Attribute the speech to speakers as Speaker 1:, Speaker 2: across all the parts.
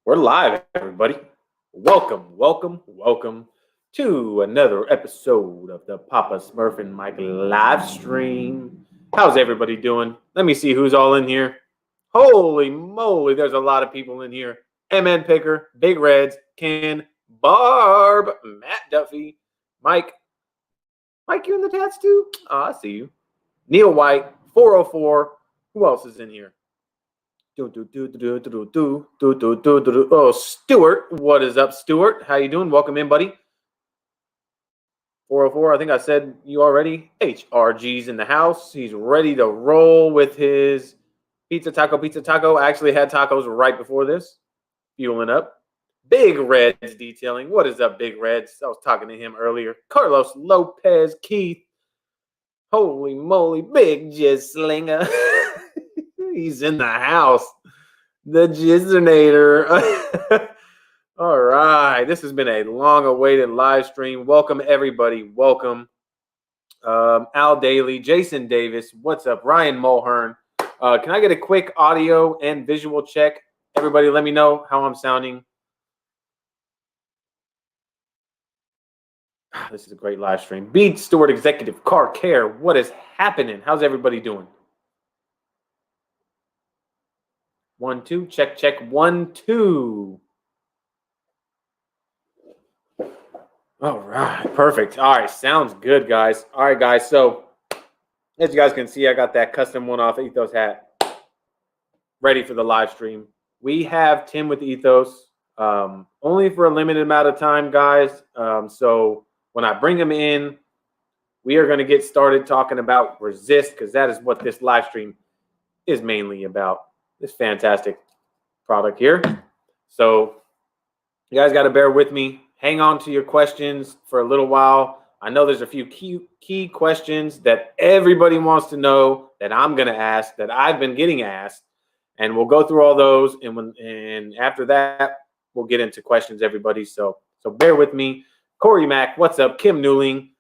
Speaker 1: We're live, everybody. Welcome to another episode of the Papa Smurf and Mike live stream. How's everybody doing? Let me see who's all in here. Holy moly, there's a lot of people in here. MN Picker, Big Reds, Ken, Barb, Matt Duffy, Mike. Mike, you in the chats too? Oh, I see you. Neil White, 404. Who else is in here? Oh, Stuart. What is up, Stuart? How you doing? Welcome in, buddy. 404, I think I said you already. HRG's in the house. He's ready to roll with his pizza taco. I actually had tacos right before this. Fueling up. Big Reds Detailing. What is up, Big Reds? I was talking to him earlier. Carlos Lopez, Keith. Holy moly, Big Jizz Slinger. He's in the house. The Jizzinator. All right. This has been a long-awaited live stream. Welcome, everybody. Welcome. Al Daly, Jason Davis. What's up? Ryan Mulhern. Can I get a quick audio and visual check? Everybody, let me know how I'm sounding. This is a great live stream. Beat Stewart, Executive Car Care. What is happening? How's everybody doing? 1, 2, check, 1, 2. All right, perfect. All right, sounds good, guys. All right, guys. So as you guys can see, I got that custom one-off Ethos hat ready for the live stream. We have Tim with Ethos only for a limited amount of time, guys. So when I bring him in, we are going to get started talking about resist, because that is what this live stream is mainly about. This fantastic product here. So you guys got to bear with me. Hang on to your questions for a little while. I know there's a few key questions that everybody wants to know that I'm going to ask, that I've been getting asked, and we'll go through all those. And after that, we'll get into questions, everybody. So bear with me. Corey Mack, what's up? Kim Newling,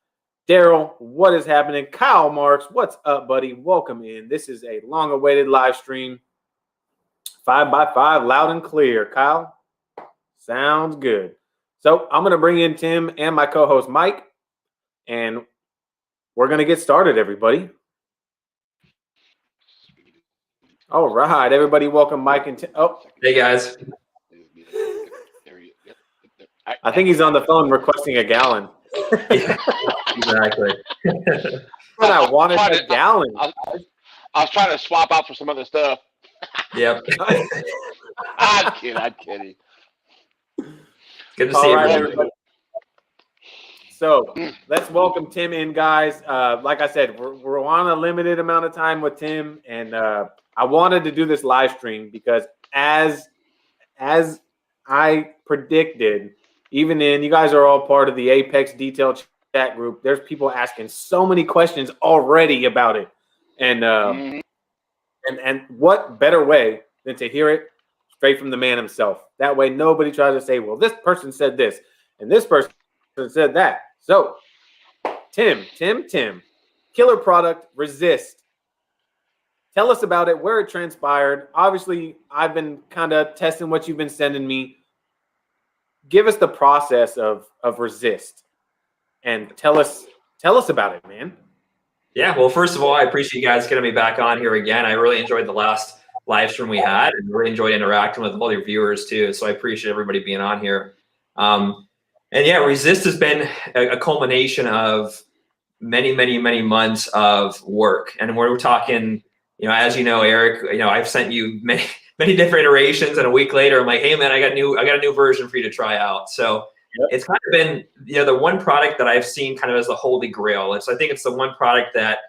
Speaker 1: Daryl, what is happening? Kyle Marks, what's up, buddy? Welcome in. This is a long-awaited live stream. 5x5, loud and clear. Kyle, sounds good. So I'm going to bring in Tim and my co-host Mike, and we're going to get started, everybody. All right, everybody, welcome Mike and Tim. Oh,
Speaker 2: hey guys.
Speaker 1: I think he's on the phone requesting a gallon.
Speaker 2: Yeah, exactly.
Speaker 1: But I wanted a gallon.
Speaker 3: I was trying to swap out for some other stuff.
Speaker 2: Yep.
Speaker 3: I'm kidding.
Speaker 2: Good to see
Speaker 1: everybody. So let's welcome Tim in, guys. Like I said, we're on a limited amount of time with Tim, and I wanted to do this live stream because as I predicted, even in, you guys are all part of the Apex Detail chat group, there's people asking so many questions already about it. And and what better way than to hear it straight from the man himself? That way nobody tries to say, well, this person said this and this person said that. So Tim, killer product, resist. Tell us about it, where it transpired. Obviously, I've been kind of testing what you've been sending me. Give us the process of resist and tell us about it, man.
Speaker 2: Yeah, well, first of all, I appreciate you guys getting me back on here again. I really enjoyed the last live stream we had, and really enjoyed interacting with all your viewers too. So I appreciate everybody being on here. And yeah, resist has been a culmination of many months of work. And we're talking, as you know, Eric, I've sent you many different iterations, and a week later, I'm like, hey man, I got a new version for you to try out. So yep. It's kind of been, the one product that I've seen kind of as the holy grail. I think it's the one product that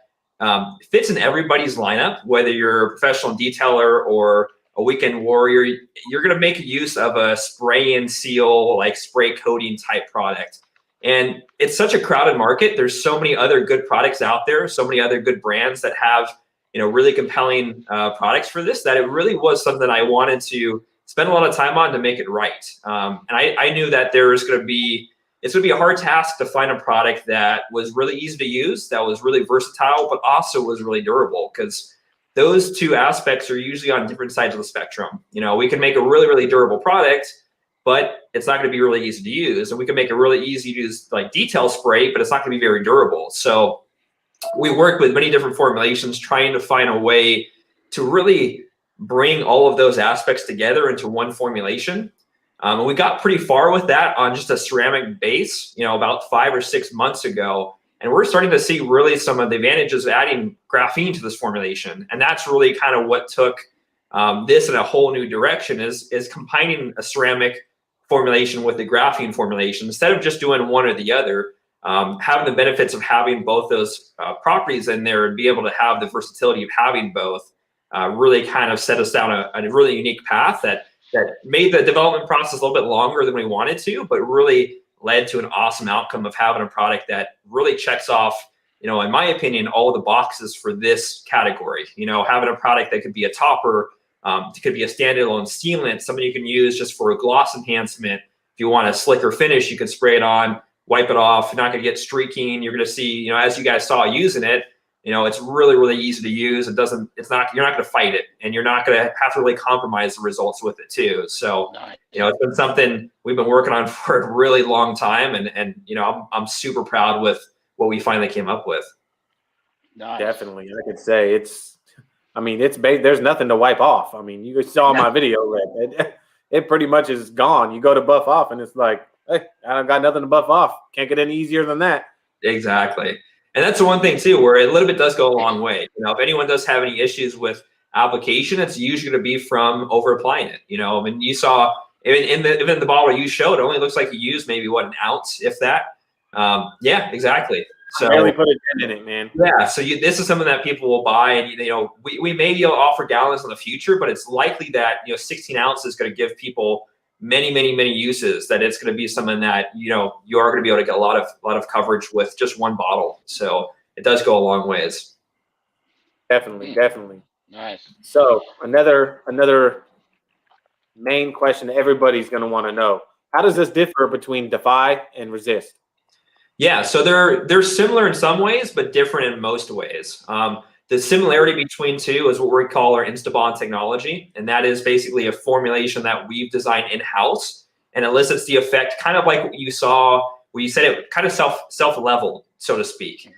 Speaker 2: fits in everybody's lineup, whether you're a professional detailer or a weekend warrior. You're going to make use of a spray and seal, like spray coating type product. And it's such a crowded market. There's so many other good products out there, so many other good brands that have, really compelling products for this, that it really was something I wanted to spend a lot of time on to make it right. And I knew that it's going to be a hard task to find a product that was really easy to use, that was really versatile, but also was really durable. Because those two aspects are usually on different sides of the spectrum. You know, we can make a really, really durable product, but it's not going to be really easy to use. And we can make a really easy to use like detail spray, but it's not going to be very durable. So we work with many different formulations trying to find a way to really bring all of those aspects together into one formulation. And we got pretty far with that on just a ceramic base, you know, about 5 or 6 months ago. And we're starting to see really some of the advantages of adding graphene to this formulation. And that's really kind of what took this in a whole new direction, is combining a ceramic formulation with the graphene formulation. Instead of just doing one or the other, having the benefits of having both those properties in there and be able to have the versatility of having both really kind of set us down a really unique path that made the development process a little bit longer than we wanted to, but really led to an awesome outcome of having a product that really checks off, you know, in my opinion, all the boxes for this category. You know, having a product that could be a topper, it could be a standalone sealant, something you can use just for a gloss enhancement. If you want a slicker finish, you can spray it on, wipe it off. You're not going to get streaking. You're going to see, you know, as you guys saw using it, you know, it's really, really easy to use. You're not going to fight it, and you're not going to have to really compromise the results with it too. So, you know, it's been something we've been working on for a really long time, and you know, I'm super proud with what we finally came up with.
Speaker 3: Nice.
Speaker 1: Definitely, I could say there's nothing to wipe off. I mean, you saw my video, it pretty much is gone. You go to buff off, and it's like, hey, I don't got nothing to buff off. Can't get any easier than that.
Speaker 2: Exactly. And that's the one thing too, where a little bit does go a long way. You know, if anyone does have any issues with application, it's usually going to be from over applying it. You know, I mean, you saw even in the bottle you showed, it only looks like you used maybe an ounce, if that. Yeah, exactly. So
Speaker 1: I barely put a dent in it, man.
Speaker 2: Yeah. So this is something that people will buy, and you know, we may be able to offer gallons in the future, but it's likely that, you know, 16 ounces is going to give people many, many, many uses, that it's going to be something that, you know, you are going to be able to get a lot of coverage with just one bottle. So it does go a long ways.
Speaker 1: Definitely.
Speaker 3: Nice.
Speaker 1: So another main question that everybody's going to want to know: how does this differ between Defy and Resist?
Speaker 2: Yeah, so they're similar in some ways, but different in most ways. The similarity between two is what we call our InstaBond technology, and that is basically a formulation that we've designed in-house and elicits the effect kind of like what you saw where you said it kind of self-leveled, so to speak.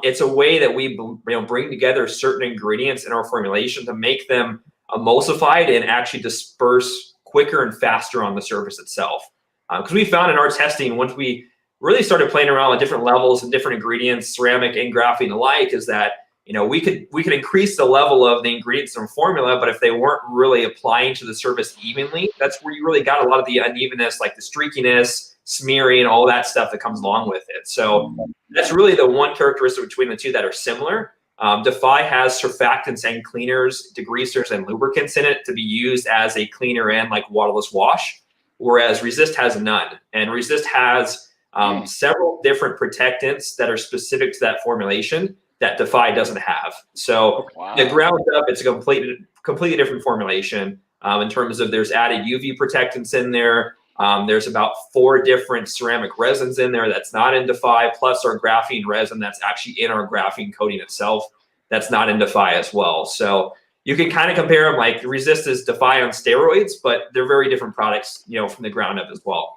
Speaker 2: It's a way that we bring together certain ingredients in our formulation to make them emulsified and actually disperse quicker and faster on the surface itself. Because we found in our testing, once we really started playing around with different levels and different ingredients, ceramic and graphene alike, is that, you know, we could increase the level of the ingredients in formula, but if they weren't really applying to the surface evenly, that's where you really got a lot of the unevenness, like the streakiness, smearing, all that stuff that comes along with it. So that's really the one characteristic between the two that are similar. Defy has surfactants and cleaners, degreasers, and lubricants in it to be used as a cleaner and like waterless wash, whereas Resist has none. And Resist has several different protectants that are specific to that formulation that Defy doesn't have. So the ground up, it's a completely different formulation in terms of there's added UV protectants in there. There's about 4 different ceramic resins in there that's not in Defy, plus our graphene resin that's actually in our graphene coating itself that's not in Defy as well. So you can kind of compare them, like Resist is Defy on steroids, but they're very different products, you know, from the ground up as well.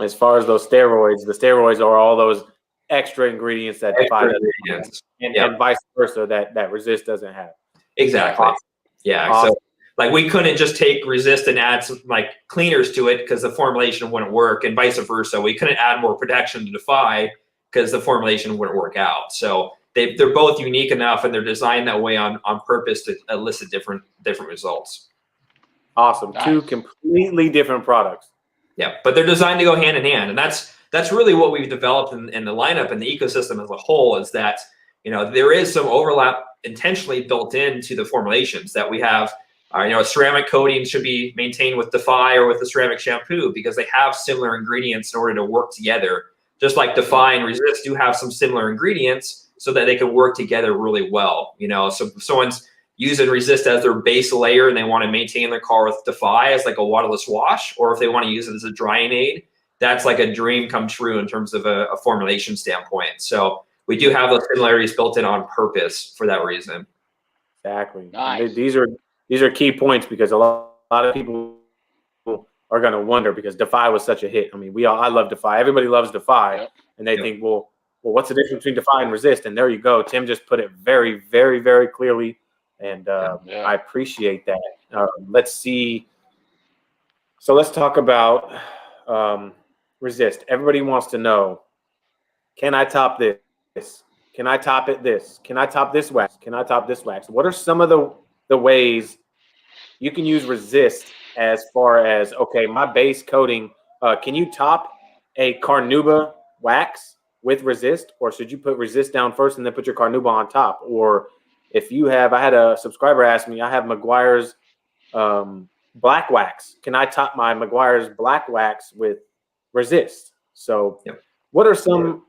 Speaker 1: As far as those steroids, the steroids are all those extra ingredients that Defy doesn't have, and vice versa that Resist doesn't have.
Speaker 2: Exactly.
Speaker 1: Awesome.
Speaker 2: Yeah.
Speaker 1: Awesome.
Speaker 2: So like we couldn't just take Resist and add some like cleaners to it because the formulation wouldn't work, and vice versa. We couldn't add more protection to Defy because the formulation wouldn't work out. So they're both unique enough, and they're designed that way on purpose to elicit different results.
Speaker 1: Awesome.
Speaker 3: Nice.
Speaker 1: 2 completely different products.
Speaker 2: Yeah, but they're designed to go hand in hand, and that's really what we've developed in the lineup and the ecosystem as a whole, is that, you know, there is some overlap intentionally built into the formulations that we have. You know, a ceramic coating should be maintained with Defy or with the ceramic shampoo because they have similar ingredients in order to work together. Just like Defy and Resist do have some similar ingredients so that they can work together really well. You know, so if someone's using Resist as their base layer and they want to maintain their car with Defy as like a waterless wash, or if they want to use it as a drying aid, that's like a dream come true in terms of a formulation standpoint. So we do have those similarities built in on purpose for that reason.
Speaker 1: Exactly.
Speaker 3: Nice.
Speaker 1: These are key points because a lot of people are going to wonder because Defy was such a hit. I mean, I love Defy. Everybody loves Defy,
Speaker 3: Yep.
Speaker 1: and they think, well, what's the difference between Defy and Resist? And there you go. Tim just put it very, very, very clearly, and I appreciate that. Let's see. So let's talk about Resist. Everybody wants to know, can I top this? Can I top it this? Can I top this wax? Can I top this wax? What are some of the ways you can use Resist as far as, okay, my base coating, can you top a Carnauba wax with Resist, or should you put Resist down first and then put your Carnauba on top? Or if you have, I had a subscriber ask me, I have McGuire's black wax. Can I top my McGuire's black wax with Resist? So what are some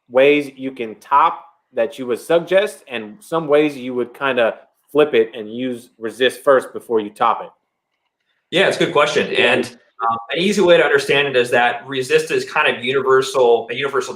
Speaker 1: ways you can top that you would suggest, and some ways you would kind of flip it and use Resist first before you top it?
Speaker 2: Yeah, it's a good question. And an easy way to understand it is that Resist is kind of a universal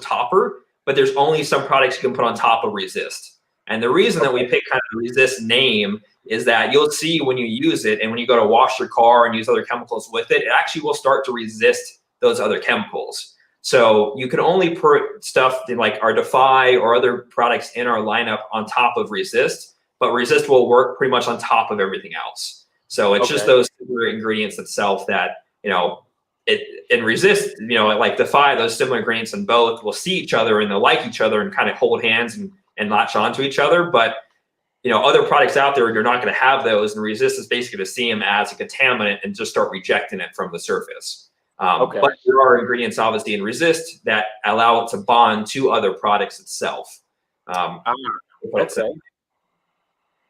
Speaker 2: topper, but there's only some products you can put on top of Resist. And the reason that we pick kind of the Resist name is that you'll see when you use it and when you go to wash your car and use other chemicals with it, it actually will start to resist those other chemicals. So you can only put stuff like our Defy or other products in our lineup on top of Resist, but Resist will work pretty much on top of everything else. So it's just those similar ingredients itself that, in Resist, like Defy, those similar ingredients in both will see each other and they'll like each other and kind of hold hands and latch onto each other. But, other products out there, you're not going to have those. And Resist is basically to see them as a contaminant and just start rejecting it from the surface. But there are ingredients obviously in Resist that allow it to bond to other products itself.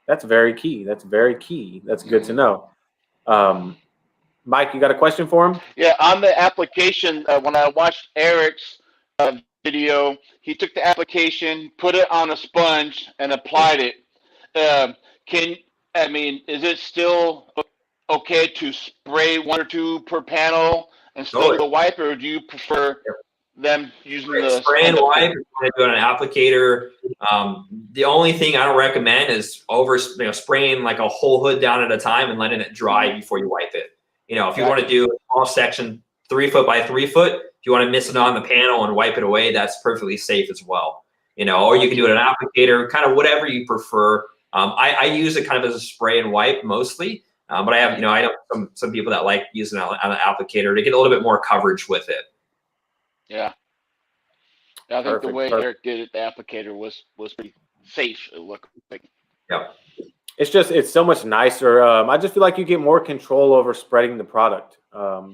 Speaker 1: That's very key. That's very key. That's good to know. Mike, you got a question for him?
Speaker 3: Yeah, on the application, when I watched Eric's video, he took the application, put it on a sponge, and applied it. Is it still okay to spray 1 or 2 per panel instead of the wipe, or do you prefer them using the
Speaker 2: spray and wipe? If you want to do it on an applicator, the only thing I don't recommend is spraying like a whole hood down at a time and letting it dry before you wipe it. If you want to do a small section, 3 foot by 3 foot, if you want to mist it on the panel and wipe it away, that's perfectly safe as well. Or you can do it on an applicator, kind of whatever you prefer. I use it kind of as a spray and wipe mostly, but I have, I know some people that like using it on an applicator to get a little bit more coverage with it.
Speaker 3: Yeah. I think the way Eric did it, the applicator was pretty safe. It looked like.
Speaker 1: Yeah. It's so much nicer. I just feel like you get more control over spreading the product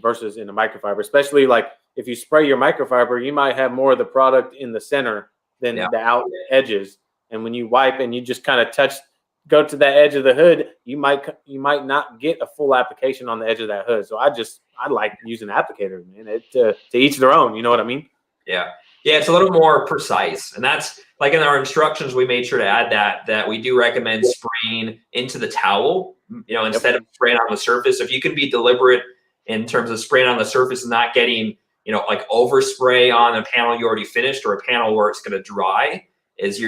Speaker 1: versus in the microfiber, especially like if you spray your microfiber, you might have more of the product in the center than the out edges. And when you wipe and you just kind of go to that edge of the hood, you might not get a full application on the edge of that hood. So I like using applicator, man. To each their own. You know what I mean?
Speaker 2: Yeah. Yeah, it's a little more precise. And that's like in our instructions, we made sure to add that we do recommend spraying into the towel, instead of spraying on the surface. If you can be deliberate in terms of spraying on the surface and not getting, like overspray on a panel you already finished or a panel where it's going to dry, because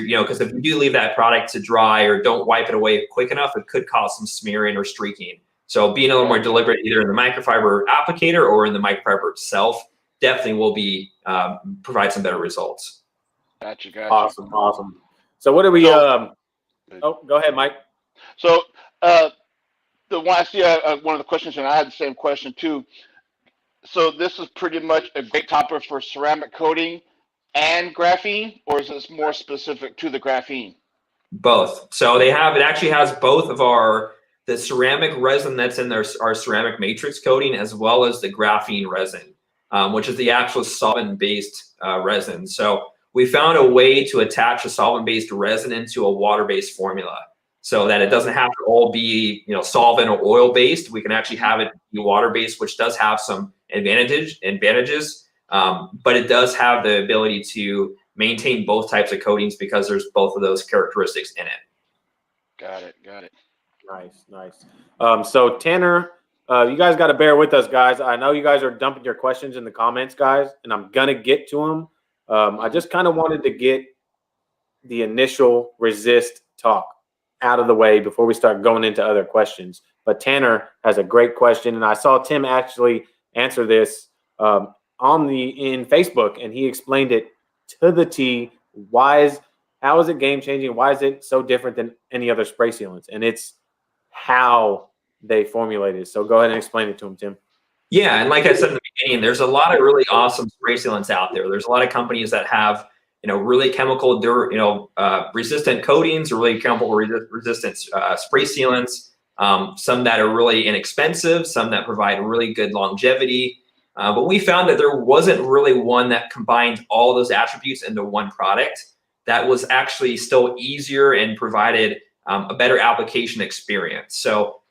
Speaker 2: if you do leave that product to dry or don't wipe it away quick enough, it could cause some smearing or streaking. So being a little more deliberate either in the microfiber applicator or in the microfiber itself definitely will provide some better results.
Speaker 3: Gotcha.
Speaker 1: Awesome. So what do we? Go ahead, Mike.
Speaker 3: So one of the questions, and I had the same question too. So this is pretty much a great topper for ceramic coating and graphene, or is this more specific to the graphene?
Speaker 2: Both. So it actually has both of the ceramic resin that's in our ceramic matrix coating, as well as the graphene resin, which is the actual solvent-based resin. So we found a way to attach a solvent-based resin into a water-based formula so that it doesn't have to all be, solvent or oil-based. We can actually have it be water-based, which does have some advantages, but it does have the ability to maintain both types of coatings because there's both of those characteristics in it.
Speaker 3: Got it.
Speaker 1: Nice. So Tanner, you guys got to bear with us, guys. I know you guys are dumping your questions in the comments, guys, and I'm going to get to them. I just kind of wanted to get the initial Resist talk out of the way before we start going into other questions. But Tanner has a great question, and I saw Tim actually answer this in Facebook, and he explained it to the T. How is it game changing? Why is it so different than any other spray sealants? And it's how they formulate it. So go ahead and explain it to him, Tim.
Speaker 2: Yeah, and like I said in the beginning, there's a lot of really awesome spray sealants out there. There's a lot of companies that have, really chemical, resistant coatings, or really chemical resistant spray sealants. Some that are really inexpensive, some that provide really good longevity. But we found that there wasn't really one that combined all those attributes into one product that was actually still easier and provided a better application experience. So,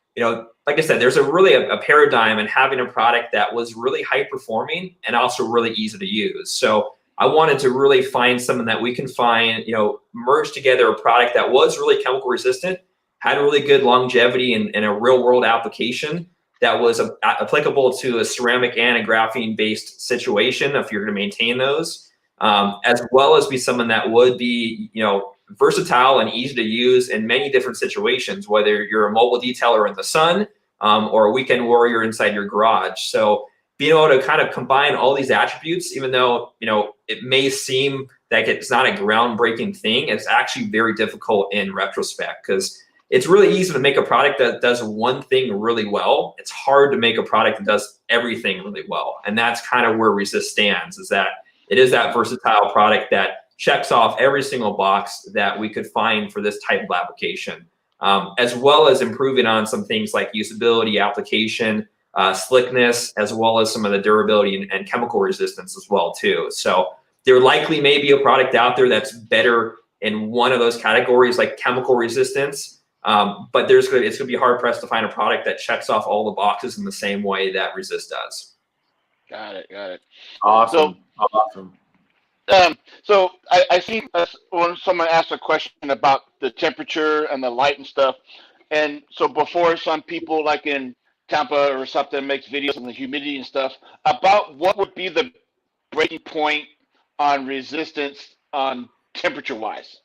Speaker 2: like I said, there's a paradigm in having a product that was really high performing and also really easy to use. So I wanted to really find something that we can find, merge together a product that was really chemical resistant, had really good longevity in a real world application that was applicable to a ceramic and a graphene based situation if you're going to maintain those, as well as be someone that would be, versatile and easy to use in many different situations, whether you're a mobile detailer in the sun or a weekend warrior inside your garage. So being able to kind of combine all these attributes, even though, it may seem like it's not a groundbreaking thing, it's actually very difficult in retrospect, because it's really easy to make a product that does one thing really well. It's hard to make a product that does everything really well. And that's kind of where Resist stands, is that it is that versatile product that checks off every single box that we could find for this type of application, as well as improving on some things like usability, application, slickness, as well as some of the durability and chemical resistance as well too. So there likely may be a product out there that's better in one of those categories, like chemical resistance, but it's going to be hard pressed to find a product that checks off all the boxes in the same way that Resist does.
Speaker 3: Got it.
Speaker 1: Awesome. Awesome.
Speaker 3: So I see when someone asked a question about the temperature and the light and stuff, and so before some people like in Tampa or something makes videos on the humidity and stuff, about what would be the breaking point on resistance on temperature wise.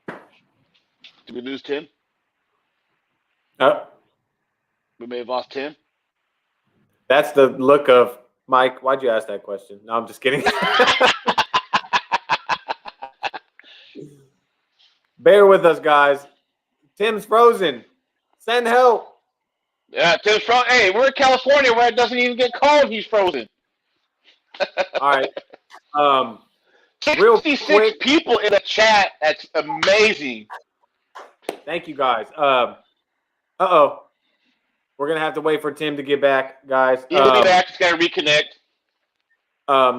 Speaker 3: Did we lose Tim?
Speaker 1: Oh,
Speaker 3: We may have lost Tim.
Speaker 1: that's the look of Mike. Why'd you ask that question? No, I'm just kidding. Bear with us, guys. Tim's frozen. Send help.
Speaker 3: Yeah, Tim's frozen. Hey, we're in California where it doesn't even get cold. He's frozen.
Speaker 1: All right. Real
Speaker 3: 66
Speaker 1: quick.
Speaker 3: people in the chat. That's amazing.
Speaker 1: Thank you, guys. Uh-oh. We're going to have to wait for Tim to get back, guys.
Speaker 3: He'll be back. He's got to reconnect.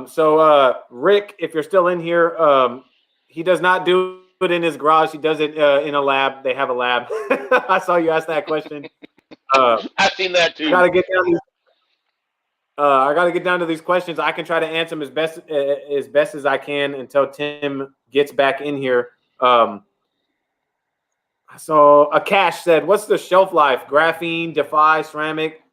Speaker 1: So Rick, if you're still in here, he does not do it in his garage. He does it in a lab. They have a lab. I saw you ask that question.
Speaker 3: I've seen that too.
Speaker 1: I gotta get down to these questions. I can try to answer them as best as I can until Tim gets back in here. So Akash said, "What's the shelf life? Graphene, Defy, ceramic?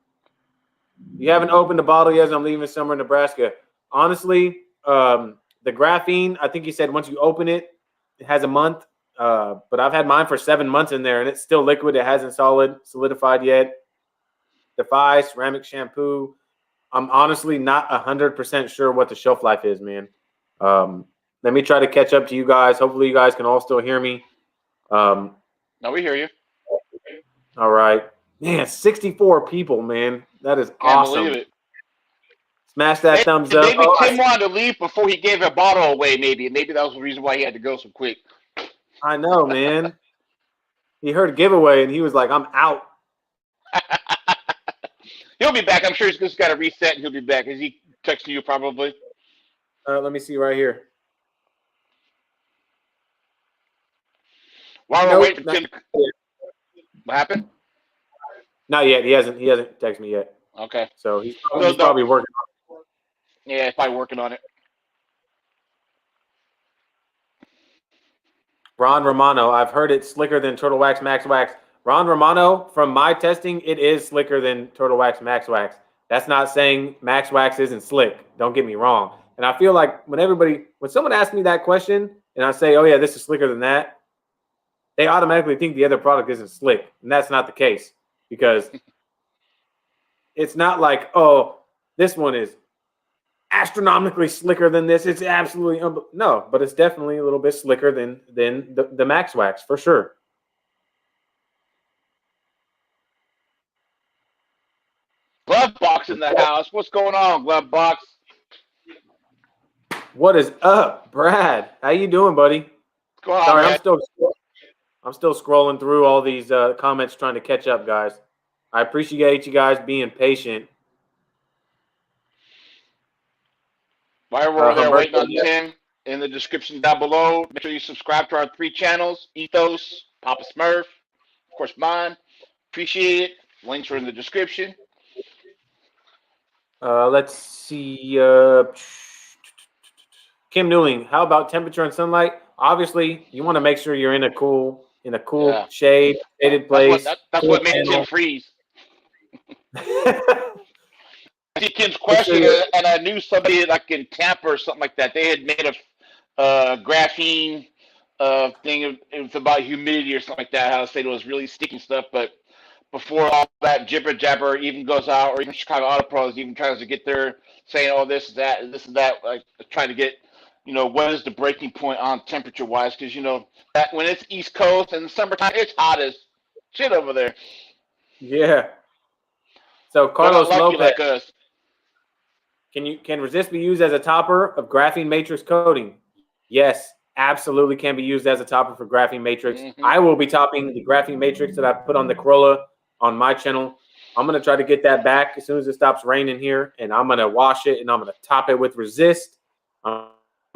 Speaker 1: You haven't opened the bottle yet. I'm leaving somewhere in Nebraska. Honestly, the graphene, I think he said once you open it, it has a month. But I've had mine for 7 months in there, and it's still liquid. It hasn't solidified yet. Defy, ceramic shampoo. I'm honestly not 100% sure what the shelf life is, man. Let me try to catch up to you guys. Hopefully, you guys can all still hear me.
Speaker 3: No, we hear you.
Speaker 1: All right. Man, 64 people, man. That is
Speaker 3: Can't
Speaker 1: awesome.
Speaker 3: believe it.
Speaker 1: Smash that thumbs up.
Speaker 3: Maybe Tim wanted to leave before he gave a bottle away, maybe. Maybe that was the reason why he had to go so quick.
Speaker 1: I know, man. He heard a giveaway, and he was like, I'm out.
Speaker 3: He'll be back. I'm sure he's just got to reset, and he'll be back. Is he texting you probably?
Speaker 1: Let me see right here.
Speaker 3: While we're waiting for Tim. What happened?
Speaker 1: Not yet. He hasn't texted me yet.
Speaker 3: Okay.
Speaker 1: So he's probably working on it.
Speaker 3: Yeah, he's probably working on it.
Speaker 1: Ron Romano, I've heard it's slicker than Turtle Wax Max Wax. Ron Romano, from my testing, it is slicker than Turtle Wax Max Wax. That's not saying Max Wax isn't slick. Don't get me wrong. And I feel like when someone asks me that question, and I say, oh yeah, this is slicker than that, they automatically think the other product isn't slick. And that's not the case, because it's not like, oh, this one is astronomically slicker than this. It's absolutely no, but it's definitely a little bit slicker than the Max Wax for sure.
Speaker 3: Glove Box in the house. What's going on, Glove Box?
Speaker 1: What is up, Brad? How you doing, buddy?
Speaker 3: What's going on,
Speaker 1: Sorry,
Speaker 3: man?
Speaker 1: I'm still scrolling through all these comments trying to catch up, guys. I appreciate you guys being patient.
Speaker 3: While we're there
Speaker 1: Humberto,
Speaker 3: waiting on Tim, in the description down below, make sure you subscribe to our 3 channels: Ethos, Papa Smurf, of course mine. Appreciate it. Links are in the description.
Speaker 1: Let's see. Kim Newling, how about temperature and sunlight? Obviously, you want to make sure you're in a cool
Speaker 3: Yeah.
Speaker 1: shaded place.
Speaker 3: That's what made Tim freeze. I see Kim's question, and I knew somebody like in Tampa or something like that. They had made a graphene thing. It was about humidity or something like that. How they said it was really sticky stuff. But before all that jibber jabber even goes out, or even Chicago Auto Pros even tries to get there saying, "Oh, this is that, this is that," like trying to get, what is the breaking point on temperature wise? Because that when it's East Coast and summertime, it's hot as shit over there.
Speaker 1: Yeah. So Carlos Lopez,
Speaker 3: like us.
Speaker 1: Can resist be used as a topper of graphene matrix coating? Yes, absolutely can be used as a topper for graphene matrix.
Speaker 3: Mm-hmm.
Speaker 1: I will be topping the graphene matrix that I put on the Corolla on my channel. I'm going to try to get that back as soon as it stops raining here, and I'm going to wash it, and I'm going to top it with resist. I'm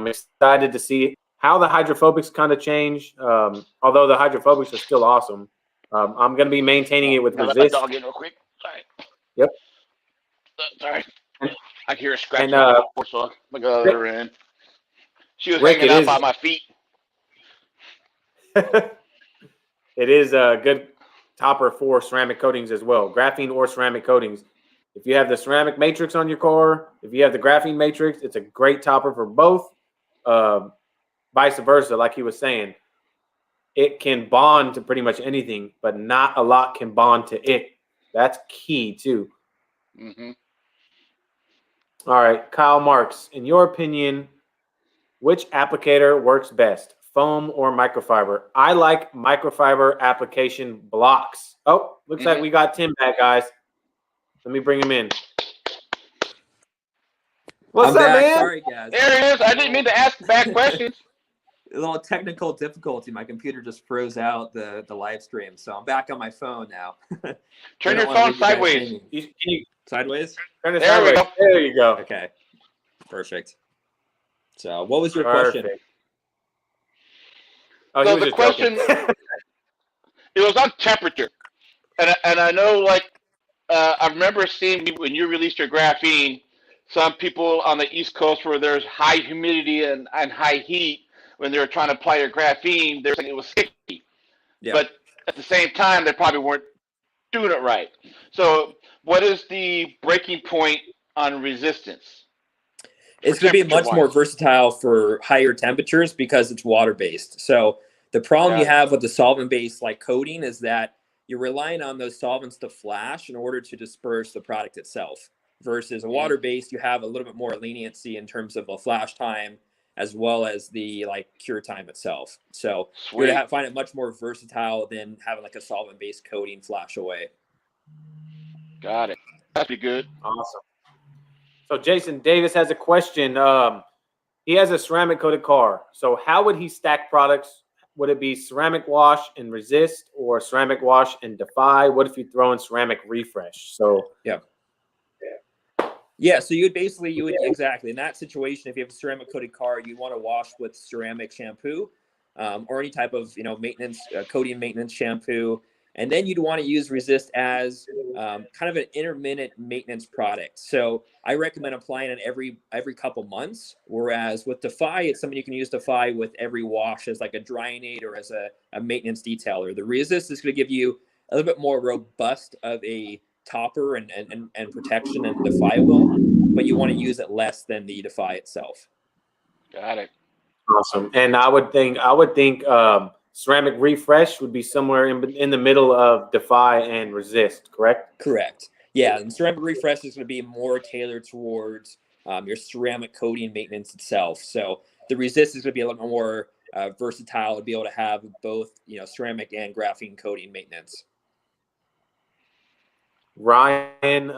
Speaker 1: excited to see how the hydrophobics kind of change, although the hydrophobics are still awesome. I'm going to be maintaining it with resist.
Speaker 3: Let my dog in real quick. Sorry.
Speaker 1: Yep.
Speaker 3: Sorry. I hear a scratch. So I go to her in. She was hanging out by my feet.
Speaker 1: It is a good topper for ceramic coatings as well, graphene or ceramic coatings. If you have the ceramic matrix on your car, if you have the graphene matrix, it's a great topper for both. Vice versa, like he was saying, it can bond to pretty much anything, but not a lot can bond to it. That's key too.
Speaker 3: Mm-hmm.
Speaker 1: All right, Kyle Marks, in your opinion, which applicator works best, foam or microfiber? I like microfiber application blocks. Oh, looks like we got Tim back, guys. Let me bring him in. What's up, man?
Speaker 2: Sorry, guys.
Speaker 3: There he is. I didn't mean to ask bad questions.
Speaker 2: A little technical difficulty. My computer just froze out the live stream, so I'm back on my phone now.
Speaker 3: Turn your phone sideways.
Speaker 2: Sideways?
Speaker 1: Turn it sideways. There you go.
Speaker 2: Okay. Perfect. So, what was your question?
Speaker 3: Oh, so the question, it was on temperature, and I know, like, I remember seeing when you released your graphene, some people on the East Coast where there's high humidity and high heat, when they were trying to apply your graphene, they were saying it was sticky. Yeah. But at the same time, they probably weren't doing it right. So what is the breaking point on resistance?
Speaker 2: It's going to be much more versatile for higher temperatures because it's water-based. So the problem you have with the solvent-based like coating is that you're relying on those solvents to flash in order to disperse the product itself. Versus a water-based, you have a little bit more leniency in terms of the flash time as well as the cure time itself. So you're going to find it much more versatile than having like a solvent-based coating flash away.
Speaker 3: Got it. That'd be good.
Speaker 1: Awesome. So Jason Davis has a question. He has a ceramic coated car. So how would he stack products? Would it be ceramic wash and resist or ceramic wash and defy? What if you throw in ceramic refresh? So
Speaker 2: yeah, so exactly in that situation, if you have a ceramic coated car, you want to wash with ceramic shampoo or any type of maintenance coating maintenance shampoo, and then you'd want to use resist as kind of an intermittent maintenance product. So I recommend applying it every couple months, whereas with Defy, it's something you can use Defy with every wash as like a drying aid or as a maintenance detailer. The resist is going to give you a little bit more robust of a topper and protection and Defy will, but you want to use it less than the Defy itself.
Speaker 3: Got it.
Speaker 1: Awesome. And I would think ceramic refresh would be somewhere in the middle of Defy and Resist, correct?
Speaker 4: Correct. Yeah, and ceramic refresh is going to be more tailored towards your ceramic coating maintenance itself. So the Resist is going to be a little more versatile to be able to have both, ceramic and graphene coating maintenance.
Speaker 1: Ryan,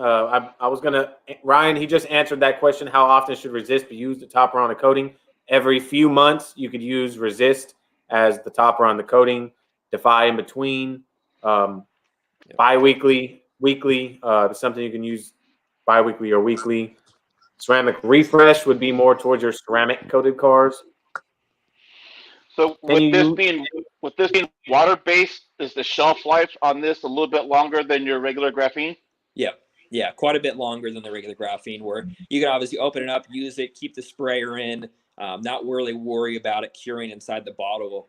Speaker 1: Ryan, he just answered that question. How often should Resist be used, the topper on a coating? Every few months, you could use Resist as the topper on the coating, Defy in between, bi-weekly, weekly, something you can use bi-weekly or weekly. Ceramic refresh would be more towards your ceramic coated cars.
Speaker 3: So with this being water-based, is the shelf life on this a little bit longer than your regular graphene?
Speaker 4: Yeah, quite a bit longer than the regular graphene, where you can obviously open it up, use it, keep the sprayer in, not really worry about it curing inside the bottle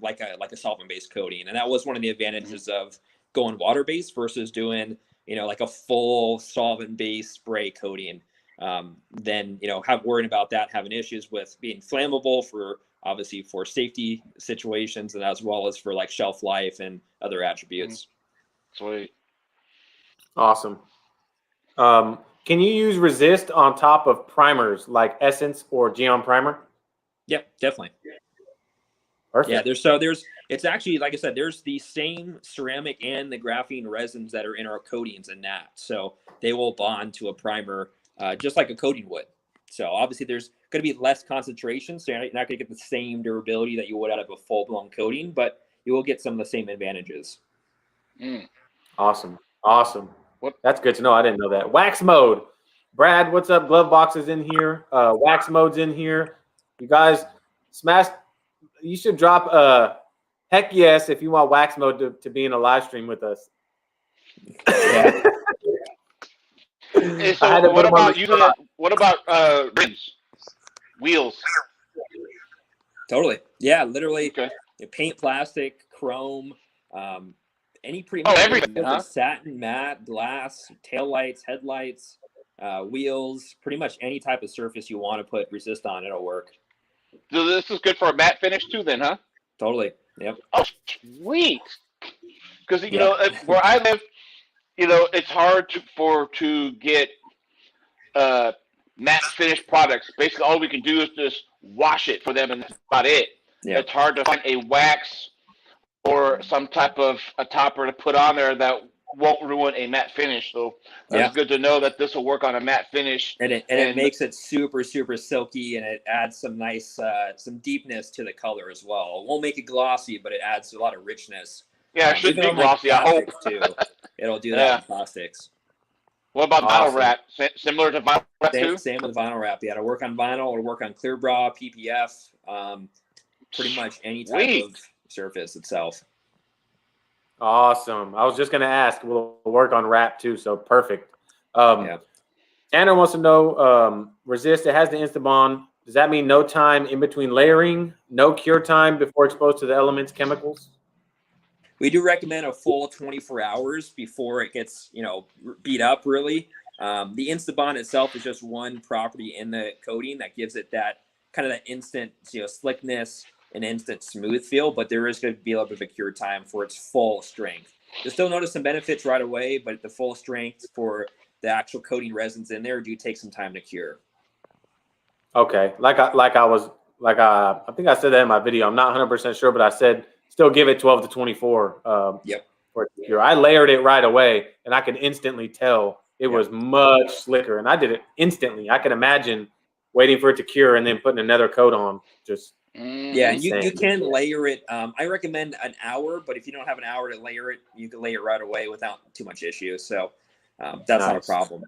Speaker 4: like a solvent-based coating. And that was one of the advantages of going water-based versus doing, like a full solvent-based spray coating. Then, worrying about that, having issues with being flammable obviously for safety situations, and as well as for like shelf life and other attributes.
Speaker 3: Sweet.
Speaker 1: Awesome. Can you use Resist on top of primers like Essence or Geom primer?
Speaker 4: Yep, definitely.
Speaker 1: Perfect.
Speaker 4: Yeah, it's actually, like I said, there's the same ceramic and the graphene resins that are in our coatings and that. So they will bond to a primer just like a coating would. So obviously there's going to be less concentration, so you're not going to get the same durability that you would out of a full-blown coating, but you will get some of the same advantages.
Speaker 1: Awesome.
Speaker 3: What?
Speaker 1: That's good to know. I didn't know that. Wax mode. Brad, what's up? Glove box is in here. Wax mode's in here. You guys smash. You should drop heck yes if you want wax mode to be in a live stream with us.
Speaker 4: Yeah.
Speaker 3: Hey, so what about rims, wheels?
Speaker 4: Totally. Yeah, literally.
Speaker 3: Okay.
Speaker 4: Paint, plastic, chrome, any pretty
Speaker 3: Oh,
Speaker 4: much
Speaker 3: everything, huh?
Speaker 4: satin, matte, glass, taillights, headlights, wheels, pretty much any type of surface you want to put Resist on, it'll work.
Speaker 3: So this is good for a matte finish too, then, huh?
Speaker 4: Totally. Yep.
Speaker 3: Oh, sweet. Because where I live, it's hard to get matte finished products. Basically, all we can do is just wash it for them, and that's about it.
Speaker 4: Yeah.
Speaker 3: It's hard to find a wax or some type of a topper to put on there that won't ruin a matte finish. So that's good to know that this will work on a matte finish.
Speaker 4: And it makes it super, super silky, and it adds some nice, some deepness to the color as well. It won't make it glossy, but it adds a lot of richness.
Speaker 3: Yeah, it should be glossy, I hope.
Speaker 4: Too. It'll do that in plastics.
Speaker 3: What about vinyl wrap? Similar to vinyl wrap too?
Speaker 4: Same with vinyl wrap. Yeah, to work on vinyl or work on clear bra, PPF, pretty much any type of surface itself.
Speaker 1: Awesome. I was just going to ask, will it work on wrap too? So perfect. Tanner wants to know, Resist, it has the Instabond. Does that mean no time in between layering, no cure time before exposed to the elements, chemicals?
Speaker 4: We do recommend a full 24 hours before it gets, beat up really. The Instabond itself is just one property in the coating that gives it that kind of that instant, slickness and instant smooth feel, but there is going to be a little bit of a cure time for its full strength. You'll still notice some benefits right away, but the full strength for the actual coating resins in there do take some time to cure.
Speaker 1: Okay. I think I said that in my video. I'm not 100% sure, but I said still give it 12 to 24. For it to cure. I layered it right away, and I could instantly tell it was much slicker, and I did it instantly. I can imagine waiting for it to cure and then putting another coat on. Just
Speaker 4: yeah, you can layer it. I recommend an hour, but if you don't have an hour to layer it, you can layer it right away without too much issue. So that's not a problem.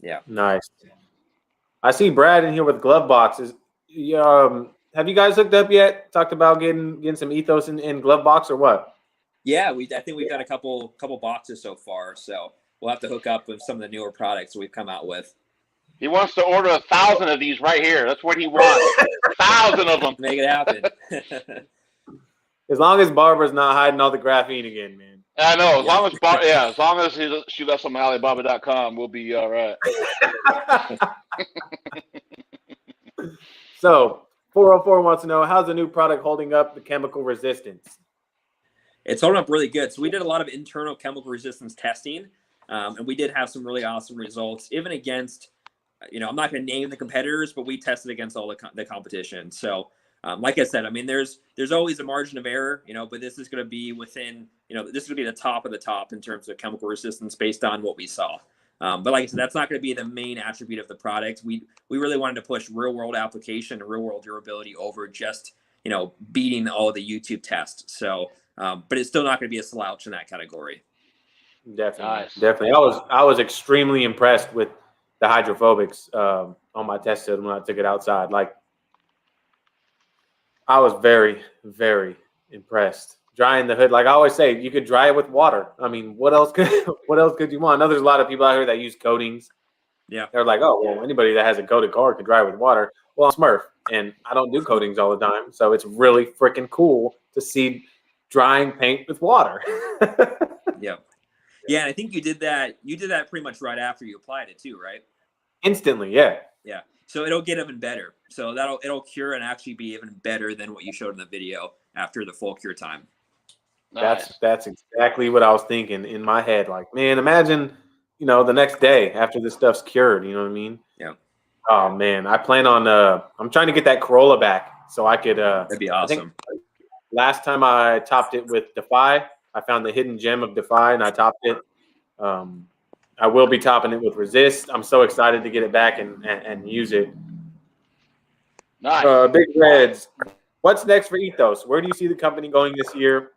Speaker 4: Yeah.
Speaker 1: Nice. I see Brad in here with glove boxes. Have you guys hooked up yet? Talked about getting some Ethos in glove box or what?
Speaker 4: Yeah, I think we've got a couple boxes so far. So we'll have to hook up with some of the newer products we've come out with.
Speaker 3: He wants to order 1,000 of these right here. That's what he wants. 1,000 of them.
Speaker 4: Make it happen.
Speaker 1: As long as Barbara's not hiding all the graphene again, man.
Speaker 3: I know. As long as she left some Alibaba.com, we'll be all right.
Speaker 1: So 404 wants to know, how's the new product holding up the chemical resistance?
Speaker 4: It's holding up really good. So we did a lot of internal chemical resistance testing, and we did have some really awesome results, even against, I'm not going to name the competitors, but we tested against all the competition. So like I said, I mean, there's always a margin of error, but this is going to be within, this is going to be the top of the top in terms of chemical resistance based on what we saw. But like I said, that's not going to be the main attribute of the product. We really wanted to push real world application and real world durability over just, beating all the YouTube tests. So, but it's still not going to be a slouch in that category.
Speaker 1: Definitely,
Speaker 3: Nice.
Speaker 1: definitely. I was extremely impressed with the hydrophobics on my test system when I took it outside. Like, I was very, very impressed. Drying the hood, like I always say, you could dry it with water. I mean, what else could you want? I know there's a lot of people out here that use coatings.
Speaker 4: Yeah,
Speaker 1: they're like, oh, well, anybody that has a coated car can dry it with water. Well, I'm Smurf, and I don't do coatings all the time, so it's really freaking cool to see drying paint with water.
Speaker 4: yeah, yeah. And I think you did that. You did that pretty much right after you applied it too, right?
Speaker 1: Instantly, yeah.
Speaker 4: Yeah. So it'll get even better. So it'll cure and actually be even better than what you showed in the video after the full cure time.
Speaker 3: Nice.
Speaker 1: That's exactly what I was thinking in my head. Like, man, imagine, the next day after this stuff's cured. You know what I mean?
Speaker 4: Yeah.
Speaker 1: Oh man, I plan on. I'm trying to get that Corolla back so I could.
Speaker 4: That'd be awesome.
Speaker 1: I think last time I topped it with Defy, I found the hidden gem of Defy and I topped it. I will be topping it with Resist. I'm so excited to get it back and use it.
Speaker 3: Nice.
Speaker 1: Big Reds, what's next for Ethos? Where do you see the company going this year?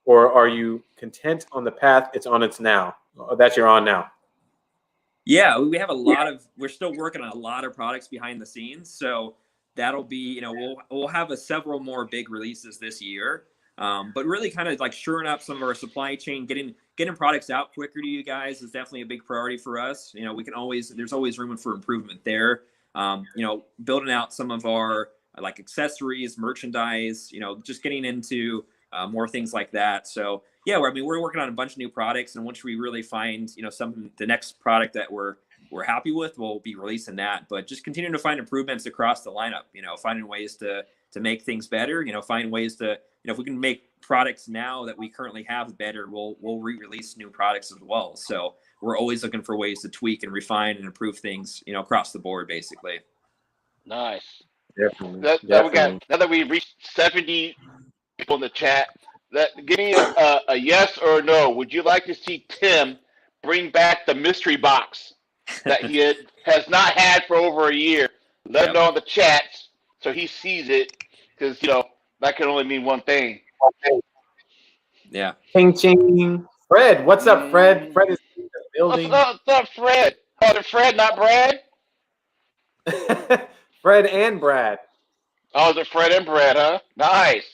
Speaker 1: Or are you content on the path it's on now? That you're on now?
Speaker 4: Yeah, we have we're still working on a lot of products behind the scenes. So that'll be, we'll have several more big releases this year. But really kind of like shoring up some of our supply chain, getting products out quicker to you guys is definitely a big priority for us. There's always room for improvement there. Building out some of our like accessories, merchandise, just getting into more things like that. So yeah, we're working on a bunch of new products, and once we really find, the next product that we're happy with, we'll be releasing that. But just continuing to find improvements across the lineup, finding ways to make things better, find ways to, if we can make products now that we currently have better, we'll re-release new products as well. So we're always looking for ways to tweak and refine and improve things, across the board, basically.
Speaker 3: Nice.
Speaker 1: Definitely.
Speaker 3: Now that we reached 70 people in the chat, give me a yes or a no. Would you like to see Tim bring back the mystery box that he has not had for over a year? Let him know in the chats so he sees it, because that can only mean one thing.
Speaker 4: Yeah.
Speaker 1: Ching ching. Fred, what's up, Fred? Fred is in the building.
Speaker 3: What's up, Fred? Oh, the Fred, not Brad?
Speaker 1: Fred and Brad.
Speaker 3: Oh, is it Fred and Brad, huh? Nice.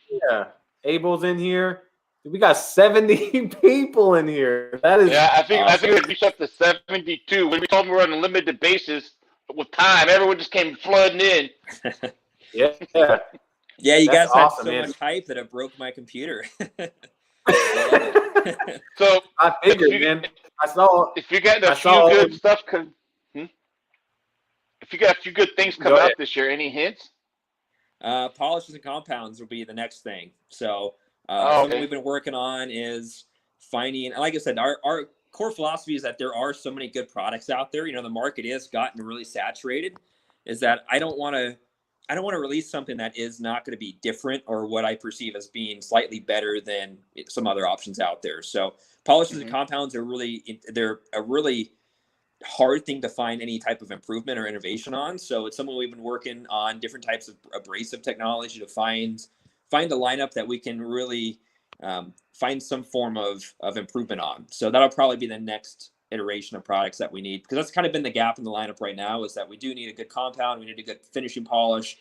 Speaker 1: Yeah. Abel's in here. We got 70 people in here. That is
Speaker 3: I think
Speaker 1: awesome.
Speaker 3: we reached up to 72. When we told them we were on a limited basis with time, everyone just came flooding in.
Speaker 1: Yeah.
Speaker 4: Yeah, you
Speaker 1: That's
Speaker 4: guys had
Speaker 1: awesome,
Speaker 4: so
Speaker 1: man.
Speaker 4: much hype that it broke my computer.
Speaker 3: So
Speaker 1: I figured, man.
Speaker 3: If you got a few good stuff, if you got a few good things coming up this year, any hints?
Speaker 4: Polishes and compounds will be the next thing. So something we've been working on is finding, like I said, our core philosophy is that there are so many good products out there. The market has gotten really saturated. Is that I don't want to release something that is not going to be different or what I perceive as being slightly better than some other options out there. So polishes and compounds they're a really hard thing to find any type of improvement or innovation on. So it's something we've been working on, different types of abrasive technology to find a lineup that we can really find some form of improvement on. So that'll probably be the next iteration of products that we need, because that's kind of been the gap in the lineup right now, is that we do need a good compound, we need a good finishing polish,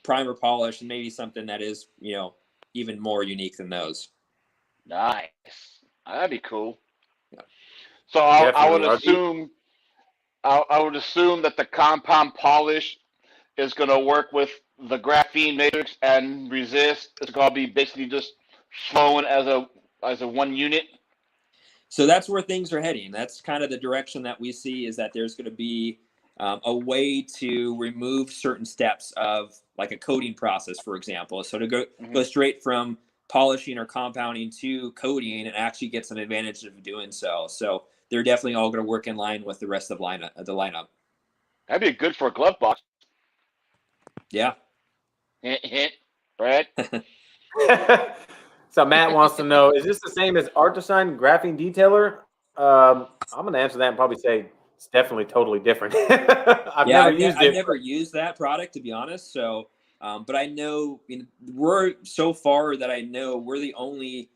Speaker 4: primer polish, and maybe something that is even more unique than those.
Speaker 3: Nice. That'd be cool.
Speaker 4: Yeah.
Speaker 3: So I would assume that the compound polish is going to work with the graphene matrix and resist. It's going to be basically just flowing as a one unit.
Speaker 4: So that's where things are heading. That's kind of the direction that we see, is that there's going to be a way to remove certain steps of like a coating process, for example. So to go straight from polishing or compounding to coating and actually get some advantage of doing so. So they're definitely all going to work in line with the rest of the lineup.
Speaker 3: That'd be good for a glove box.
Speaker 4: Yeah.
Speaker 3: Hint, hint, Brad.
Speaker 1: So Matt wants to know, is this the same as Art Design Graphene Detailer? I'm going to answer that and probably say it's definitely totally different. I've never
Speaker 4: used that product, to be honest. So, but I know we're so far that I know we're the only,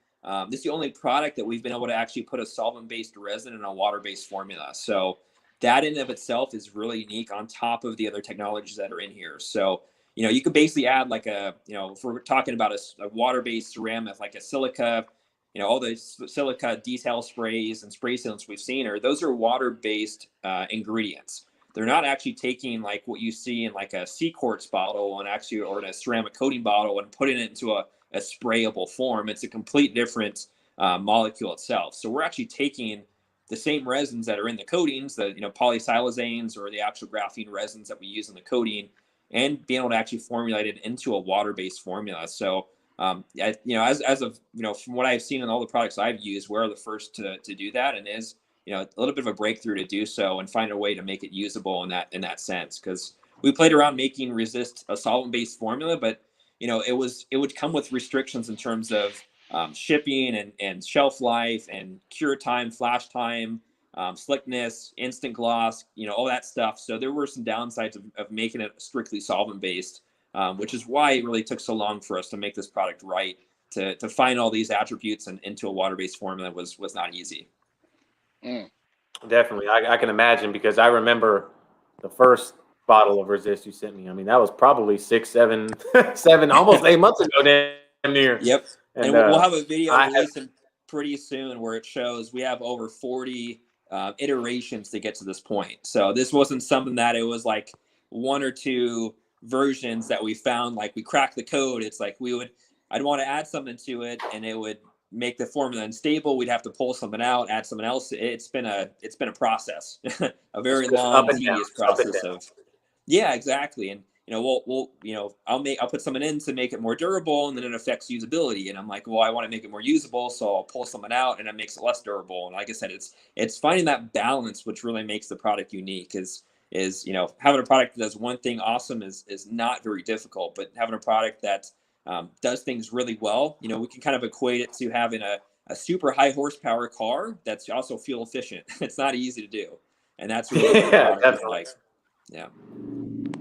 Speaker 4: this is the only product that we've been able to actually put a solvent-based resin in a water-based formula. So that in of itself is really unique on top of the other technologies that are in here. So, you could basically add like if we're talking about a water-based ceramic, like a silica, all the silica detail sprays and spray sealants we've seen those are water-based ingredients. They're not actually taking like what you see in like a sea quartz bottle or in a ceramic coating bottle and putting it into a sprayable form. It's a complete different molecule itself. So we're actually taking the same resins that are in the coatings, the polysiloxanes or the actual graphene resins that we use in the coating, and being able to actually formulate it into a water-based formula. So, as of from what I've seen in all the products I've used, we're the first to do that, and is a little bit of a breakthrough to do so and find a way to make it usable in that sense. Because we played around making Resist a solvent-based formula, but it would come with restrictions in terms of shipping and shelf life and cure time, flash time, slickness, instant gloss, all that stuff. So there were some downsides of making it strictly solvent-based, which is why it really took so long for us to make this product right. To find all these attributes and into a water-based formula was not easy.
Speaker 1: Definitely. I can imagine, because I remember the first bottle of Resist you sent me. I mean, that was probably 6, 7, almost 8 months ago, damn near.
Speaker 4: Yep. And we'll have a video releasing pretty soon where it shows we have over 40 iterations to get to this point. So this wasn't something that it was like 1 or 2 versions that we found, like we cracked the code. It's like I'd want to add something to it and it would make the formula unstable. We'd have to pull something out, add something else. It's been a process, a very long, tedious process of, yeah, exactly. And I'll put something in to make it more durable, and then it affects usability. And I'm like, well, I want to make it more usable, so I'll pull something out, and it makes it less durable. And like I said, it's finding that balance which really makes the product unique. Is having a product that does one thing awesome is not very difficult, but having a product that does things really well, we can kind of equate it to having a super high horsepower car that's also fuel efficient. It's not easy to do, and that's really what the product is like. Yeah.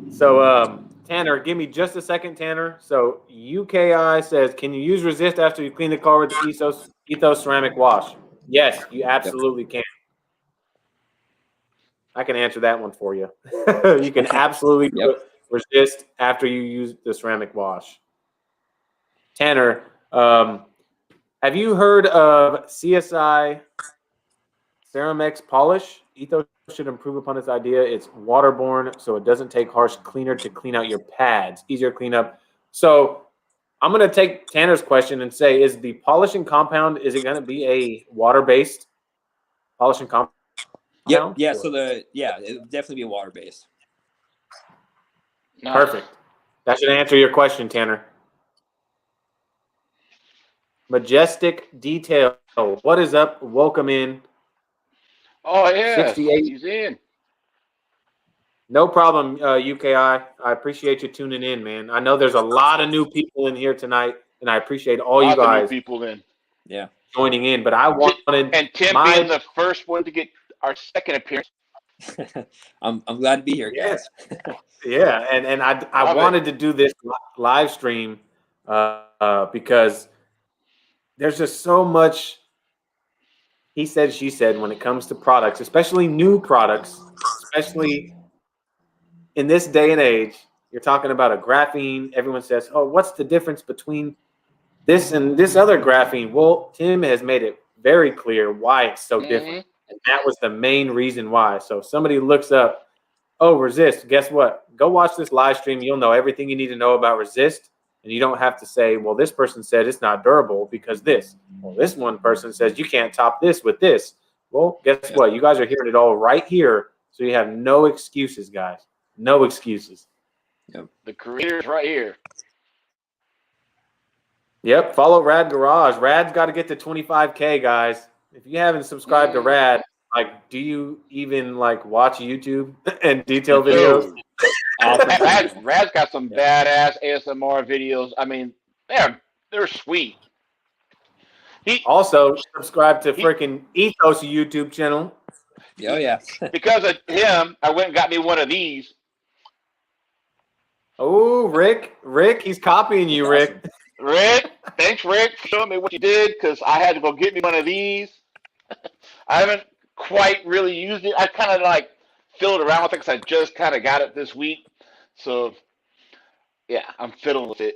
Speaker 1: So, Tanner, give me just a second, Tanner. So, UKI says, can you use Resist after you clean the car with the Ethos Ceramic Wash? Yes, you absolutely can. I can answer that one for you. You can absolutely Resist after you use the ceramic wash. Tanner, have you heard of CSI Ceramex Polish? Ethos should improve upon this idea. It's waterborne, so it doesn't take harsh cleaner to clean out your pads. Easier cleanup. So I'm going to take Tanner's question and say, is the polishing compound, is it going to be a water-based polishing compound?
Speaker 4: Yeah. So it would definitely be water-based.
Speaker 3: Nice.
Speaker 1: Perfect. That should answer your question, Tanner. Majestic Detail. What is up? Welcome in.
Speaker 3: Oh, yeah.
Speaker 1: 68.
Speaker 3: He's in.
Speaker 1: No problem, UKI. I appreciate you tuning in, man. I know there's a lot of new people in here tonight, and I appreciate all you guys
Speaker 3: people in.
Speaker 4: Yeah.
Speaker 1: Joining in. But I wanted
Speaker 3: and Tim being the first one to get our second appearance.
Speaker 4: I'm glad to be here, guys.
Speaker 1: Yeah, and I wanted to do this live stream because there's just so much he said, she said when it comes to products, especially new products, especially in this day and age. You're talking about a graphene. Everyone says, oh, what's the difference between this and this other graphene? Well, Tim has made it very clear why it's so different. And that was the main reason why. So if somebody looks up, oh, Resist, guess what? Go watch this live stream. You'll know everything you need to know about Resist. And you don't have to say, well, this person said it's not durable because this. Well, this one person says you can't top this with this. Well, guess what? You guys are hearing it all right here So you have no excuses, guys. No excuses.
Speaker 3: The creator's right here.
Speaker 1: Yep. Follow Rad Garage. Rad's got to get to 25K, guys. If you haven't subscribed to Rad, like, do you even like watch YouTube and detail videos?
Speaker 3: Rad's got some badass ASMR videos. I mean, they're sweet. He
Speaker 1: also subscribe to freaking Ethos YouTube channel.
Speaker 4: Oh yeah.
Speaker 3: Because of him, I went and got me one of these.
Speaker 1: Oh, Rick, he's copying you, Rick.
Speaker 4: Awesome.
Speaker 3: Rick, thanks, Rick, for showing me what you did, because I had to go get me one of these. I haven't quite really used it. I kind of like fiddled around with it because I just kind of got it this week. So, yeah, I'm fiddling with it.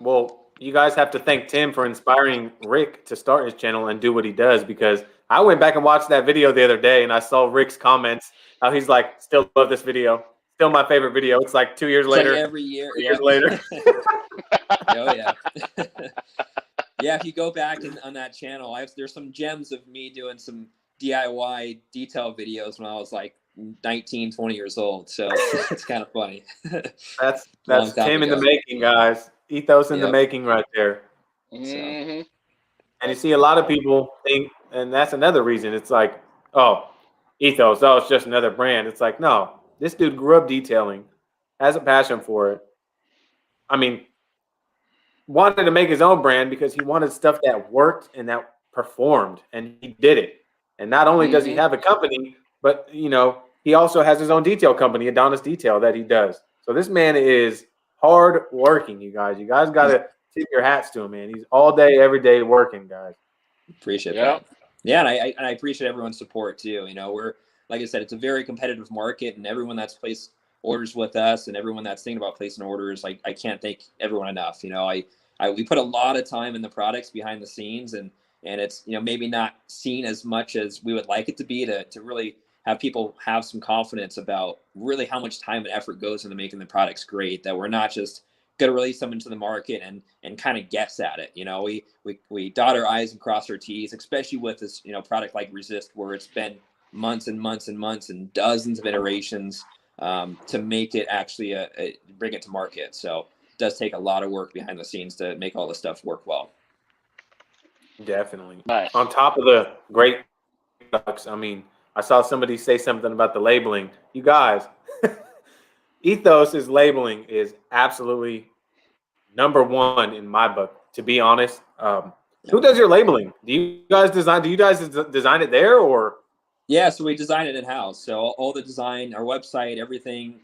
Speaker 1: Well, you guys have to thank Tim for inspiring Rick to start his channel and do what he does, because I went back and watched that video the other day and I saw Rick's comments. How he's like, still love this video. Still my favorite video. It's like 2 years later.
Speaker 4: Like every year.
Speaker 1: 2 years later.
Speaker 4: Oh yeah. Yeah, if you go back on that channel, there's some gems of me doing some DIY detail videos when I was like 19, 20 years old. So it's kind of funny.
Speaker 1: That's Tim in the making, guys. Ethos in the making right there.
Speaker 3: Mm-hmm.
Speaker 1: And you see a lot of people think, and that's another reason. It's like, oh, Ethos, oh, it's just another brand. It's like, no, this dude grew up detailing, has a passion for it. I mean, wanted to make his own brand because he wanted stuff that worked and that performed, and he did it. And not only does he have a company, but, you know, he also has his own detail company, Adonis Detail, that he does. So this man is hard working, you guys. You guys got to tip your hats to him, man. He's all day, every day working, guys.
Speaker 4: Appreciate that. Yeah, and I appreciate everyone's support too. You know, we're, like I said, it's a very competitive market, and everyone that's placed orders with us and everyone that's thinking about placing orders, like, I can't thank everyone enough. You know, we put a lot of time in the products behind the scenes, and it's, you know, maybe not seen as much as we would like it to be, to really have people have some confidence about really how much time and effort goes into making the products great, that we're not just going to release them into the market and kind of guess at it. You know, we dot our I's and cross our T's, especially with this, you know, product like Resist, where it's been months and months and months and dozens of iterations to make it actually bring it to market. So it does take a lot of work behind the scenes to make all this stuff work well.
Speaker 1: Definitely.
Speaker 3: Nice.
Speaker 1: On top of the great products, I mean, I saw somebody say something about the labeling. You guys, Ethos's labeling is absolutely #1 in my book, to be honest. Who does your labeling? Do you guys design it there, or?
Speaker 4: Yeah, so we design it in-house. So all the design, our website, everything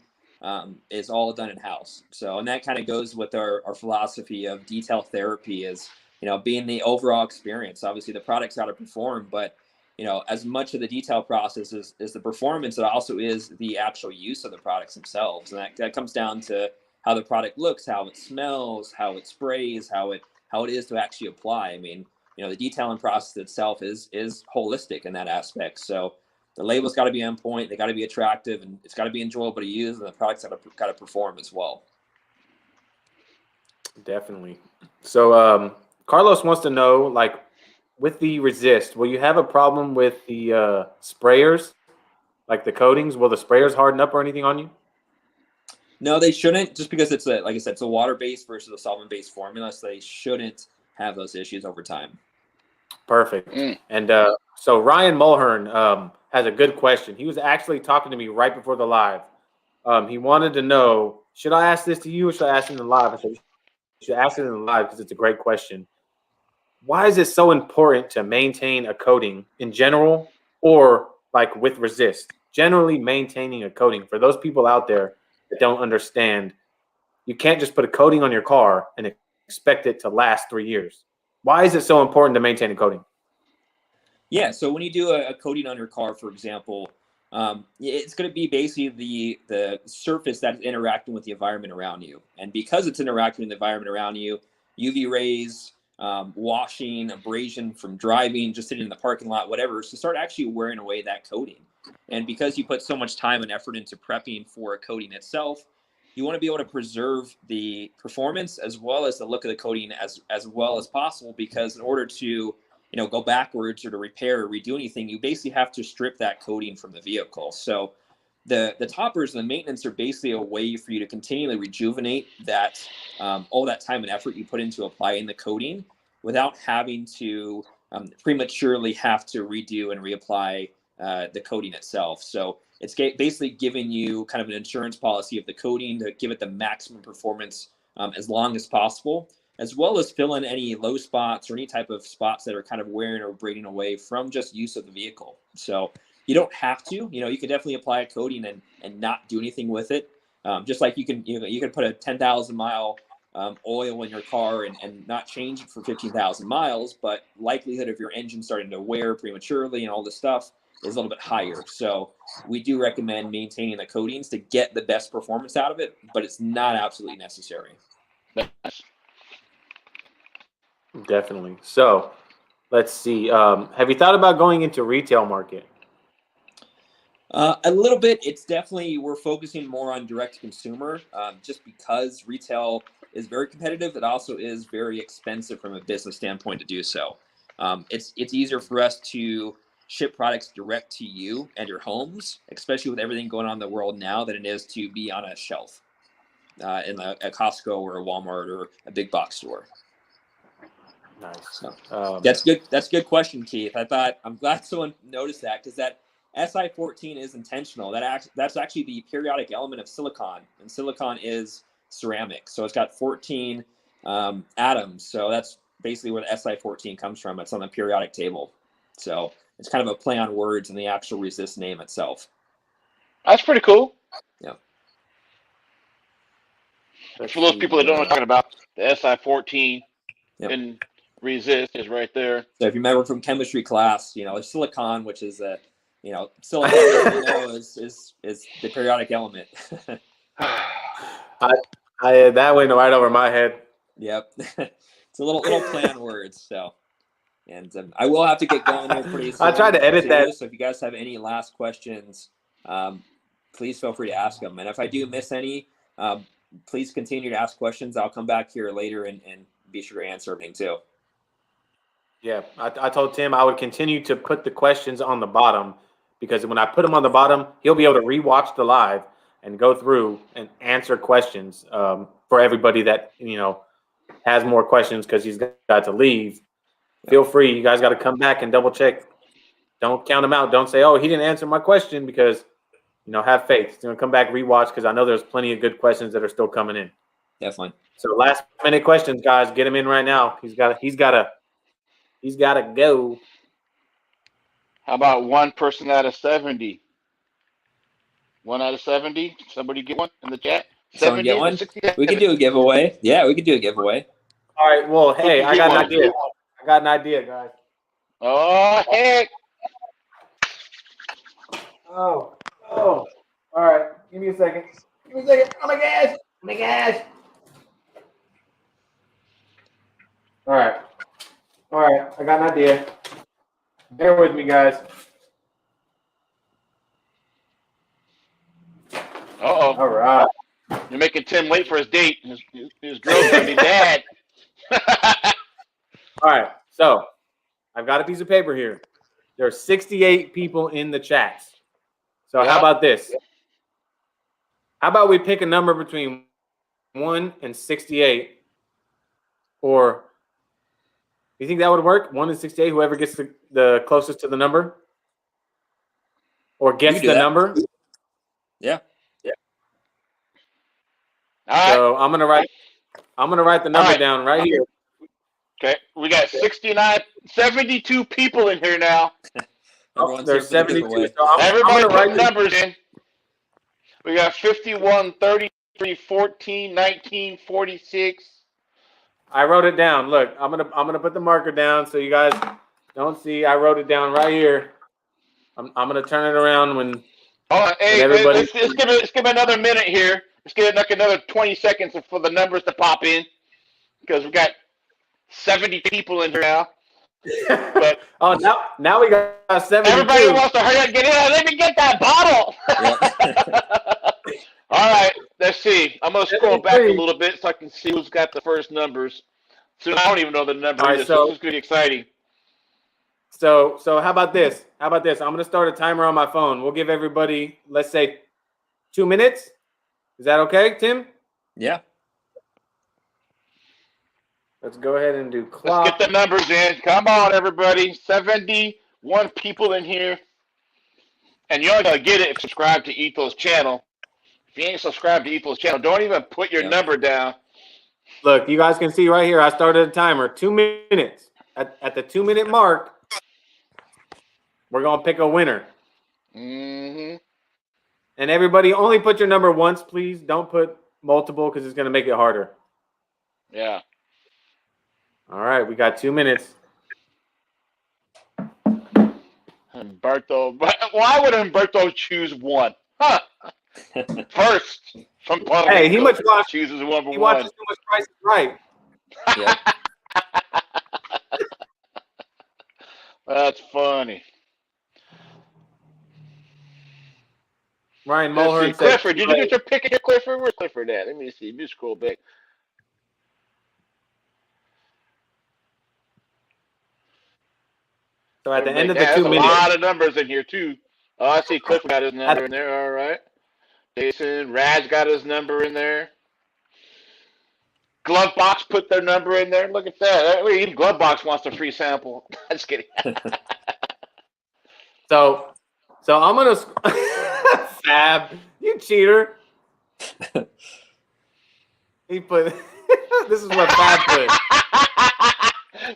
Speaker 4: is all done in-house. So, and that kind of goes with our philosophy of detail therapy, is, you know, being the overall experience. Obviously the product's got to perform, but, you know, as much of the detail process is the performance, it also is the actual use of the products themselves. And that comes down to how the product looks, how it smells, how it sprays, how it is to actually apply. I mean, you know, the detailing process itself is holistic in that aspect. So the label's got to be on point, they got to be attractive, and it's got to be enjoyable to use, and the product's got to perform as well.
Speaker 1: Definitely. So Carlos wants to know, like, with the Resist, will you have a problem with the sprayers, like the coatings? Will the sprayers harden up or anything on you?
Speaker 4: No, they shouldn't, just because it's like I said, it's a water-based versus a solvent-based formula, so they shouldn't have those issues over time.
Speaker 1: Perfect. And so Ryan Mulhern has a good question. He was actually talking to me right before the live. He wanted to know, should I ask this to you or should I ask it in the live? I said, you should ask it in the live because it's a great question. Why is it so important to maintain a coating in general, or like with Resist, generally maintaining a coating? For those people out there that don't understand, you can't just put a coating on your car and expect it to last 3 years. Why is it so important to maintain a coating?
Speaker 4: Yeah, so when you do a coating on your car, for example, it's going to be basically the surface that's interacting with the environment around you. And because it's interacting with the environment around you, UV rays, washing, abrasion from driving, just sitting in the parking lot, whatever, so start actually wearing away that coating. And because you put so much time and effort into prepping for a coating itself, you want to be able to preserve the performance as well as the look of the coating as well as possible, because in order to go backwards or to repair or redo anything, you basically have to strip that coating from the vehicle. So the toppers and the maintenance are basically a way for you to continually rejuvenate that all that time and effort you put into applying the coating without having to prematurely have to redo and reapply the coating itself. So it's basically giving you kind of an insurance policy of the coating to give it the maximum performance as long as possible, as well as fill in any low spots or any type of spots that are kind of wearing or braiding away from just use of the vehicle. So you don't have to, you can definitely apply a coating and not do anything with it. Just like you can put a 10,000 mile oil in your car and not change it for 15,000 miles, but likelihood of your engine starting to wear prematurely and all this stuff is a little bit higher. So we do recommend maintaining the coatings to get the best performance out of it, but it's not absolutely necessary.
Speaker 1: Definitely. So let's see. Have you thought about going into retail market?
Speaker 4: A little bit. It's definitely, we're focusing more on direct to consumer, just because retail is very competitive. It also is very expensive from a business standpoint to do so. It's easier for us to ship products direct to you and your homes, especially with everything going on in the world now, than it is to be on a shelf in a Costco or a Walmart or a big box store.
Speaker 1: Nice.
Speaker 4: So, that's good. That's a good question, Keith. I'm glad someone noticed that, because that Si14 is intentional. That's actually the periodic element of silicon, and silicon is ceramic. So it's got 14 atoms. So that's basically where the Si14 comes from. It's on the periodic table. So it's kind of a play on words in the actual resist name itself.
Speaker 3: That's pretty cool.
Speaker 4: Yeah.
Speaker 3: For those people that don't know what I'm talking about, the Si14
Speaker 4: Yep.
Speaker 3: and resist is right there.
Speaker 4: So if you remember from chemistry class, silicon, which is silicon, is the periodic element.
Speaker 1: That went right over my head.
Speaker 4: Yep. It's a little play on words. So, and I will have to get going here pretty soon.
Speaker 1: I tried to edit that.
Speaker 4: So if you guys have any last questions, please feel free to ask them. And if I do miss any, please continue to ask questions. I'll come back here later and be sure to answer everything too.
Speaker 1: Yeah, I told Tim I would continue to put the questions on the bottom, because when I put them on the bottom, he'll be able to rewatch the live and go through and answer questions for everybody that has more questions, because he's got to leave. Feel free. You guys got to come back and double check. Don't count them out. Don't say, "Oh, he didn't answer my question," because have faith. He's going to come back, rewatch, because I know there's plenty of good questions that are still coming in.
Speaker 4: Definitely.
Speaker 1: So last minute questions, guys, get them in right now. He's got to go.
Speaker 3: How about one person out of 70? 1 out of 70? Somebody get one in the chat?
Speaker 4: Someone get one? We could do a giveaway. Yeah, we could do a giveaway.
Speaker 1: All right. Well, hey, I got an idea, guys.
Speaker 3: Oh, heck.
Speaker 1: Oh. All right. Give me a second. Oh my gosh. All right. I got an idea. Bear with me, guys.
Speaker 3: Uh-oh.
Speaker 1: All right.
Speaker 3: You're making Tim wait for his date. His girl's going to be mad.
Speaker 1: All right. So I've got a piece of paper here. There are 68 people in the chats. So how about this? How about we pick a number between 1 and 68? Or you think that would work? 1 and 68, whoever gets the closest to the number? Or gets the number?
Speaker 4: Yeah.
Speaker 3: All right.
Speaker 1: So I'm gonna write the number down right here.
Speaker 3: Okay. We got 72 people in here now.
Speaker 1: There's 72. So
Speaker 3: Everybody
Speaker 1: I'm
Speaker 3: put
Speaker 1: write
Speaker 3: numbers in. We got 51, 33, 14, 19, 46.
Speaker 1: I wrote it down. Look, I'm gonna put the marker down so you guys don't see. I wrote it down right here. I'm gonna turn it around when.
Speaker 3: Hold on. Hey,
Speaker 1: everybody.
Speaker 3: let's give it another minute here. Let's give it like another 20 seconds for the numbers to pop in, because we got 70 people in here now. But
Speaker 1: now we got 72.
Speaker 3: Everybody wants to hurry up and get in. Let me get that bottle. All right, let's see. I'm going to scroll back a little bit so I can see who's got the first numbers. So I don't even know the numbers.
Speaker 1: All right,
Speaker 3: so this is going to be exciting.
Speaker 1: So how about this? How about this? I'm gonna start a timer on my phone. We'll give everybody, let's say, 2 minutes. Is that okay, Tim?
Speaker 4: Yeah.
Speaker 1: Let's go ahead and do clock.
Speaker 3: Let's get the numbers in. Come on, everybody. 71 people in here. And you're only going to get it if you subscribe to Ethos channel. If you ain't subscribed to Ethos channel, don't even put your number down.
Speaker 1: Look, you guys can see right here, I started a timer. 2 minutes. At the 2 minute mark, we're going to pick a winner.
Speaker 3: Mm-hmm.
Speaker 1: And everybody, only put your number once, please. Don't put multiple because it's going to make it harder.
Speaker 3: Yeah.
Speaker 1: All right, we got 2 minutes.
Speaker 3: Humberto. Why would Humberto choose one? Huh? First from Puerto
Speaker 1: Hey,
Speaker 3: Rico,
Speaker 1: he must watch.
Speaker 3: chooses one for
Speaker 1: He
Speaker 3: one.
Speaker 1: watches too much Price is Right.
Speaker 4: Yeah.
Speaker 3: That's funny.
Speaker 1: Ryan
Speaker 3: Let's
Speaker 1: Mulhern
Speaker 3: see.
Speaker 1: said,
Speaker 3: Clifford, did you get your pick here, Clifford? Where's Clifford at? Let me see. Let me scroll back.
Speaker 1: so at the end of the
Speaker 3: There's
Speaker 1: 2
Speaker 3: a
Speaker 1: minutes.
Speaker 3: lot of numbers in here too. Oh, I see Clifford got his number in there. All right. Jason, Rad's got his number in there. Glove Box put their number in there. Look at that. Even Glove Box wants a free sample. Just kidding.
Speaker 1: So I'm gonna Fab, you cheater. He put this is what Fab put.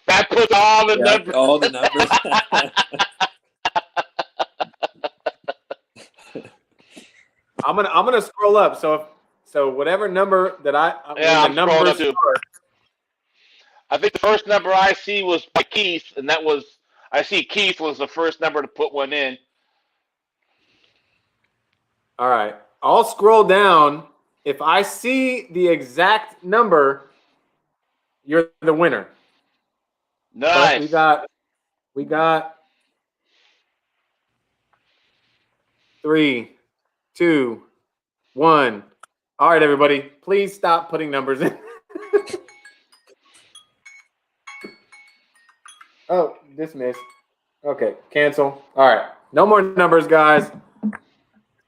Speaker 3: That puts all the numbers.
Speaker 4: All the numbers.
Speaker 1: I'm gonna scroll up. So whatever number that
Speaker 3: I'm scrolling up too. I think the first number I see was by Keith, and that was I see Keith was the first number to put one in.
Speaker 1: All right, I'll scroll down. If I see the exact number, you're the winner.
Speaker 3: Nice.
Speaker 1: But we got 3, 2, 1. All right, everybody, please stop putting numbers in. Oh, dismiss. Okay, cancel. All right, no more numbers, guys.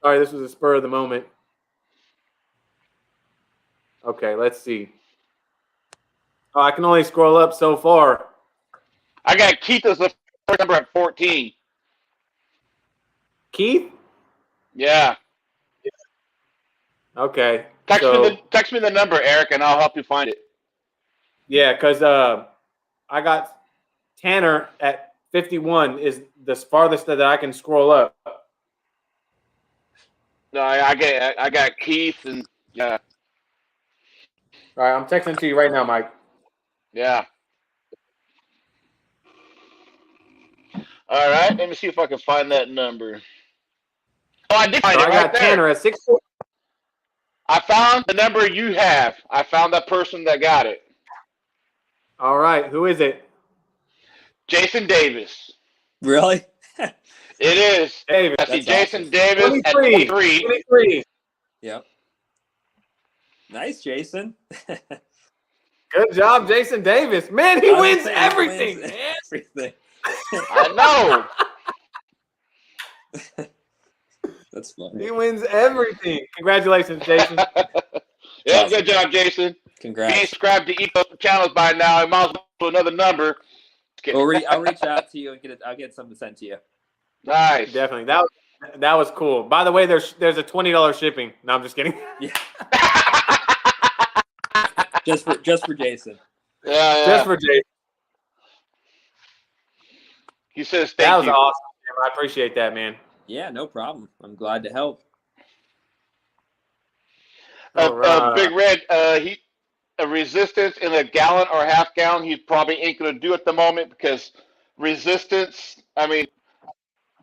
Speaker 1: Sorry, this was a spur of the moment. Okay, let's see. Oh, I can only scroll up so far.
Speaker 3: I got Keith as the first number at 14.
Speaker 1: Keith?
Speaker 3: Yeah.
Speaker 1: Okay.
Speaker 3: Text me the number, Eric, and I'll help you find it.
Speaker 1: Yeah, because I got Tanner at 51 is the farthest that I can scroll up.
Speaker 3: No, I got Keith and yeah.
Speaker 1: All right, I'm texting to you right now, Mike.
Speaker 3: Yeah. All right, let me see if I can find that number. Oh, I did find
Speaker 1: So
Speaker 3: it
Speaker 1: I
Speaker 3: right
Speaker 1: got
Speaker 3: there.
Speaker 1: Tanner at 6.
Speaker 3: I found the number you have. I found that person that got it.
Speaker 1: All right, who is it?
Speaker 3: Jason Davis.
Speaker 4: Really?
Speaker 3: It is.
Speaker 1: Davis.
Speaker 3: I see
Speaker 4: That's
Speaker 3: Jason
Speaker 4: awesome.
Speaker 3: Davis at
Speaker 1: 23.
Speaker 3: 23.
Speaker 1: 23.
Speaker 4: Yep. Nice, Jason.
Speaker 1: Good job, Jason Davis. Man, he wins everything, man.
Speaker 4: Everything.
Speaker 3: I know.
Speaker 4: That's funny.
Speaker 1: He wins everything. Congratulations, Jason.
Speaker 3: Yeah, good job, Jason. If you
Speaker 4: Congrats.
Speaker 3: ain't subscribed to Ethos channels by now, you might as well do another number.
Speaker 4: I'll reach out to you and I'll get something sent to you.
Speaker 3: Nice.
Speaker 1: Definitely. That was cool. By the way, there's a $20 shipping. No, I'm just kidding.
Speaker 4: Yeah. just for Jason.
Speaker 3: Yeah.
Speaker 1: Just for Jason.
Speaker 3: He says
Speaker 1: That
Speaker 3: thank
Speaker 1: was
Speaker 3: you.
Speaker 1: awesome, Tim. I appreciate that, man.
Speaker 4: Yeah, no problem. I'm glad to help.
Speaker 1: All right.
Speaker 3: Big Red, a resistance in a gallon or half gallon, he probably ain't going to do at the moment because resistance, I mean,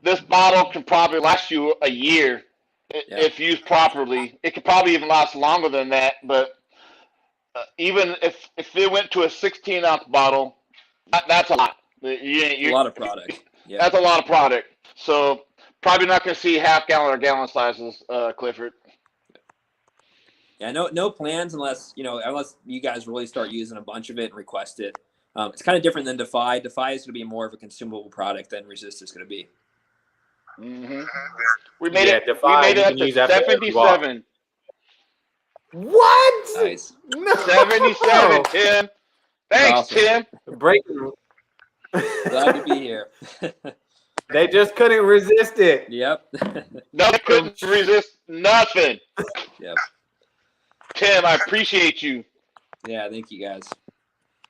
Speaker 3: this bottle can probably last you a year if used properly. It could probably even last longer than that, but even if it went to a 16-ounce bottle, that's a lot.
Speaker 4: A lot of product. Yeah.
Speaker 3: That's a lot of product. So probably not going to see half-gallon or gallon sizes, Clifford.
Speaker 4: Yeah, no plans unless you guys really start using a bunch of it and request it. It's kind of different than Defy. Defy is going to be more of a consumable product than Resist is going to be.
Speaker 3: Mm-hmm. We made it.
Speaker 1: Defy,
Speaker 3: we made it up to 77.
Speaker 1: What?
Speaker 4: Nice.
Speaker 1: No.
Speaker 3: 77, Tim. Thanks,
Speaker 4: Awesome.
Speaker 3: Tim.
Speaker 1: Breaking.
Speaker 4: Glad to be here.
Speaker 1: They just couldn't resist it.
Speaker 4: Yep.
Speaker 3: No, they couldn't resist nothing.
Speaker 4: Yep.
Speaker 3: Tim, I appreciate you.
Speaker 4: Yeah, thank you guys.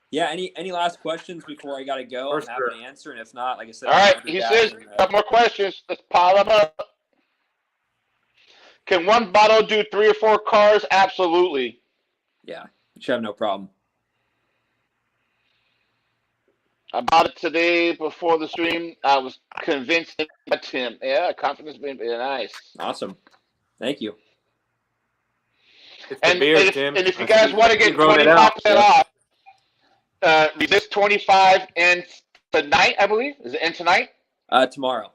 Speaker 4: Yeah, any last questions before I gotta go? I'm happy to answer, and if not, like I said,
Speaker 3: All right, he says, got more questions. Let's pile them up. Can one bottle do 3 or 4 cars? Absolutely.
Speaker 4: Yeah, you should have no problem.
Speaker 3: I bought it today before the stream. I was convinced by Tim. Yeah, confidence been nice.
Speaker 4: Awesome. Thank you.
Speaker 1: It's the
Speaker 3: And,
Speaker 1: beard,
Speaker 3: and, if,
Speaker 1: Tim.
Speaker 3: and if you guys want to get 25% off, Resist 25 ends tonight, I believe. Is it end tonight?
Speaker 4: Tomorrow.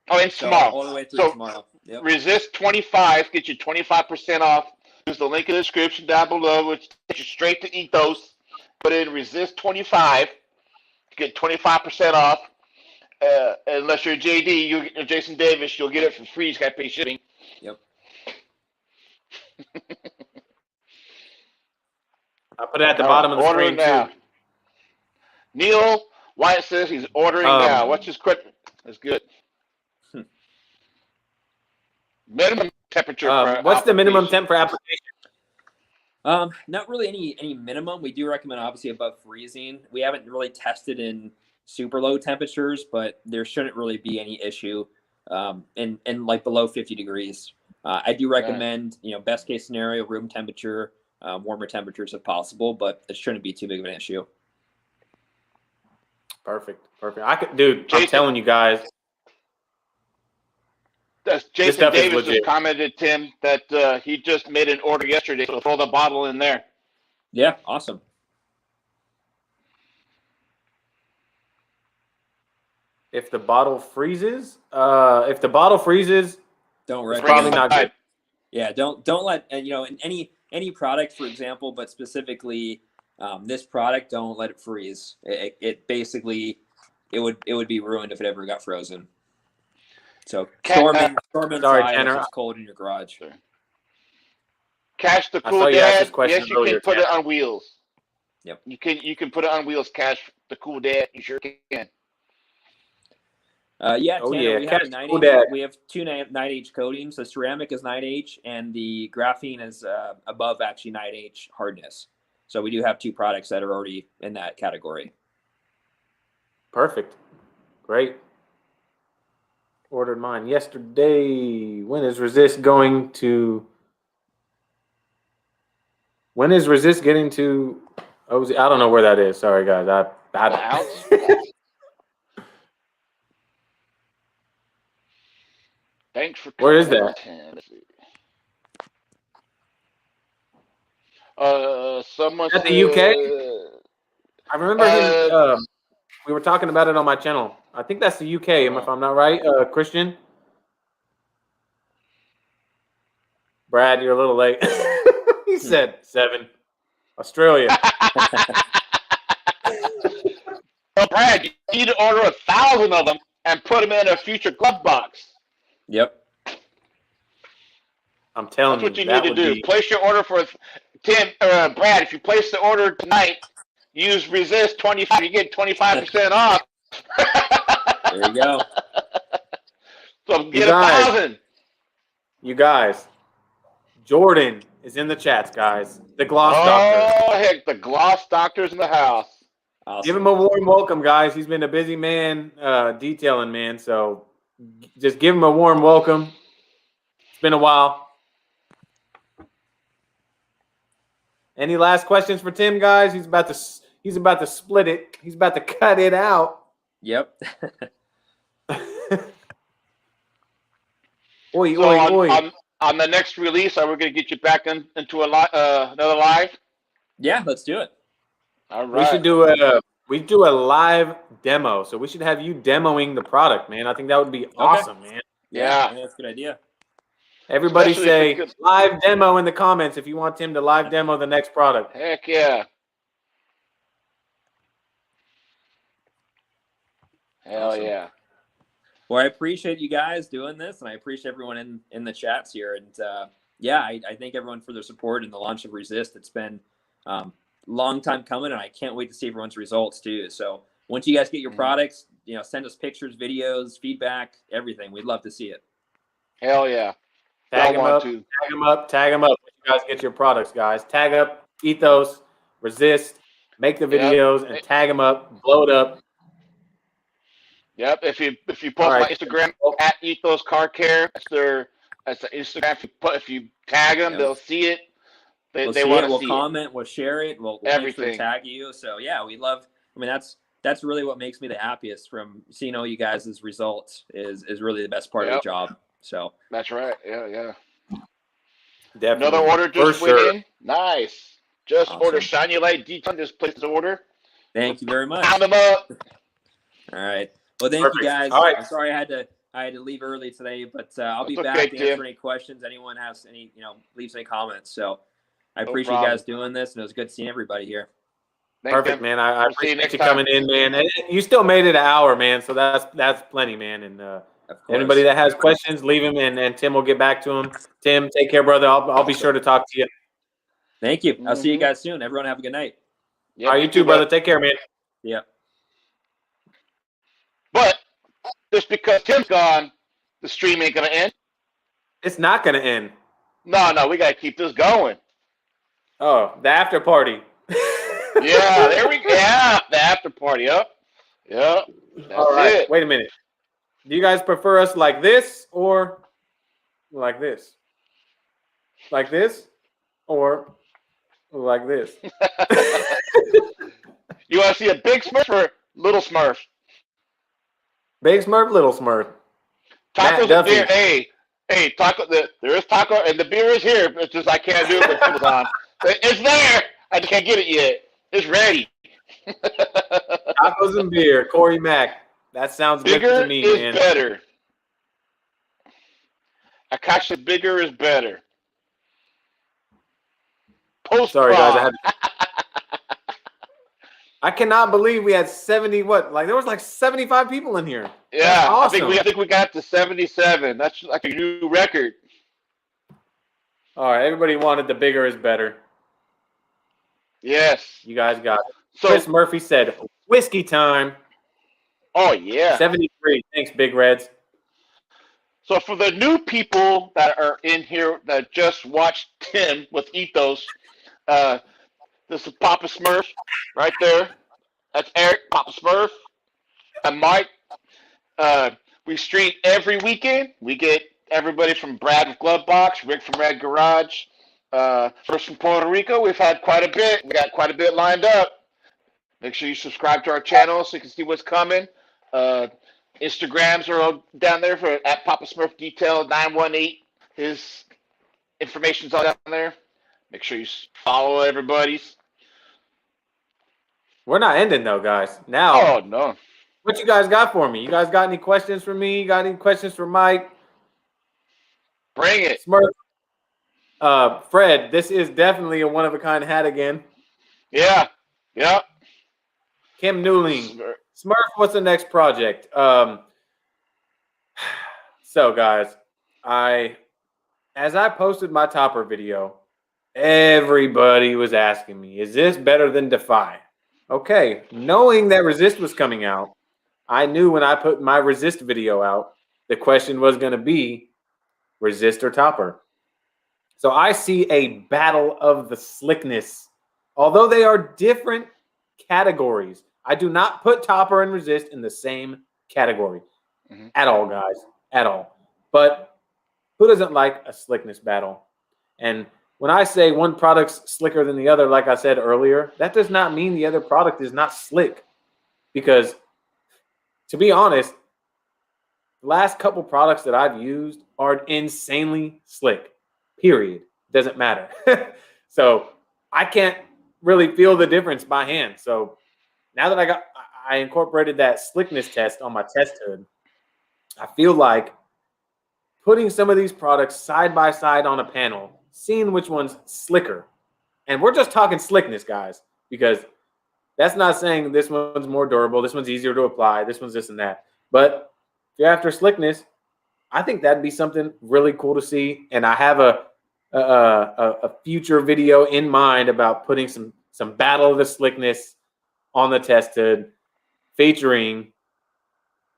Speaker 3: Oh, ends tomorrow.
Speaker 4: All the way through
Speaker 3: So,
Speaker 4: tomorrow. Yep.
Speaker 3: Resist 25, get you 25% off. Use the link in the description down below, which takes you straight to Ethos. Put in Resist 25, get 25% off. Unless you're JD, Jason Davis, you'll get it for free. You just got to pay shipping.
Speaker 4: Yep.
Speaker 1: I put it at the bottom of the
Speaker 3: ordering
Speaker 1: screen
Speaker 3: now.
Speaker 1: too.
Speaker 3: Neil White says he's ordering now. What's his quick? That's good. Minimum temperature.
Speaker 1: What's the minimum temp for application?
Speaker 4: Not really any minimum. We do recommend obviously above freezing. We haven't really tested in super low temperatures, but there shouldn't really be any issue in like below 50 degrees. I do recommend, best case scenario, room temperature, warmer temperatures if possible, but it shouldn't be too big of an issue.
Speaker 1: Perfect. Dude, Jason, I'm telling you guys.
Speaker 3: Jason Davis just commented, Tim, that he just made an order yesterday, so throw the bottle in there.
Speaker 4: Yeah, awesome.
Speaker 1: If the bottle freezes, don't
Speaker 4: it's
Speaker 1: probably not good.
Speaker 4: Yeah, don't let in any product, for example, but specifically this product, don't let it freeze. It basically it would be ruined if it ever got frozen. So storm inside if it's cold in your garage.
Speaker 3: Cash the Cool Dad. Yes, you can put it on wheels.
Speaker 4: Yep.
Speaker 3: You can put it on wheels. Cash the Cool Dad. You sure can.
Speaker 4: Yeah,
Speaker 1: oh,
Speaker 4: Tanner,
Speaker 1: yeah.
Speaker 4: we have a 9H. We have two 9H coatings. The ceramic is 9H, and the graphene is above actually 9H hardness. So we do have two products that are already in that category.
Speaker 1: Perfect. Great. Ordered mine yesterday. When is Resist getting to OZ? I don't know where that is. Sorry, guys.
Speaker 3: Thanks for
Speaker 1: Where is that?
Speaker 3: Someone
Speaker 1: at the UK? I remember him. We were talking about it on my channel. I think that's the UK, if I'm not right. Christian? Brad, you're a little late. He said 7. Australia.
Speaker 3: Well, Brad, you need to order 1,000 of them and put them in a future glove box.
Speaker 4: Yep.
Speaker 1: I'm telling you.
Speaker 3: That's what you need to do. Place your order for Brad. If you place the order tonight, use Resist 25. You get 25% off.
Speaker 4: There you go.
Speaker 3: So get 1,000.
Speaker 1: You guys, Jordan is in the chats, guys. The Gloss Doctor.
Speaker 3: Oh, heck, the Gloss Doctor's in the house.
Speaker 4: Awesome.
Speaker 1: Give him a warm welcome, guys. He's been a busy man, detailing, man. So just give him a warm welcome. It's been a while. Any last questions for Tim, guys? He's about to split it. He's about to cut it out.
Speaker 4: Yep.
Speaker 3: On the next release, are we going to get you back into another live?
Speaker 4: Yeah, let's do it.
Speaker 3: All right.
Speaker 1: We do a live demo. So we should have you demoing the product, man. I think that would be awesome, man.
Speaker 3: Yeah.
Speaker 4: That's a good idea.
Speaker 1: Everybody say live demo in the comments if you want Tim to live demo the next product.
Speaker 3: Heck yeah. Hell
Speaker 4: Awesome.
Speaker 3: yeah.
Speaker 4: Well, I appreciate you guys doing this, and I appreciate everyone in the chats here. And yeah, I thank everyone for their support in the launch of Resist. It's been long time coming, and I can't wait to see everyone's results too. So once you guys get your products, send us pictures, videos, feedback, everything. We'd love to see it.
Speaker 3: Hell yeah.
Speaker 1: Tag them up, tag them up, tag them up. When you guys get your products, guys. Tag up Ethos, Resist, make the videos, and tag them up, blow it up.
Speaker 3: Yep. If you post on Instagram at Ethos Car Care, that's the Instagram. If you tag them, they'll see it. They want to see
Speaker 4: We'll comment, we'll share it, we'll make sure to tag you. So yeah, we love. I mean, that's really what makes me the happiest from seeing all you guys' results. Is really the best part of the job. So
Speaker 3: that's right. Yeah.
Speaker 1: Definitely.
Speaker 3: Another order just went in. Nice. Just order Shiny Light Decon. Just place the order.
Speaker 4: Thank you very much.
Speaker 3: Pound them up.
Speaker 4: All right. Well, thank you guys.
Speaker 1: All right.
Speaker 4: I'm sorry I had to leave early today, but I'll be back to answer any questions. Anyone has any, leaves any comments. So I appreciate you guys doing this, and it was good seeing everybody here.
Speaker 1: Perfect, man. I appreciate you coming in, man. And you still made it an hour, man. So that's plenty, man. And anybody that has questions, leave them, and Tim will get back to them. Tim, take care, brother. I'll be sure to talk to you.
Speaker 4: Thank you. I'll see you guys soon. Everyone have a good night.
Speaker 3: Yep,
Speaker 1: all right, you too, brother. Take care, man.
Speaker 4: Yeah.
Speaker 3: But just because Tim's gone, the stream ain't gonna end.
Speaker 1: It's not gonna end.
Speaker 3: No, we gotta keep this going.
Speaker 1: Oh, the after party.
Speaker 3: Yeah, there we go. Yeah, the after party. Yep. That's
Speaker 1: all right.
Speaker 3: it.
Speaker 1: Wait a minute. Do you guys prefer us like this or like this? Like this or like this?
Speaker 3: You want to see a big Smurf or little Smurf?
Speaker 1: Big Smurf, little Smurf.
Speaker 3: Tacos and beer. Hey, taco. There is taco, and the beer is here. It's just I can't do it with Tim's on. It's there. I just can't get it yet. It's ready.
Speaker 1: Tacos and beer. Corey Mack. That sounds good to me, man.
Speaker 3: Bigger is better. Akasha, bigger is better.
Speaker 1: Sorry, guys. I cannot believe we had 70. There was like 75 people in here.
Speaker 3: Yeah,
Speaker 1: awesome.
Speaker 3: I think we got to 77. That's like a new record.
Speaker 1: All right, everybody wanted the bigger is better.
Speaker 3: Yes,
Speaker 1: you guys got it.
Speaker 3: So,
Speaker 1: Chris Murphy said, "Whiskey time."
Speaker 3: Oh yeah,
Speaker 1: 73. Thanks, Big Reds.
Speaker 3: So for the new people that are in here that just watched Tim with Ethos, this is Papa Smurf right there. That's Eric, Papa Smurf, and Mike. We stream every weekend. We get everybody from Brad with Glove Box, Rick from Red Garage, first from Puerto Rico. We've had quite a bit. We got quite a bit lined up. Make sure you subscribe to our channel so you can see what's coming. Instagrams are all down there for at Papa Smurf Detail 918. His information's all down there. Make sure you follow everybody's.
Speaker 1: We're not ending though, guys. Now,
Speaker 3: oh no,
Speaker 1: what you guys got for me? You guys got any questions for me? You got any questions for Mike?
Speaker 3: Bring it,
Speaker 1: Smurf. Fred, this is definitely a one-of-a-kind hat again.
Speaker 3: Yeah.
Speaker 1: Kim Newling. Smurf, what's the next project? So, guys, as I posted my topper video, everybody was asking me, is this better than Defy? Okay, knowing that Resist was coming out, I knew when I put my Resist video out, the question was going to be Resist or topper. So I see a battle of the slickness. Although they are different categories, I do not put topper and Resist in the same category at all, guys, at all. But who doesn't like a slickness battle? And when I say one product's slicker than the other, like I said earlier, that does not mean the other product is not slick. Because, to be honest, the last couple products that I've used are insanely slick, period. Doesn't matter. So I can't really feel the difference by hand. So now that I incorporated that slickness test on my test hood, I feel like putting some of these products side by side on a panel, seeing which one's slicker. And we're just talking slickness, guys, because That's not saying this one's more durable. This one's easier to apply. This one's this and that. But if you're after slickness, I think that'd be something really cool to see. And I have a future video in mind about putting some Battle of the Slickness on the test hood, featuring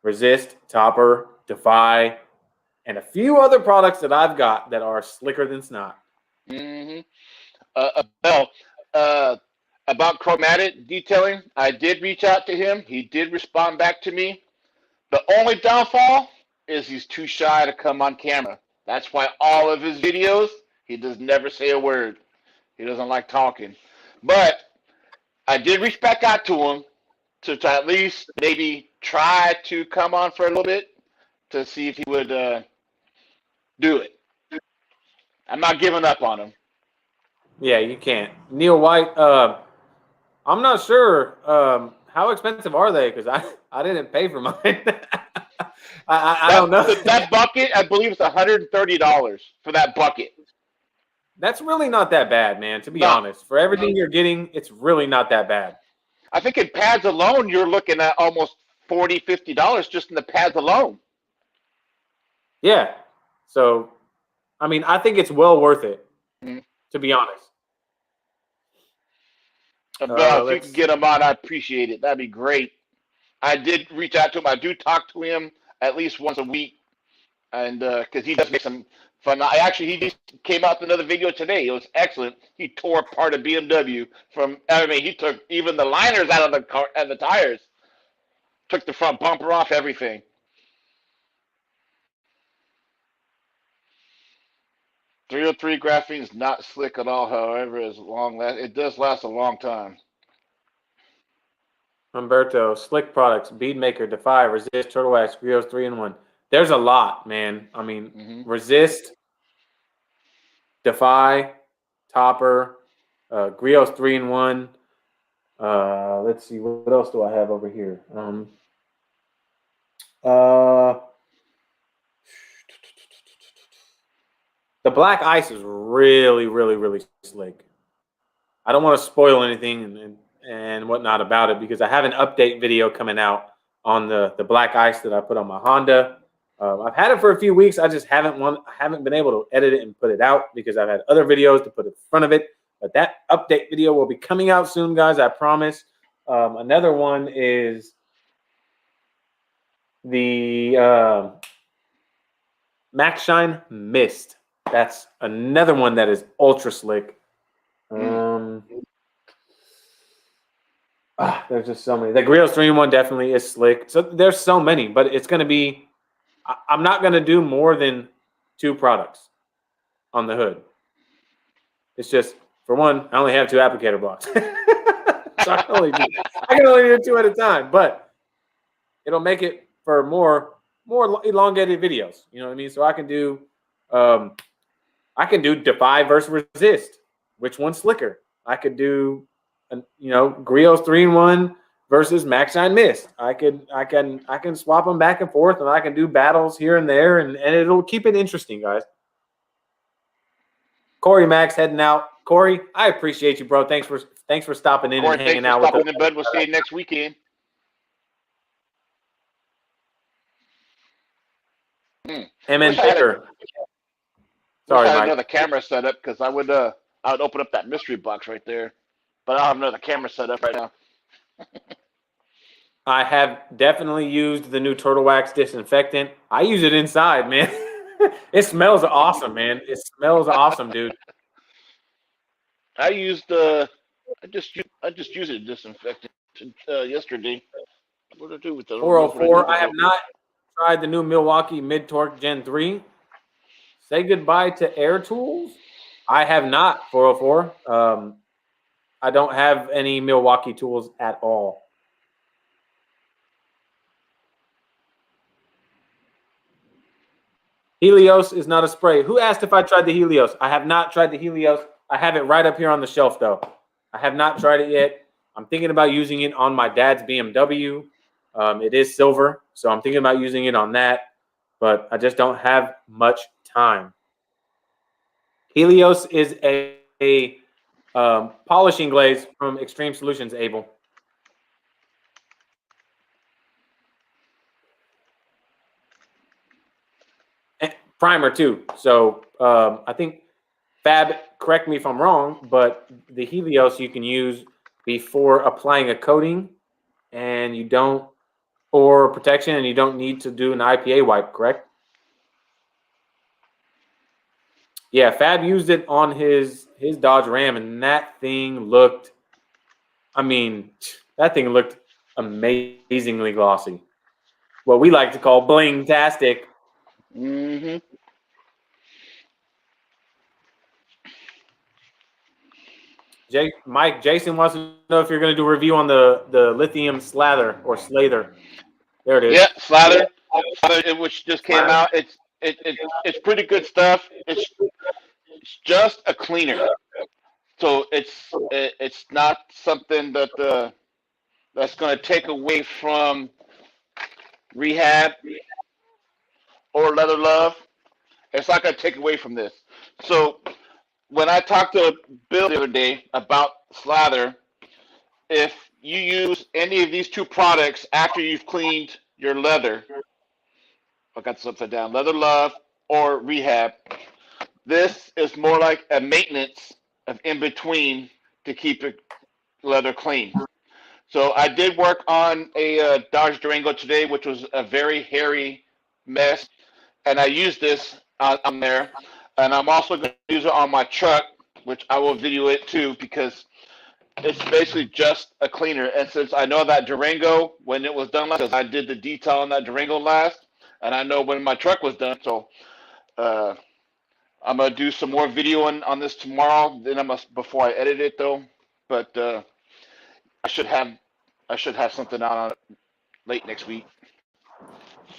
Speaker 1: Resist, Topper, Defy, and a few other products that I've got that are slicker than snot.
Speaker 3: Mm-hmm. About chromatic detailing, I did reach out to him. He did respond back to me. The only downfall is he's too shy to come on camera. That's why all of his videos, he does never say a word. He doesn't like talking. But I did reach back out to him to at least maybe try to come on for a little bit to see if he would do it. I'm not giving up on him.
Speaker 1: Yeah, you can't. Neil White, I'm not sure how expensive are they, because I didn't pay for mine. I don't know.
Speaker 3: That bucket, I believe it's $130 for that bucket.
Speaker 1: That's really not that bad, man, to be honest. For everything you're getting, it's really not that bad.
Speaker 3: I think in pads alone, you're looking at almost $40, $50 just in the pads alone.
Speaker 1: Yeah. So, I mean, I think it's well worth it, to be honest.
Speaker 3: If you can get him on, I appreciate it. That'd be great. I did reach out to him. I do talk to him at least once a week, and because he does make some fun. He just came out with another video today. It was excellent. He tore apart a BMW he took even the liners out of the car and the tires, took the front bumper off, everything. .303 graphene is not slick at all. However, it does last a long time.
Speaker 1: Humberto, Slick Products, Bead Maker, Defy, Resist, Turtle Wax, Griot's 3-in-1. There's a lot, man. I mean, Resist, Defy, Topper, Griot's 3-in-1. Let's see, what else do I have over here? The black ice is really, really, really slick. I don't want to spoil anything and whatnot about it, because I have an update video coming out on the black ice that I put on my Honda. I've had it for a few weeks. I just haven't been able to edit it and put it out because I've had other videos to put in front of it. But that update video will be coming out soon, guys. I promise. Another one is the Max Shine Mist. That's another one that is ultra slick. There's just so many. The Griot's 3-in-1 definitely is slick. So there's so many, but it's going to be, I'm not going to do more than 2 products on the hood. It's just, for one, I only have 2 applicator blocks. So I can only do 2 at a time, but it'll make it for more elongated videos. You know what I mean? So I can do Defy versus Resist. Which one's slicker? I could do Griot's 3-in-1 versus Max Shine Mist. I can swap them back and forth, and I can do battles here and there, and it'll keep it interesting, guys. Corey Max heading out. Corey, I appreciate you, bro. Thanks for stopping in and hanging out with us.
Speaker 3: Bud. We'll see you next weekend.
Speaker 1: MN Picker. Sorry,
Speaker 3: I had
Speaker 1: Mike.
Speaker 3: another camera set up, because I would open up that mystery box right there, but I don't have another camera set up right now.
Speaker 1: I have definitely used the new Turtle Wax Disinfectant. I use it inside, man. It smells awesome, man. It smells awesome, dude.
Speaker 3: I just used it disinfectant yesterday. What did I do with the
Speaker 1: 404? I have not tried the new Milwaukee Mid-Torque Gen 3. Say goodbye to Air Tools. I have not, 404. I don't have any Milwaukee tools at all. Helios is not a spray. Who asked if I tried the Helios? I have not tried the Helios. I have it right up here on the shelf, though. I have not tried it yet. I'm thinking about using it on my dad's BMW. It is silver, so I'm thinking about using it on that, but I just don't have much time. Helios is a polishing glaze from Extreme Solutions, Abel. primer too. So I think Fab, correct me if I'm wrong, but the Helios you can use before applying a coating, and you don't, or protection, and you don't need to do an IPA wipe, correct? Yeah, Fab used it on his Dodge Ram, and that thing looked, I mean, that thing looked amazingly glossy. What we like to call bling-tastic.
Speaker 3: Mm-hmm.
Speaker 1: Jason wants to know if you're going to do a review on the lithium slather or slather. There it is.
Speaker 3: Yeah, Slather, which just came out. It's pretty good stuff. It's just a cleaner, so it's not something that that's going to take away from rehab or leather love. It's not going to take away from this. So when I talked to Bill the other day about Slather, if you use any of these two products after you've cleaned your leather, I got this upside down, leather love or rehab, this is more like a maintenance of in between to keep your leather clean. So I did work on a Dodge Durango today, which was a very hairy mess, and I used this on there. And I'm also going to use it on my truck, which I will video it too, because it's basically just a cleaner. And since I know that Durango, when it was done last, because I did the detail on that Durango last, and I know when my truck was done, so I'm going to do some more video on this tomorrow. Then before I edit it though, but I should have something out on it late next week.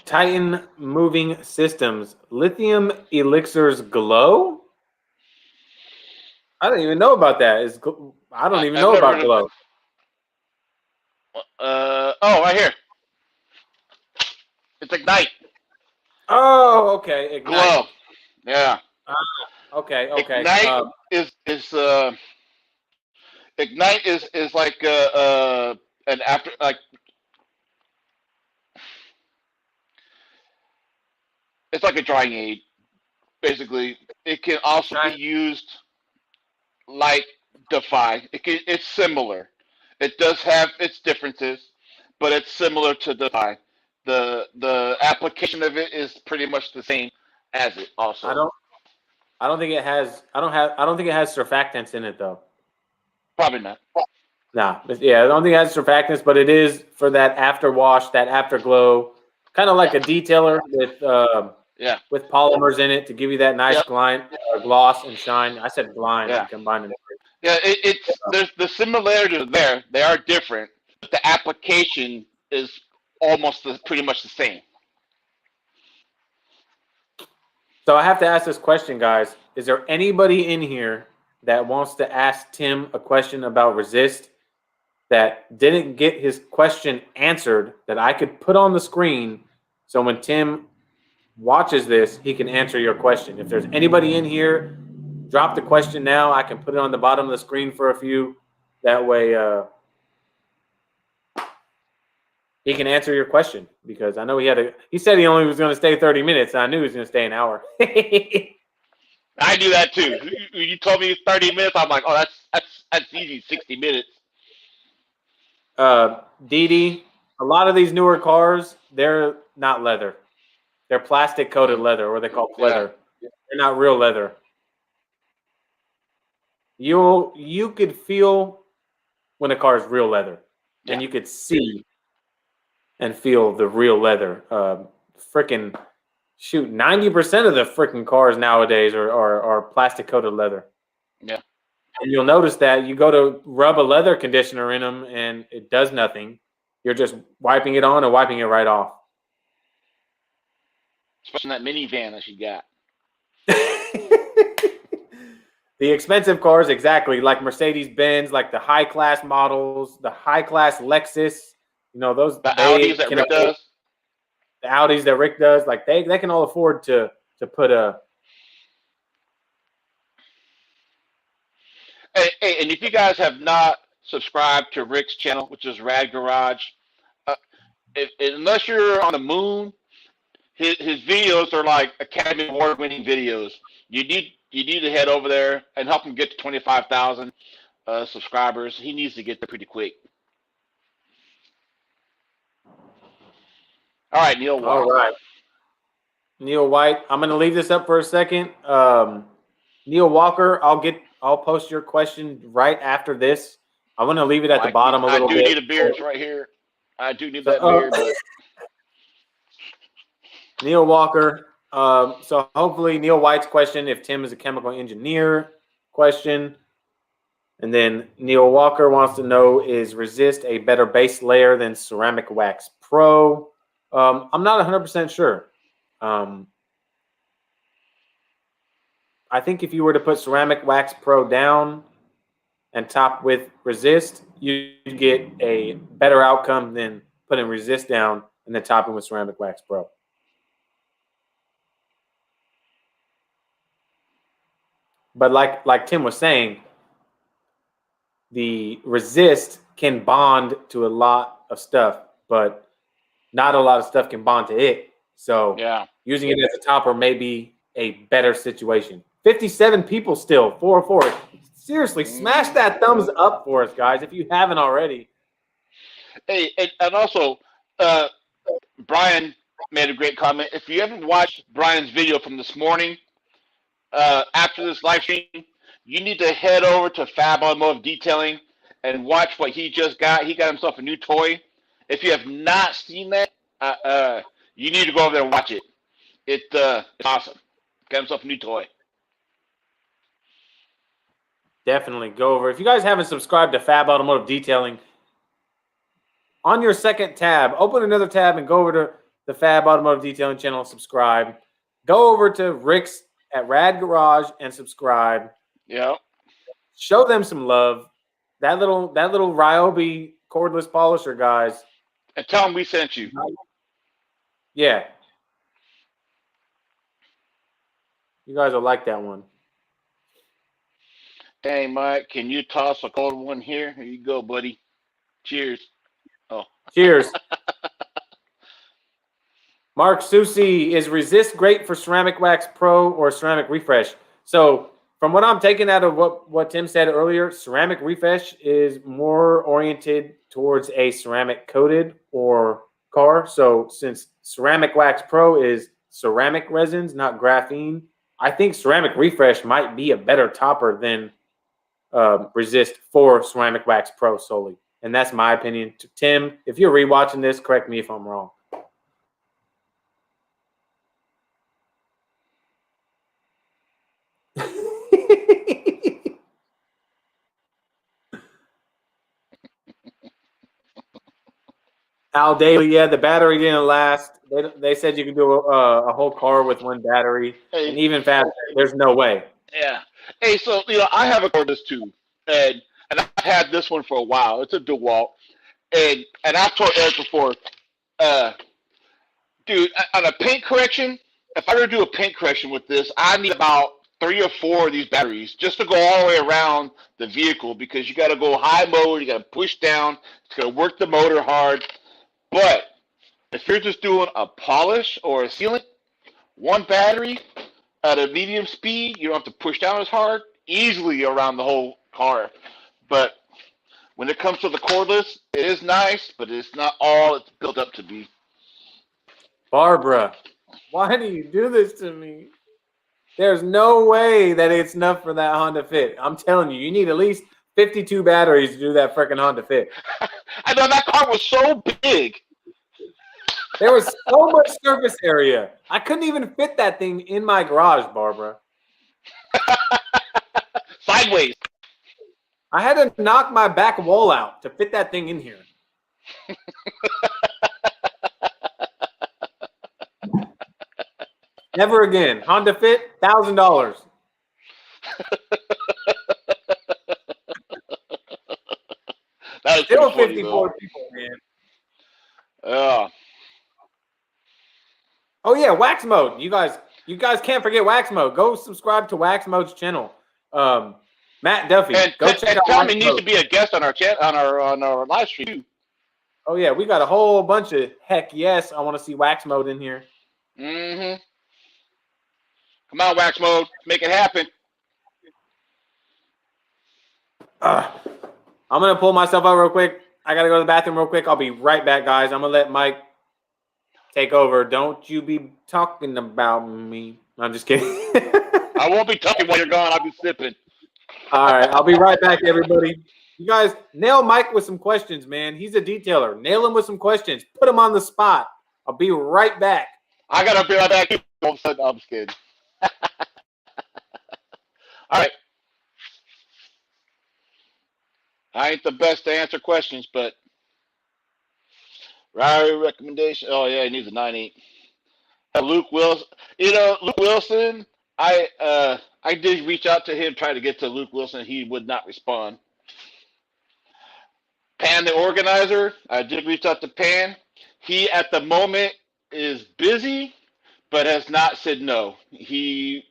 Speaker 1: Titan Moving Systems. Lithium elixirs glow? I don't even know about that. I don't even know about glow.
Speaker 3: Oh, right here. It's Ignite.
Speaker 1: Oh, okay. Ignite.
Speaker 3: Glow. Yeah.
Speaker 1: Okay.
Speaker 3: Ignite Ignite is like an after, like, it's like a drying aid. Basically, it can also be used like Defy. It's similar. It does have its differences, but it's similar to Defy. The application of it is pretty much the same as it also.
Speaker 1: I don't think it has surfactants in it though.
Speaker 3: Probably not.
Speaker 1: Nah, yeah, I don't think it has surfactants, but it is for that after wash, that afterglow, kind of like a detailer with polymers in it to give you that nice gloss and shine. I said glide and combined it.
Speaker 3: Yeah, there's the similarities there. They are different, but the application is almost pretty much the same.
Speaker 1: So I have to ask this question, guys. Is there anybody in here that wants to ask Tim a question about resist that didn't get his question answered that I could put on the screen so when Tim watches this, he can answer your question? If there's anybody in here, drop the question now. I can put it on the bottom of the screen for a few. That way he can answer your question, because I know he said he only was going to stay 30 minutes. And I knew he was going to stay an hour.
Speaker 3: I do that too. You told me 30 minutes. I'm like, oh, that's easy, 60 minutes.
Speaker 1: Didi, a lot of these newer cars, they're not leather. They're plastic coated leather, or they call pleather. Yeah. They're not real leather. You could feel when a car is real leather, and you could see and feel the real leather. Freaking shoot, 90% of the freaking cars nowadays are plastic coated leather.
Speaker 3: Yeah.
Speaker 1: And you'll notice that you go to rub a leather conditioner in them and it does nothing. You're just wiping it on and wiping it right off.
Speaker 3: Especially in that minivan that you got.
Speaker 1: The expensive cars, exactly, like Mercedes-Benz, like the high-class models, the high-class Lexus, those.
Speaker 3: The Audis that Rick does.
Speaker 1: The Audis that Rick does, like they can all afford to put a.
Speaker 3: Hey, and if you guys have not subscribed to Rick's channel, which is Rad Garage, unless you're on the moon, his videos are like Academy Award winning videos. You need to head over there and help him get to 25,000 subscribers. He needs to get there pretty quick. All right, Neil.
Speaker 1: All right. Neil White. I'm going to leave this up for a second. Neil Walker, I'll post your question right after this. I want to leave it at the bottom a little bit.
Speaker 3: I do need a beard right here. I do need that beard. But...
Speaker 1: Neil Walker. So hopefully Neil White's question, if Tim is a chemical engineer question. And then Neil Walker wants to know, is Resist a better base layer than Ceramic Wax Pro? I'm not 100% sure. I think if you were to put Ceramic Wax Pro down and top with Resist, you'd get a better outcome than putting Resist down and then topping with Ceramic Wax Pro. But like Tim was saying, the Resist can bond to a lot of stuff, but not a lot of stuff can bond to it. So
Speaker 3: yeah,
Speaker 1: using it as a topper may be a better situation. 57 people still, 404. Seriously, smash that thumbs up for us, guys, if you haven't already.
Speaker 3: Hey, and also, Brian made a great comment. If you haven't watched Brian's video from this morning, after this live stream, you need to head over to Fab Automotive Detailing and watch what he just got. He got himself a new toy. If you have not seen that, you need to go over there and watch it. It's awesome. Got himself a new toy.
Speaker 1: Definitely go over. If you guys haven't subscribed to Fab Automotive Detailing, on your second tab, open another tab and go over to the Fab Automotive Detailing channel, subscribe. Go over to Rick's at Rad Garage and subscribe.
Speaker 3: Yeah.
Speaker 1: Show them some love. That little Ryobi cordless polisher, guys.
Speaker 3: And tell them we sent you.
Speaker 1: Yeah. You guys will like that one.
Speaker 3: Hey, Mike, can you toss a cold one here? Here you go, buddy. Cheers. Oh.
Speaker 1: Cheers. Mark Susi, is Resist great for Ceramic Wax Pro or Ceramic Refresh? So from what I'm taking out of what Tim said earlier, Ceramic Refresh is more oriented towards a ceramic coated or car. So since Ceramic Wax Pro is ceramic resins, not graphene, I think Ceramic Refresh might be a better topper than Resist for Ceramic Wax Pro solely. And that's my opinion. Tim, if you're rewatching this, correct me if I'm wrong. Al Daly, yeah, the battery didn't last. They said you could do a whole car with one battery, and even faster. There's no way.
Speaker 3: Yeah. Hey, so I have a cordless too, and I've had this one for a while. It's a DeWalt, and I've told Eric before, dude, on a paint correction, if I were to do a paint correction with this, I need about 3 or 4 of these batteries just to go all the way around the vehicle, because you got to go high mode, you got to push down, it's going to work the motor hard. But if you're just doing a polish or a sealant, one battery at a medium speed, you don't have to push down as hard, easily around the whole car. But when it comes to the cordless, it is nice, but it's not all it's built up to be.
Speaker 1: Barbara, why do you do this to me? There's no way that it's enough for that Honda Fit. I'm telling you, you need at least 52 batteries to do that freaking Honda Fit.
Speaker 3: I know that car was so big.
Speaker 1: There was so much surface area. I couldn't even fit that thing in my garage, Barbara.
Speaker 3: Sideways.
Speaker 1: I had to knock my back wall out to fit that thing in here. Never again. Honda Fit, $1,000.
Speaker 3: That was
Speaker 1: Still
Speaker 3: funny,
Speaker 1: 54 people, man. Oh yeah, Wax Mode. You guys can't forget Wax Mode. Go subscribe to Wax Mode's channel. Matt Duffy. Go check out.
Speaker 3: Tommy needs to be a guest on our chat on our live stream too.
Speaker 1: Oh yeah, we got a whole bunch of heck yes. I want to see Wax Mode in here.
Speaker 3: Mm-hmm. Come on, Wax Mode. Make it happen.
Speaker 1: I'm going to pull myself out real quick. I got to go to the bathroom real quick. I'll be right back, guys. I'm going to let Mike take over. Don't you be talking about me. I'm just kidding.
Speaker 3: I won't be talking while you're gone. I'll be sipping.
Speaker 1: All right. I'll be right back, everybody. You guys, nail Mike with some questions, man. He's a detailer. Nail him with some questions. Put him on the spot. I'll be right back.
Speaker 3: I got to be right back. All of a sudden, I'm just kidding. All right. I ain't the best to answer questions, but Ryrie recommendation. Oh yeah, he needs a 9.8. Luke Wilson. You know, Luke Wilson. I did reach out to him, try to get to Luke Wilson. He would not respond. Pan the organizer. I did reach out to Pan. He at the moment is busy, but has not said no. He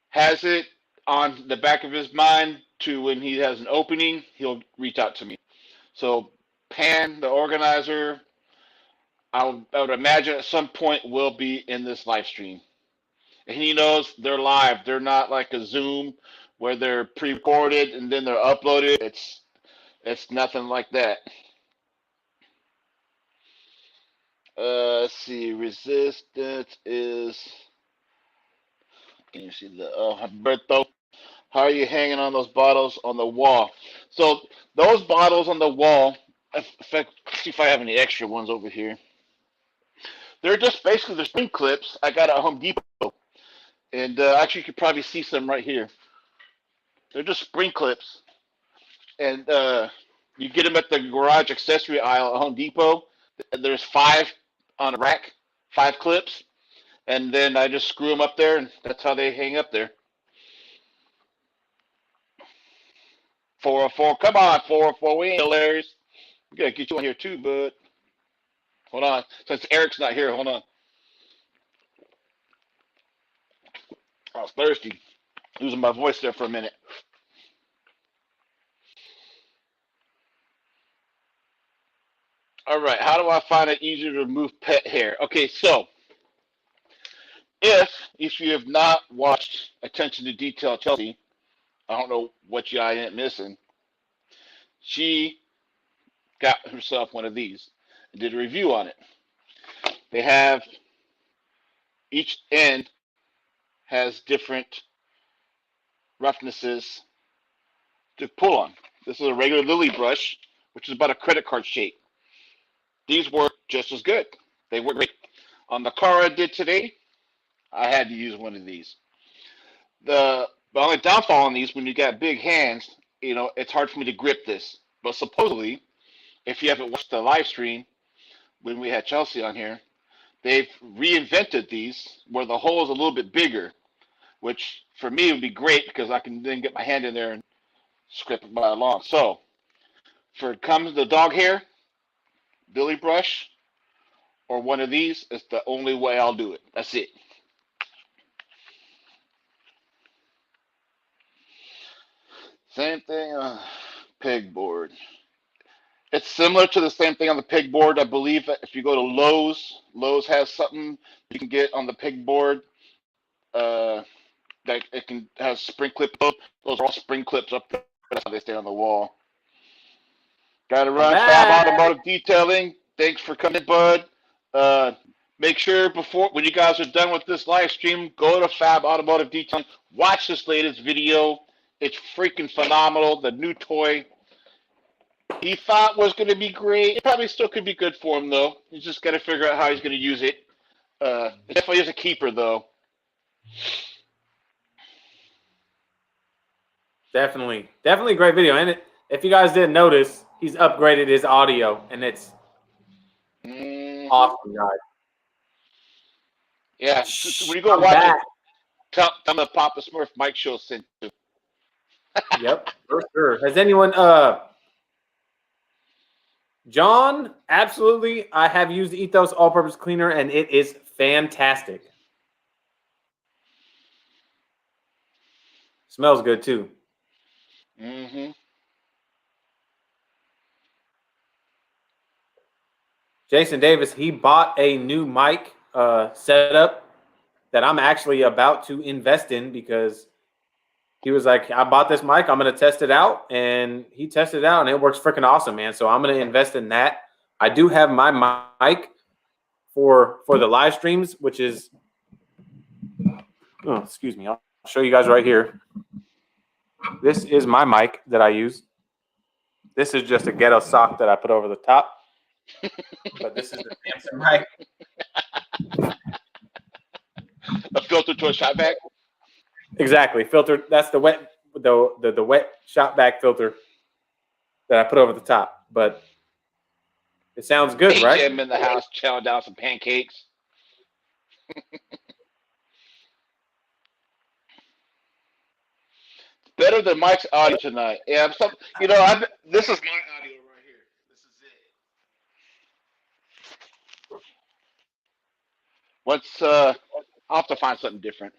Speaker 3: has it on the back of his mind to when he has an opening, he'll reach out to me. So Pan, the organizer, I would imagine at some point will be in this live stream. And he knows they're live. They're not like a Zoom where they're pre-recorded and then they're uploaded. It's nothing like that. Let's see. Resistance is. Can you see the Humberto? How are you hanging on those bottles on the wall? So those bottles on the wall. Let's see if I have any extra ones over here. They're just basically the spring clips I got at Home Depot, and actually you could probably see some right here. They're just spring clips, and you get them at the garage accessory aisle at Home Depot. There's 5 on a rack, 5 clips, and then I just screw them up there, and that's how they hang up there. 404, come on, 404, we ain't hilarious. We gotta get you on here too, bud. Hold on, since Eric's not here, hold on. I was thirsty, losing my voice there for a minute. All right, how do I find it easier to remove pet hair? Okay, so if you have not watched Attention to Detail Chelsea, I don't know what you ain't missing. She got herself one of these and did a review on it. They have each end has different roughnesses to pull on. This is a regular lily brush, which is about a credit card shape. These work just as good. They work great. On the car I did today, I had to use one of these. The only downfall on these, when you got big hands, you know, it's hard for me to grip this. But supposedly, if you haven't watched the live stream when we had Chelsea on here, they've reinvented these where the hole is a little bit bigger, which for me would be great because I can then get my hand in there and scrape it by along. So, for it comes to the dog hair, billy brush, or one of these is the only way I'll do it. That's it. Same thing on pegboard. It's similar to the same thing on the pegboard. I believe that if you go to Lowe's, Lowe's has something you can get on the pegboard. That it can have spring clip. Those are all spring clips up there. That's how they stay on the wall. Got to run Fab Automotive Detailing. Thanks for coming, bud. Make sure when you guys are done with this live stream, go to Fab Automotive Detailing. Watch this latest video. It's freaking phenomenal. The new toy he thought was going to be great. It probably still could be good for him, though. He's just got to figure out how he's going to use it. It definitely is a keeper, though.
Speaker 1: Definitely a great video. And if you guys didn't notice, he's upgraded his audio, and it's awesome, guys.
Speaker 3: Yeah, so when you go watch it, tell the Papa Smurf Mike Show sent you.
Speaker 1: Yep, for sure. Has anyone John, absolutely. I have used Ethos all-purpose cleaner, and it is fantastic. Smells good too.
Speaker 3: Mm-hmm.
Speaker 1: Jason Davis, he bought a new mic setup that I'm actually about to invest in because he was like, I bought this mic. I'm going to test it out. And he tested it out and it works freaking awesome, man. So I'm going to invest in that. I do have my mic for the live streams, which is, oh, excuse me. I'll show you guys right here. This is my mic that I use. This is just a ghetto sock that I put over the top. But this is the Samson mic.
Speaker 3: A filter to a shot vac.
Speaker 1: Exactly. Filter. That's the wet shot back filter that I put over the top. But it sounds good, right?
Speaker 3: Jim in the house chowing down some pancakes. Better than Mike's audio tonight. Yeah, this is my audio right here. This is it. I'll have to find something different.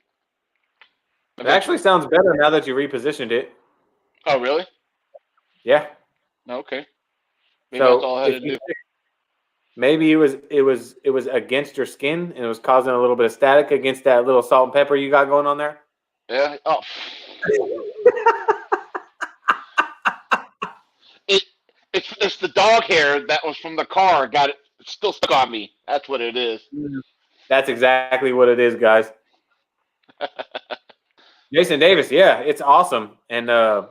Speaker 1: It actually sounds better now that you repositioned it.
Speaker 3: Oh, really?
Speaker 1: Yeah.
Speaker 3: Okay. Maybe
Speaker 1: So
Speaker 3: that's all I had to do.
Speaker 1: Maybe it was against your skin and it was causing a little bit of static against that little salt and pepper you got going on there.
Speaker 3: Yeah. Oh. It's the dog hair that was from the car. Got it. It's still stuck on me. That's what it is.
Speaker 1: That's exactly what it is, guys. Jason Davis, yeah, it's awesome, and I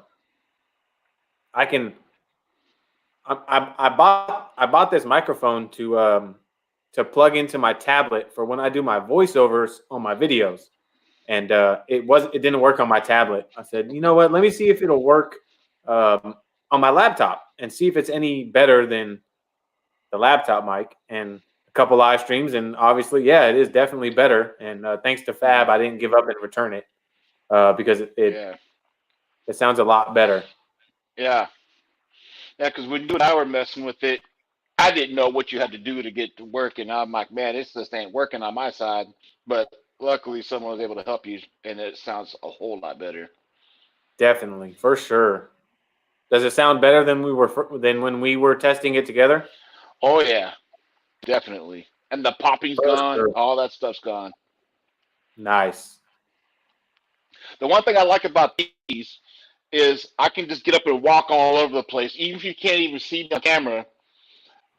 Speaker 1: bought this microphone to plug into my tablet for when I do my voiceovers on my videos, and it didn't work on my tablet. I said, you know what? Let me see if it'll work on my laptop and see if it's any better than the laptop mic. And a couple live streams, and obviously, yeah, it is definitely better. And thanks to Fab, I didn't give up and return it because it sounds a lot better.
Speaker 3: Yeah. Yeah, because when you and I were messing with it, I didn't know what you had to do to get to work, and I'm like, man, this just ain't working on my side. But luckily, someone was able to help you, and it sounds a whole lot better.
Speaker 1: Definitely, for sure. Does it sound better than when we were testing it together?
Speaker 3: Oh yeah, definitely. And the popping's gone. Sure. All that stuff's gone.
Speaker 1: Nice.
Speaker 3: The one thing I like about these is I can just get up and walk all over the place. Even if you can't even see the camera,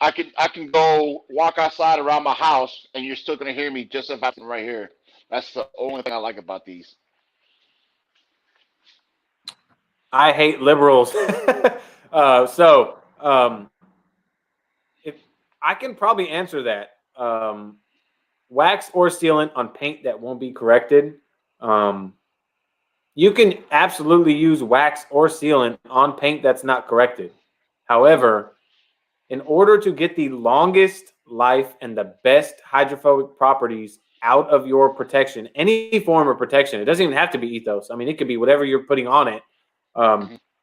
Speaker 3: I can go walk outside around my house, and you're still gonna hear me just if I'm right here. That's the only thing I like about these.
Speaker 1: I hate liberals. If I can probably answer that. Wax or sealant on paint that won't be corrected. You can absolutely use wax or sealant on paint that's not corrected. However, in order to get the longest life and the best hydrophobic properties out of your protection, any form of protection, it doesn't even have to be Ethos. I mean, it could be whatever you're putting on it.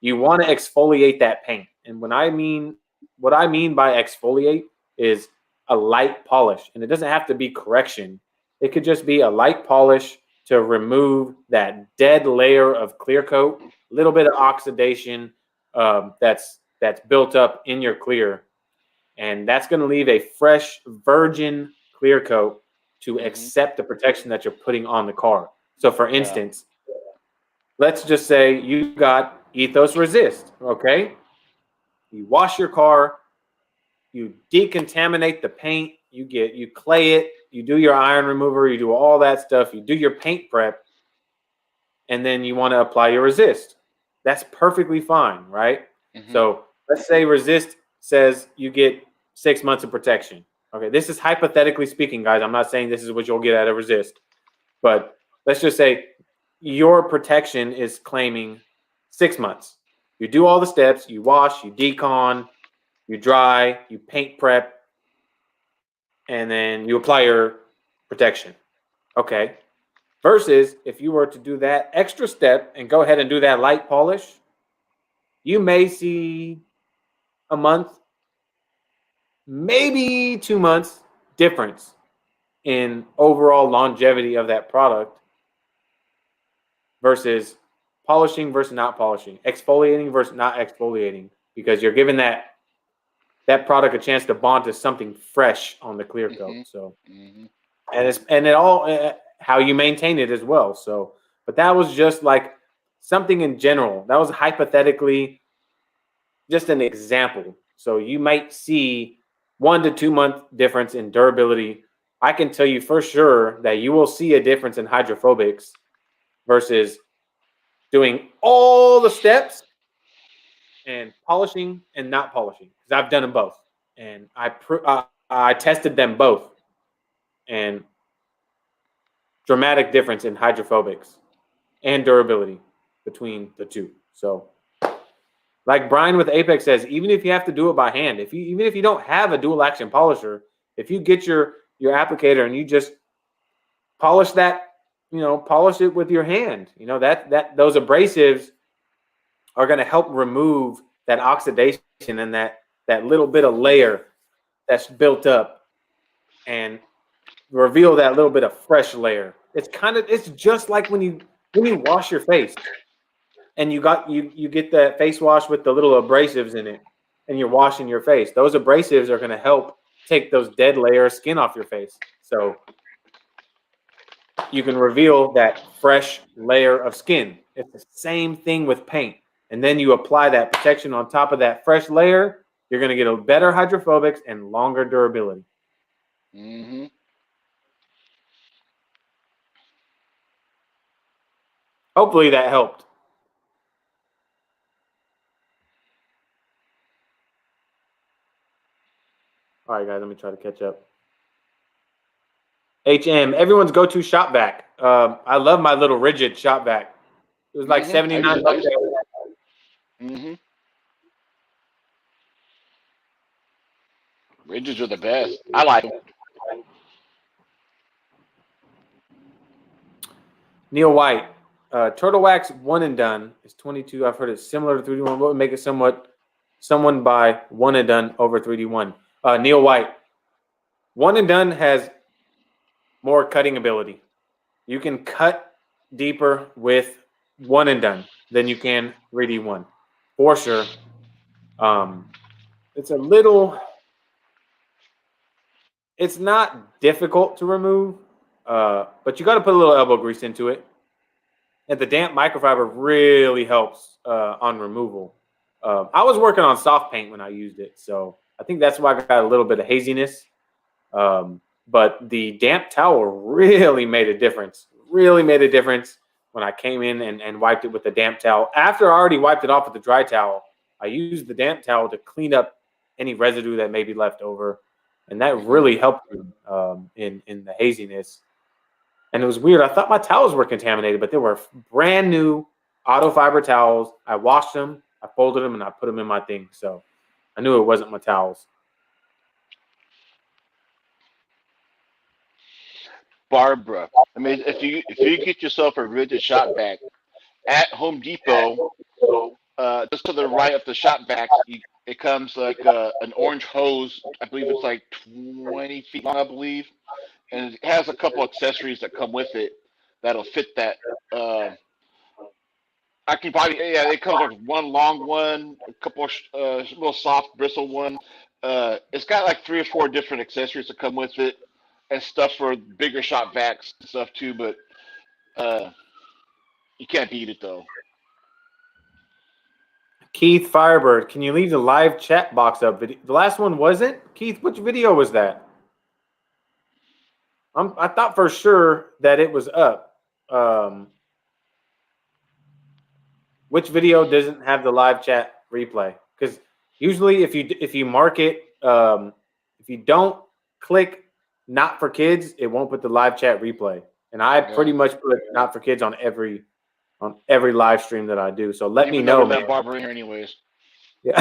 Speaker 1: You want to exfoliate that paint. And what I mean by exfoliate is a light polish. And it doesn't have to be correction. It could just be a light polish to remove that dead layer of clear coat, a little bit of oxidation that's built up in your clear. And that's going to leave a fresh, virgin clear coat to accept the protection that you're putting on the car. So for instance, let's just say you got Ethos Resist, okay? You wash your car, you decontaminate the paint, you clay it, you do your iron remover, you do all that stuff, you do your paint prep, and then you want to apply your Resist. That's perfectly fine, right? So let's say Resist says you get 6 months of protection. Okay, this is hypothetically speaking, guys. I'm not saying this is what you'll get out of Resist, but let's just say your protection is claiming 6 months. You do all the steps, you wash, you decon, you dry, you paint prep, and then you apply your protection. Okay. Versus if you were to do that extra step and go ahead and do that light polish, you may see a month, maybe 2 months difference in overall longevity of that product versus polishing versus not polishing, exfoliating versus not exfoliating, because you're giving that product a chance to bond to something fresh on the clear coat. So and it all how you maintain it as well. So, but that was just like something in general. That was hypothetically just an example. So you might see 1 to 2 month difference in durability. I can tell you for sure that you will see a difference in hydrophobics versus doing all the steps and polishing and not polishing, because I've done them both, and I tested them both, and dramatic difference in hydrophobics and durability between the two. So, like Brian with Apex says, even if you have to do it by hand, even if you don't have a dual action polisher, if you get your applicator and you just polish that, polish it with your hand, that those abrasives are going to help remove that oxidation and that little bit of layer that's built up and reveal that little bit of fresh layer. It's just like when you wash your face and you get that face wash with the little abrasives in it and you're washing your face. Those abrasives are going to help take those dead layer of skin off your face. So you can reveal that fresh layer of skin. It's the same thing with paint. And then you apply that protection on top of that fresh layer, you're going to get a better hydrophobics and longer durability.
Speaker 3: Mm-hmm.
Speaker 1: Hopefully that helped. All right, guys, let me try to catch up. HM, everyone's go-to shop vac. I love my little rigid shop vac. It was like 79 bucks.
Speaker 3: Mm-hmm. Rigids are the best. I like them.
Speaker 1: Neil White, Turtle Wax 1 and Done is 22. I've heard it's similar to 3D1. What would make it someone buy 1 and Done over 3D1? Neil White, 1 and Done has more cutting ability. You can cut deeper with 1 and Done than you can 3D1, for sure. It's not difficult to remove, but you got to put a little elbow grease into it. And the damp microfiber really helps on removal. I was working on soft paint when I used it, so I think that's why I got a little bit of haziness. But the damp towel really made a difference. Really made a difference when I came in and wiped it with the damp towel. After I already wiped it off with the dry towel, I used the damp towel to clean up any residue that may be left over. And that really helped me in the haziness. And it was weird. I thought my towels were contaminated, but they were brand new auto fiber towels. I washed them, I folded them, and I put them in my thing. So I knew it wasn't my towels.
Speaker 3: Barbara, I mean, if you get yourself a rigid shop vac at Home Depot, just to the right of the shop vac, it comes like an orange hose. I believe it's like 20 feet long, I believe. And it has a couple accessories that come with it that'll fit that. I can probably, it comes with one long one, a couple little soft bristle one. It's got like 3 or 4 different accessories that come with it and stuff for bigger shop vacs and stuff too, but you can't beat it though.
Speaker 1: Keith Firebird, can you leave the live chat box up? The last one wasn't? Keith, which video was that? I thought for sure that it was up. Which video doesn't have the live chat replay? Because usually if you mark it, if you don't click not for kids, it won't put the live chat replay. And I pretty much put not for kids on every live stream that I do. So let me know, man.
Speaker 3: Barbara in here anyways.
Speaker 1: Yeah.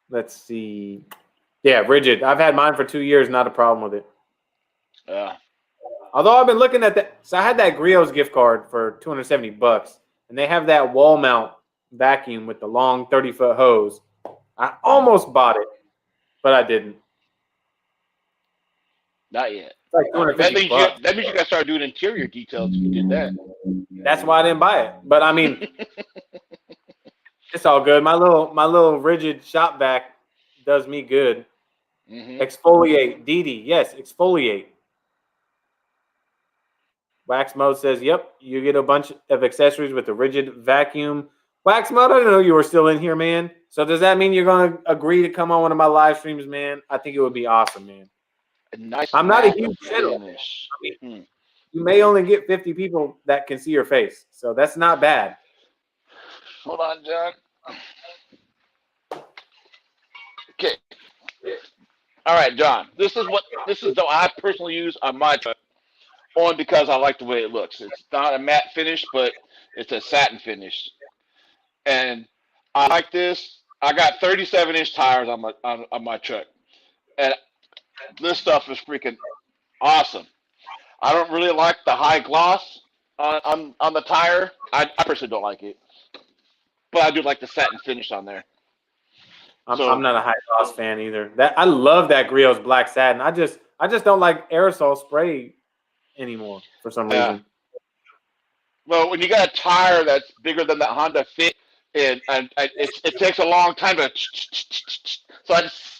Speaker 1: Let's see. Yeah, rigid. I've had mine for 2 years, not a problem with it.
Speaker 3: Yeah.
Speaker 1: Although I've been looking at that. So I had that Griot's gift card for $270, and they have that wall mount vacuum with the long 30-foot hose. I almost bought it, but I didn't.
Speaker 3: Not yet.
Speaker 1: It's like
Speaker 3: That
Speaker 1: $250 bucks.
Speaker 3: that means you got to start doing interior details if you did that.
Speaker 1: That's why I didn't buy it. But I mean, it's all good. My little rigid shop vac does me good. Exfoliate, Didi. Yes, exfoliate. Wax Mode says, yep, you get a bunch of accessories with the rigid vacuum. Wax Mode, I didn't know you were still in here, man. So does that mean you're going to agree to come on one of my live streams, man? I think it would be awesome, man.
Speaker 3: Nice.
Speaker 1: I'm not a huge channel. I mean, you may only get 50 people that can see your face. So that's not bad.
Speaker 3: Hold on, John. Okay. All right, John. This is what I personally use on my truck. Only because I like the way it looks. It's not a matte finish, but it's a satin finish. And I like this. I got 37-inch tires on my truck. And this stuff is freaking awesome. I don't really like the high gloss on the tire. I personally don't like it. But I do like the satin finish on there.
Speaker 1: I'm not a high gloss fan either. I love that Griot's black satin. I just don't like aerosol spray anymore for some reason.
Speaker 3: Well, when you got a tire that's bigger than that Honda Fit, and it takes a long time to. So I just.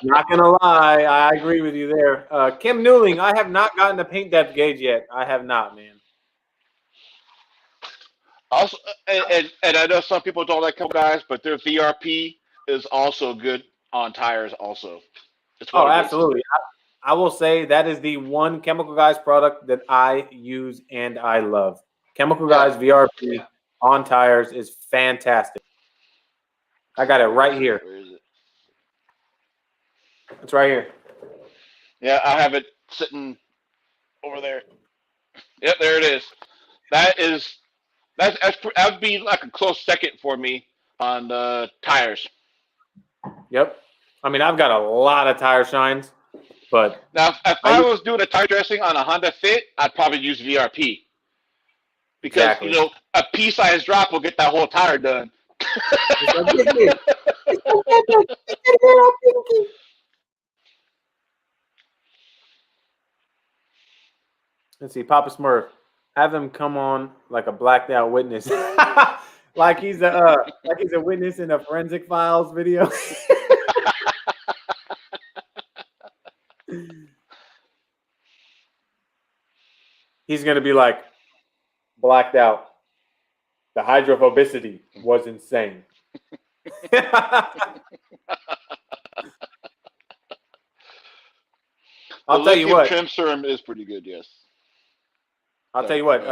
Speaker 1: Not gonna lie, I agree with you there. Kim Newling, I have not gotten the paint depth gauge yet. I have not, man.
Speaker 3: Also, and I know some people don't like Chemical Guys, but their VRP is also good on tires. Also,
Speaker 1: oh, absolutely. I will say that is the one Chemical Guys product that I use and I love. Chemical Guys VRP on tires is fantastic. I got it right here.
Speaker 3: Where is it?
Speaker 1: It's right here.
Speaker 3: Yeah, I have it sitting over there. Yep, there it is. That would be like a close second for me on the tires.
Speaker 1: Yep. I mean, I've got a lot of tire shines, but
Speaker 3: now if I was doing a tire dressing on a Honda Fit, I'd probably use VRP because you know a pea-sized drop will get that whole tire done.
Speaker 1: Let's see, Papa Smurf, have him come on like a blacked out witness, like he's a witness in a Forensic Files video. He's gonna be like blacked out. The hydrophobicity was insane. I'll tell you what.
Speaker 3: Trim serum is pretty good. Yes.
Speaker 1: I'll tell you what.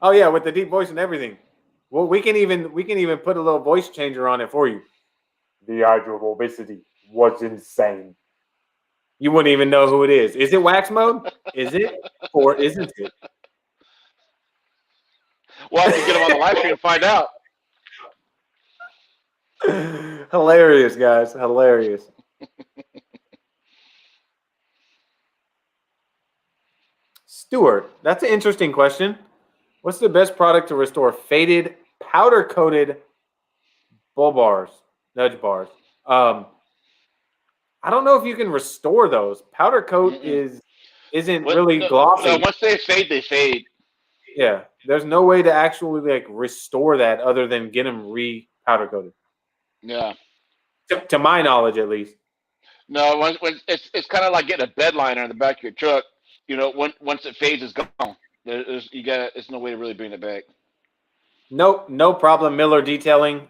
Speaker 1: Oh yeah, with the deep voice and everything. Well, we can even put a little voice changer on it for you. The hydrophobicity was insane. You wouldn't even know who it is. Is it Wax Mode? Is it or isn't it?
Speaker 3: Well, I can get him on the live stream and find out.
Speaker 1: Hilarious, guys. Hilarious. Stuart, that's an interesting question. What's the best product to restore faded, powder-coated bull bars, nudge bars? I don't know if you can restore those. Powder coat isn't really glossy.
Speaker 3: No, once they fade, they fade.
Speaker 1: Yeah, there's no way to actually like restore that other than get them powder coated.
Speaker 3: Yeah.
Speaker 1: To my knowledge, at least.
Speaker 3: No, when it's kind of like getting a bed liner in the back of your truck. You know, once it fades, it's gone. There's no way to really bring it back.
Speaker 1: Nope, no problem. Miller Detailing.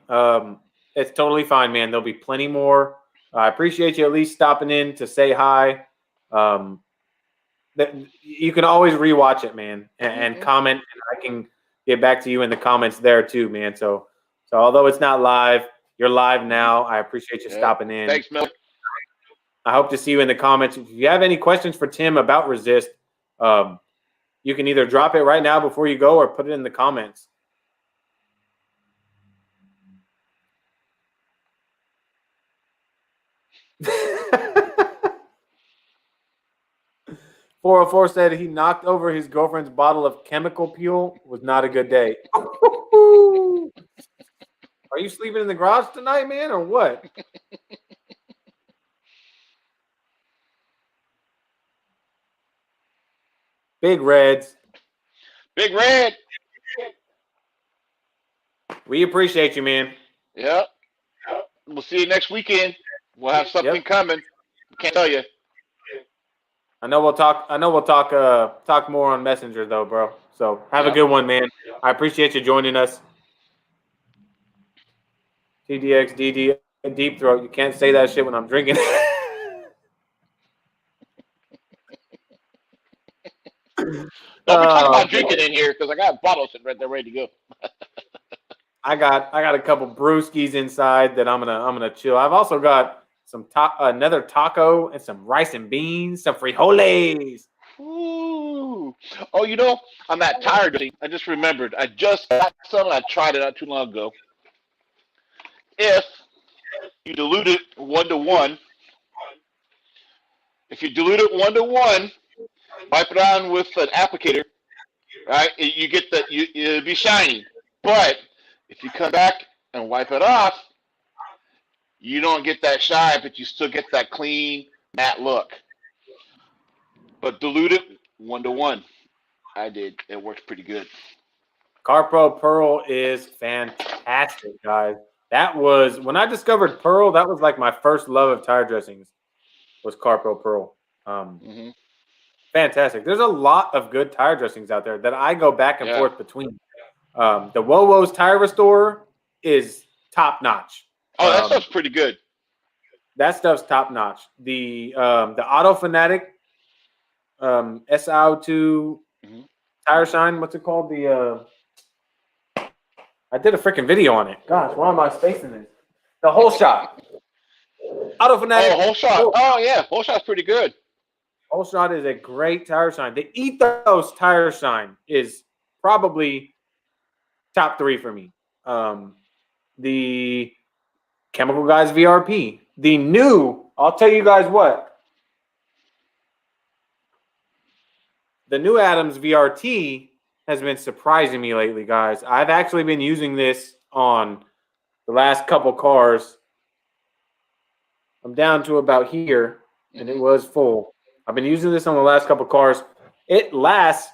Speaker 1: It's totally fine, man. There'll be plenty more. I appreciate you at least stopping in to say hi. You can always rewatch it, man, and comment, and I can get back to you in the comments there too, man. So although it's not live, you're live now. I appreciate you stopping in.
Speaker 3: Thanks, Miller.
Speaker 1: I hope to see you in the comments. If you have any questions for Tim about Resist, you can either drop it right now before you go or put it in the comments. .404 said he knocked over his girlfriend's bottle of chemical peel. Was not a good day. Are you sleeping in the garage tonight, man, or what? Big Reds.
Speaker 3: Big Red.
Speaker 1: We appreciate you, man.
Speaker 3: Yep. We'll see you next weekend. We'll have something coming. Can't tell you.
Speaker 1: I know we'll talk. Talk more on Messenger though, bro. So have a good one, man. I appreciate you joining us. TDX DD Deep Throat. You can't say that shit when I'm drinking.
Speaker 3: Don't be talking about drinking in here because I got bottles sitting right there ready to go.
Speaker 1: I got a couple brewskis inside that I'm gonna chill. I've also got some another taco and some rice and beans, some frijoles.
Speaker 3: Ooh. Oh, you know, on that tire dressing, I just remembered. I just got some and I tried it not too long ago. If you dilute it 1-to-1, wipe it on with an applicator, right? You get that. It'll be shiny. But if you come back and wipe it off, you don't get that shine, but you still get that clean, matte look. But dilute it 1-to-1. I did. It works pretty good.
Speaker 1: Carpro Pearl is fantastic, guys. That was when I discovered Pearl. That was like my first love of tire dressings. Was Carpro Pearl. Fantastic. There's a lot of good tire dressings out there that I go back and forth between. The Wowo's Tire Restorer is top notch.
Speaker 3: Oh, that stuff's pretty good.
Speaker 1: That stuff's top notch. The Auto Fanatic SIO2 Tire Shine. What's it called? I did a freaking video on it. Gosh, why am I spacing this? The Whole Shot. Auto Fanatic.
Speaker 3: Oh, Whole Shot. Oh yeah, Whole Shot's pretty good. Whole
Speaker 1: Shot is a great tire shine. The Ethos Tire Shine is probably top 3 for me. The Chemical Guys VRP. The new, I'll tell you guys what. The new Adams VRT has been surprising me lately, guys. I've actually been using this on the last couple cars. I'm down to about here, and it was full. I've been using this on the last couple cars. It lasts.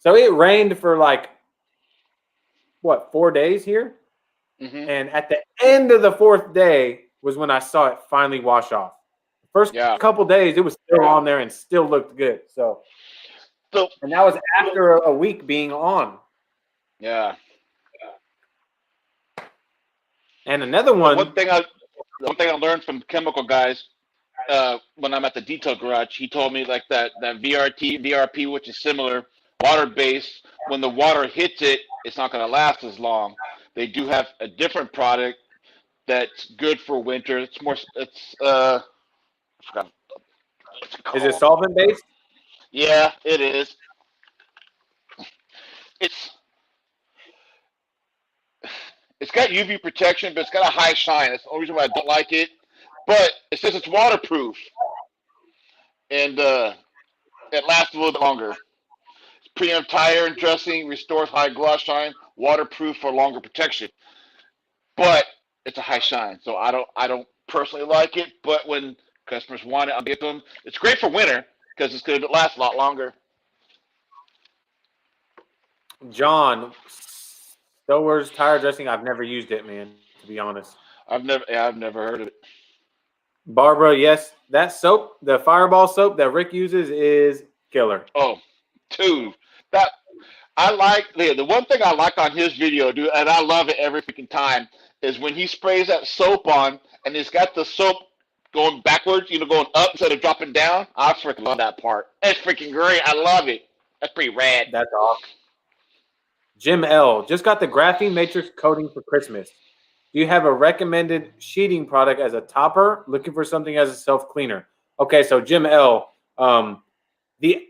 Speaker 1: So it rained for like, 4 days here? And at the end of the 4th day was when I saw it finally wash off. The first couple days, it was still on there and still looked good. So, and that was after a week being on.
Speaker 3: Yeah.
Speaker 1: And another one.
Speaker 3: One thing I learned from Chemical Guys when I'm at the detail garage, he told me like that VRP, which is similar, water based. When the water hits it, it's not going to last as long. They do have a different product that's good for winter. It's more. I forgot.
Speaker 1: Is it solvent based?
Speaker 3: Yeah, it is. It's got UV protection, but it's got a high shine. That's the only reason why I don't like it. But it says it's waterproof, and it lasts a little bit longer. It's premium tire and dressing, restores high gloss shine, waterproof for longer protection. But it's a high shine, so I don't personally like it. But when customers want it, I'll get them. It's great for winter because it's going to last a lot longer.
Speaker 1: John, Stower's tire dressing. I've never used it, man. To be honest,
Speaker 3: I've never heard of it.
Speaker 1: Barbara, yes, that soap, the Fireball soap that Rick uses, is killer.
Speaker 3: Oh, dude, that I like. The one thing I like on his video, dude, and I love it every freaking time, is when he sprays that soap on, and he's got the soap going backwards, going up instead of dropping down. I freaking love that part. That's freaking great. I love it. That's pretty rad.
Speaker 1: That's awesome. Jim L. Just got the graphene matrix coating for Christmas. Do you have a recommended sheeting product as a topper? Looking for something as a self-cleaner. Okay, so Jim L. The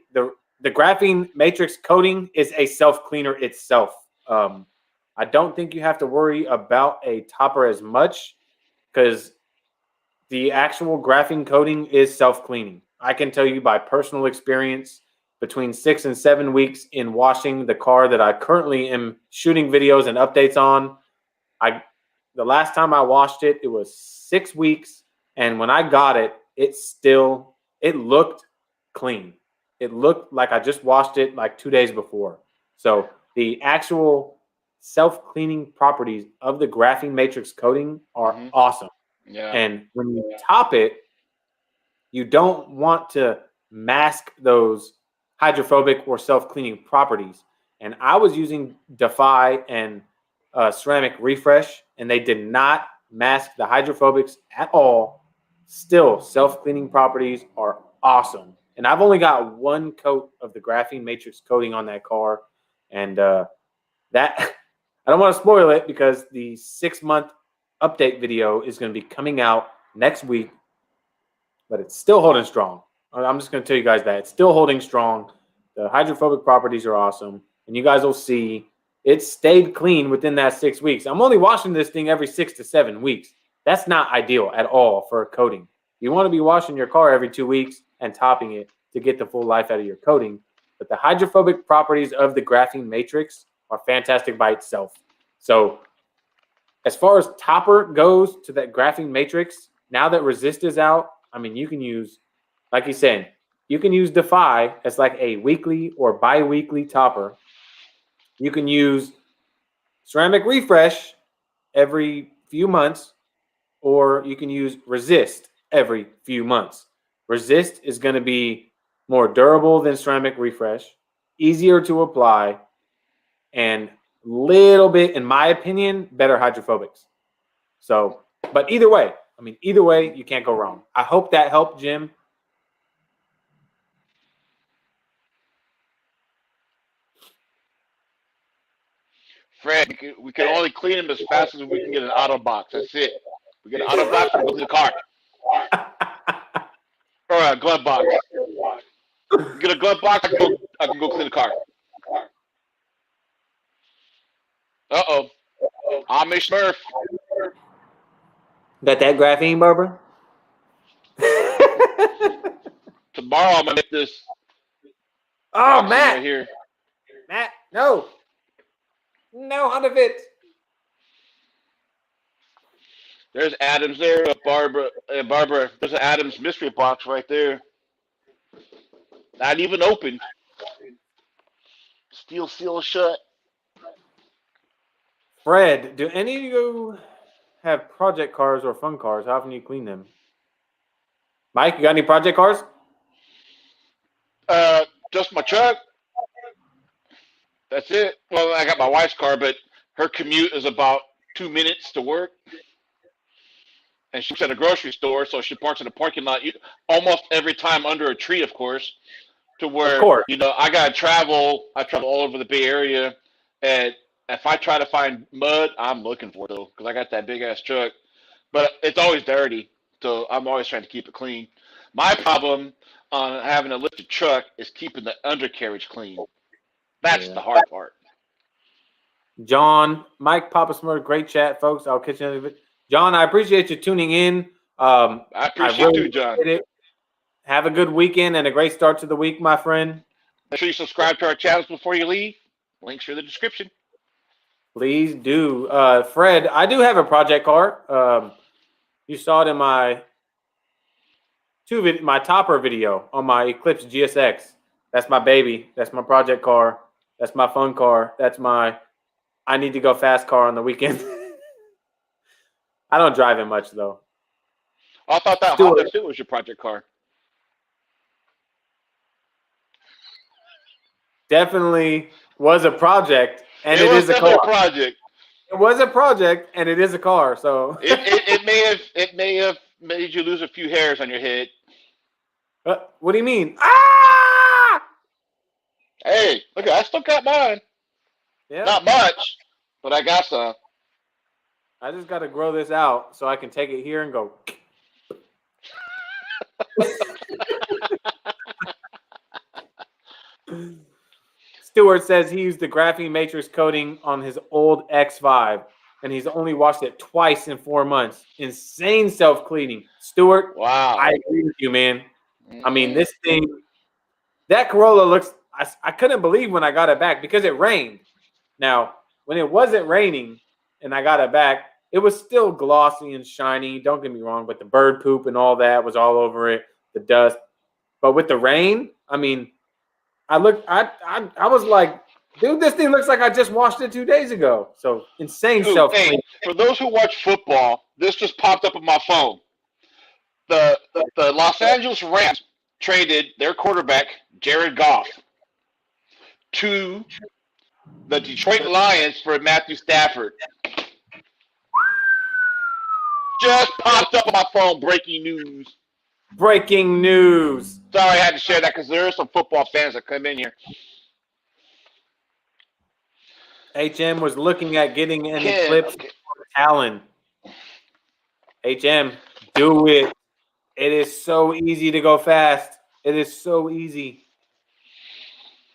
Speaker 1: graphene matrix coating is a self-cleaner itself. I don't think you have to worry about a topper as much because the actual graphene coating is self-cleaning. I can tell you by personal experience, between 6 and 7 weeks in washing the car that I currently am shooting videos and updates on. The last time I washed it, it was 6 weeks, and when I got it, it looked clean. it looked like I just washed it like 2 days before. So the actual self-cleaning properties of the graphene matrix coating are awesome.
Speaker 3: Yeah.
Speaker 1: And when you top it, you don't want to mask those hydrophobic or self-cleaning properties. And I was using Defy and Ceramic Refresh, and they did not mask the hydrophobics at all. Still, self-cleaning properties are awesome. And I've only got one coat of the graphene matrix coating on that car. And that, I don't want to spoil it because the 6-month update video is going to be coming out next week, but it's still holding strong. I'm just going to tell you guys that it's still holding strong. The hydrophobic properties are awesome, and you guys will see it stayed clean within that 6 weeks. I'm only washing this thing every 6 to 7 weeks. That's not ideal at all for a coating. You want to be washing your car every 2 weeks and topping it to get the full life out of your coating. But the hydrophobic properties of the graphene matrix are fantastic by itself. So as far as topper goes to that graphene matrix, now that resist is out, I mean, you can use, like you said, you can use Defy as like a weekly or bi-weekly topper. You can use Ceramic Refresh every few months, or you can use Resist every few months. Resist is going to be more durable than Ceramic Refresh, easier to apply, and little bit, in my opinion, better hydrophobics. So, but either way, I mean, either way, you can't go wrong. I hope that helped, Jim.
Speaker 3: Fred, we can only clean them as fast as we can get an auto box. That's it. We get an auto box, we go to the car. Or a glove box. Get a glove box, I can go clean the car. Uh-oh. Amish Smurf.
Speaker 1: Got that graphene, Barbara?
Speaker 3: Tomorrow I'm gonna get this.
Speaker 1: Oh, Matt.
Speaker 3: Right here.
Speaker 1: Matt, no. No, out of it.
Speaker 3: There's Adams there, Barbara. Barbara, there's an Adams mystery box right there. Not even opened. Steel seal shut.
Speaker 1: Fred, do any of you have project cars or fun cars? How often do you clean them? Mike, you got any project cars?
Speaker 3: Just my truck. That's it. Well, I got my wife's car, but her commute is about 2 minutes to work. And she's at a grocery store, so she parks in the parking lot almost every time under a tree, of course, to where, you know, I got to travel. I travel all over the Bay Area. And if I try to find mud, I'm looking for it, though, because I got that big-ass truck. But it's always dirty, so I'm always trying to keep it clean. My problem on having a lifted truck is keeping the undercarriage clean. That's the hard part.
Speaker 1: John, Mike, Papa Smurf, great chat, folks. I'll catch you in a bit. John, I appreciate you tuning in.
Speaker 3: I appreciate you, John.
Speaker 1: Have a good weekend and a great start to the week, my friend.
Speaker 3: Make sure you subscribe to our channels before you leave. Links are in the description.
Speaker 1: Please do. Fred, I do have a project car. You saw it in my topper video on my Eclipse GSX. That's my baby. That's my project car. That's my fun car. That's my I need to go fast car on the weekend. I don't drive it much, though.
Speaker 3: I thought that Honda Fit was your project car.
Speaker 1: Definitely was a project, and it is a car.
Speaker 3: Project.
Speaker 1: It was a project, and it is a car. So
Speaker 3: it may have made you lose a few hairs on your head.
Speaker 1: What do you mean? Ah!
Speaker 3: Hey, look, I still got mine.
Speaker 1: Yeah.
Speaker 3: Not much, but I got some.
Speaker 1: I just got to grow this out so I can take it here and go. Stewart says he used the graphene matrix coating on his old X5, and he's only washed it twice in 4 months. Insane self-cleaning. Stewart,
Speaker 3: wow.
Speaker 1: I agree with you, man. I mean, this thing, that Corolla looks, I couldn't believe when I got it back because it rained. Now, when it wasn't raining and I got it back, it was still glossy and shiny. Don't get me wrong, but the bird poop and all that was all over it, the dust. But with the rain, I mean, I was like, dude, this thing looks like I just washed it 2 days ago. So insane
Speaker 3: Dude,
Speaker 1: self
Speaker 3: hey,
Speaker 1: clean.
Speaker 3: for those who watch football, this just popped up on my phone. The Los Angeles Rams traded their quarterback, Jared Goff, to the Detroit Lions for Matthew Stafford. Just popped up on my phone. Breaking news.
Speaker 1: Breaking news.
Speaker 3: Sorry, I had to share that because there are some football fans that come in here.
Speaker 1: HM was looking at getting any
Speaker 3: Ken,
Speaker 1: clips
Speaker 3: okay.
Speaker 1: for Talon. HM, do it. It is so easy to go fast. It is so easy.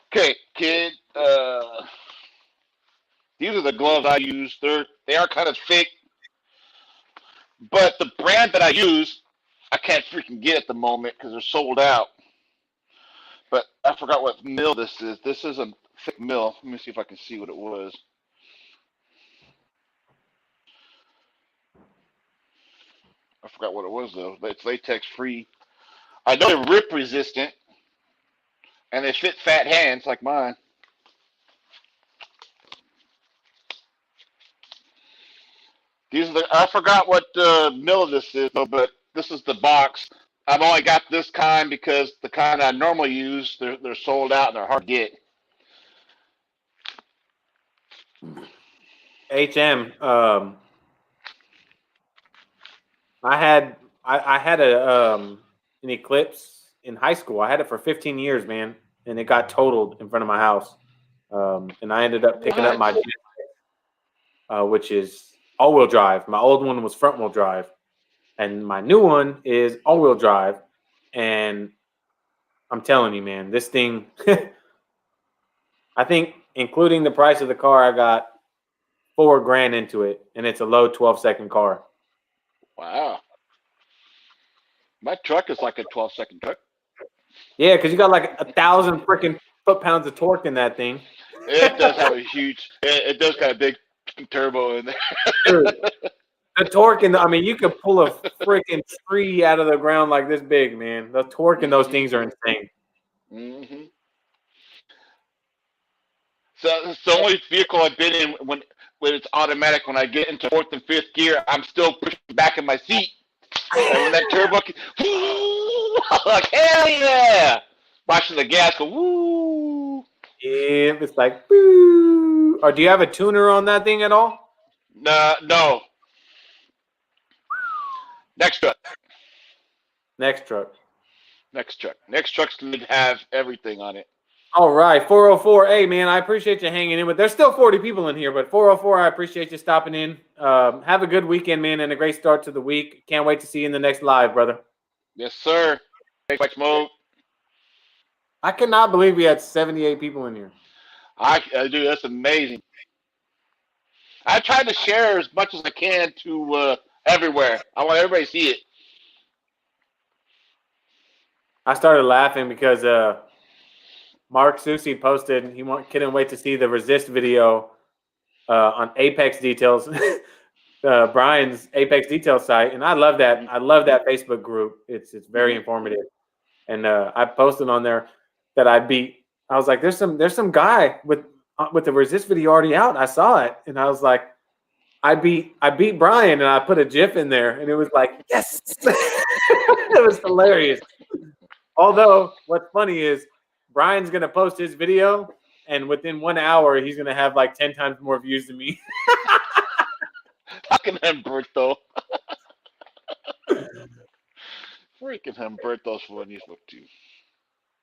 Speaker 3: Okay, kid. These are the gloves I use. They are kind of thick, but the brand that I use, I can't freaking get at the moment because they're sold out. But I forgot what mill this is. This is a thick mill. Let me see if I can see what it was. I forgot what it was though. But it's latex free. I know they're rip resistant, and they fit fat hands like mine. These are I forgot what mill this is though, but this is the box. I've only got this kind because the kind I normally use, they're sold out and they're hard to get.
Speaker 1: HM, I had an Eclipse in high school. I had it for 15 years, man, and it got totaled in front of my house. And I ended up picking up my which is all-wheel drive. My old one was front-wheel drive, and my new one is all-wheel drive. And I'm telling you, man, this thing, I think including the price of the car, I got $4,000 into it, and it's a low 12-second car.
Speaker 3: Wow. My truck is like a 12-second truck.
Speaker 1: Yeah, because you got like 1,000 freaking foot-pounds of torque in that thing.
Speaker 3: It does have a huge, it does got a big turbo in there.
Speaker 1: Dude, the torque I mean, you could pull a freaking tree out of the ground like this big, man. The torque in those things are insane.
Speaker 3: Mm-hmm. So it's the only vehicle I've been in when it's automatic. When I get into fourth and fifth gear, I'm still pushing back in my seat. And when that turbo, like hell yeah! Watching the gas go woo.
Speaker 1: Yeah, it's like boo. Or do you have a tuner on that thing at all?
Speaker 3: No. Next truck.
Speaker 1: Next truck.
Speaker 3: Next truck's going to have everything on it.
Speaker 1: All right, 404. Hey, man, I appreciate you hanging in. But there's still 40 people in here, but 404, I appreciate you stopping in. Have a good weekend, man, and a great start to the week. Can't wait to see you in the next live, brother.
Speaker 3: Yes, sir. Take much smoke.
Speaker 1: I cannot believe we had 78 people in here.
Speaker 3: I do. That's amazing. I try to share as much as I can to everywhere. I want everybody to see it.
Speaker 1: I started laughing because Mark Susi posted he couldn't wait to see the resist video on Apex Details, Brian's Apex Details site, and I love that. I love that Facebook group. It's very informative, and I posted on there that I was like, there's some guy with the resist video already out. I saw it, and I was like, I beat Brian, and I put a GIF in there, and it was like, yes, it was hilarious. Although what's funny is Brian's gonna post his video, and within 1 hour, he's gonna have like 10 times more views than me.
Speaker 3: Fucking Humberto. Freaking Humberto's funny as fuck too.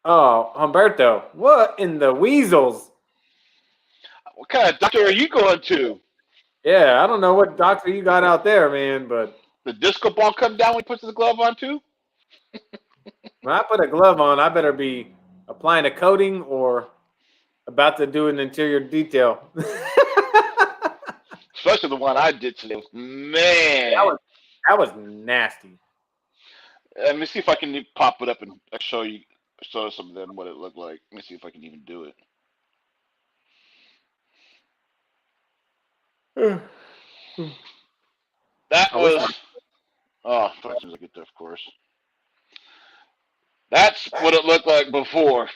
Speaker 1: Oh, Humberto, what in the weasels?
Speaker 3: What kind of doctor are you going to?
Speaker 1: Yeah, I don't know what doctor you got out there, man, but
Speaker 3: The disco ball come down when he puts his glove on too?
Speaker 1: when I put a glove on, I better be applying a coating or about to do an interior detail.
Speaker 3: Especially the one I did today. Man.
Speaker 1: That was nasty.
Speaker 3: Let me see if I can pop it up and show some of them what it looked like. Let me see if I can even do it. That was as soon as I get there, of course. That's what it looked like before.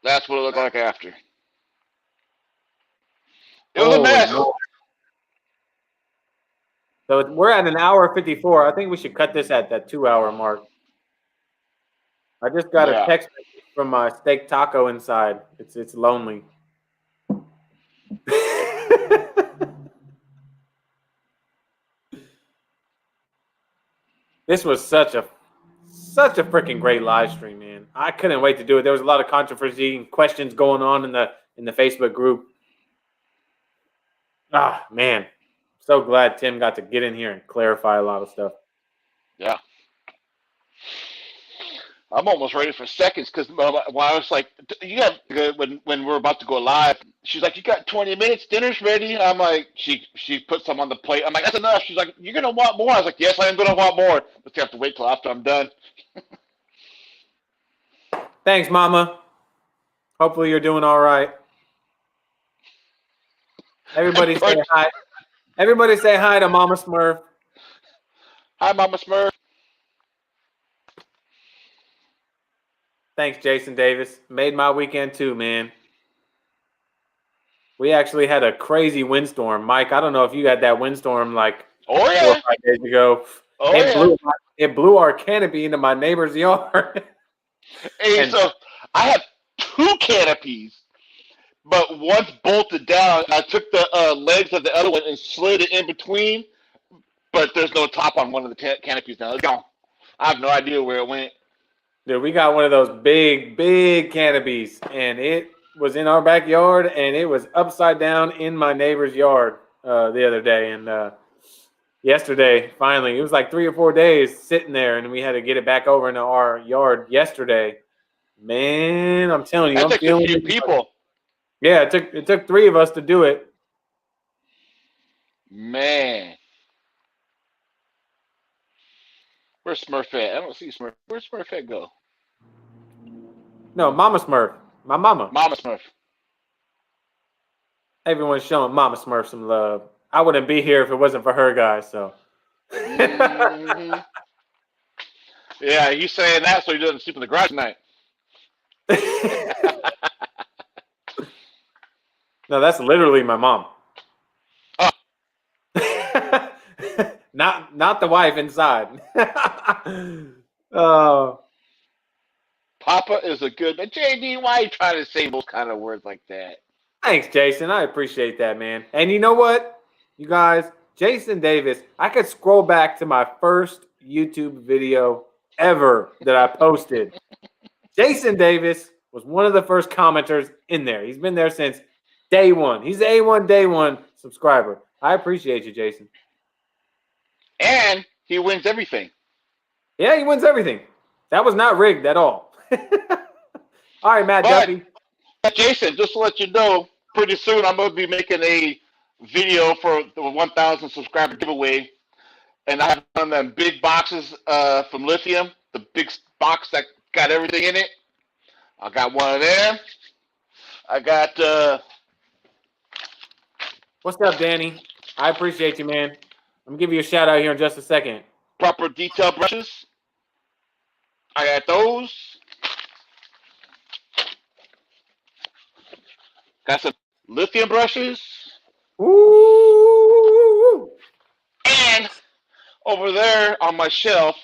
Speaker 3: That's what it looked like after. It was a mess.
Speaker 1: No. So we're at an hour 54. I think we should cut this at that 2-hour mark. I just got a text from my steak taco inside. It's lonely. This was such a freaking great live stream, man. I couldn't wait to do it. There was a lot of controversy and questions going on in the Facebook group. Ah, man. So glad Tim got to get in here and clarify a lot of stuff.
Speaker 3: Yeah. I'm almost ready for seconds because when I was like, "You have when we're about to go live," she's like, "You got 20 minutes. Dinner's ready." I'm like, she put some on the plate. I'm like, "That's enough." She's like, "You're gonna want more." I was like, "Yes, I am gonna want more, but you have to wait till after I'm done."
Speaker 1: Thanks, Mama. Hopefully you're doing all right. Everybody say hi. Everybody say hi to Mama Smurf.
Speaker 3: Hi, Mama Smurf.
Speaker 1: Thanks, Jason Davis. Made my weekend too, man. We actually had a crazy windstorm. Mike, I don't know if you had that windstorm like 4 or 5 days ago.
Speaker 3: Oh,
Speaker 1: It blew our canopy into my neighbor's yard.
Speaker 3: Hey, so I have 2 canopies, but one's bolted down. I took the legs of the other one and slid it in between, but there's no top on one of the canopies now. It's gone. I have no idea where it went.
Speaker 1: Dude, we got one of those big canopies, and it was in our backyard, and it was upside down in my neighbor's yard the other day. And yesterday, finally, it was like 3 or 4 days sitting there, and we had to get it back over into our yard yesterday. Man, I'm telling you,
Speaker 3: That takes a few people.
Speaker 1: Yeah, it took 3 of us to do it.
Speaker 3: Man. Where's Smurf at? I don't see Smurf. Where's Smurf at go?
Speaker 1: No, Mama Smurf. My mama.
Speaker 3: Mama Smurf.
Speaker 1: Everyone's showing Mama Smurf some love. I wouldn't be here if it wasn't for her, guys, so.
Speaker 3: Mm-hmm. Yeah, he's saying that so he doesn't sleep in the garage tonight.
Speaker 1: No, that's literally my mom.
Speaker 3: Oh.
Speaker 1: Not the wife inside. Oh.
Speaker 3: Papa is a good man. JD, why are you trying to say those kind of words like that?
Speaker 1: Thanks, Jason. I appreciate that, man. And you know what? You guys, Jason Davis, I could scroll back to my first YouTube video ever that I posted. Jason Davis was one of the first commenters in there. He's been there since day one. He's A1 day one subscriber. I appreciate you, Jason.
Speaker 3: And he wins everything.
Speaker 1: Yeah, he wins everything. That was not rigged at all. All right, Matt Duffy.
Speaker 3: Jason, just to let you know, pretty soon I'm going to be making a video for the 1,000 subscriber giveaway. And I have one of them big boxes from Lithium, the big box that got everything in it. I got one of them. I got...
Speaker 1: What's up, Danny? I appreciate you, man. I'm going to give you a shout out here in just a second.
Speaker 3: Proper detail brushes. I got those. Got some lithium brushes.
Speaker 1: Ooh.
Speaker 3: And over there on my shelf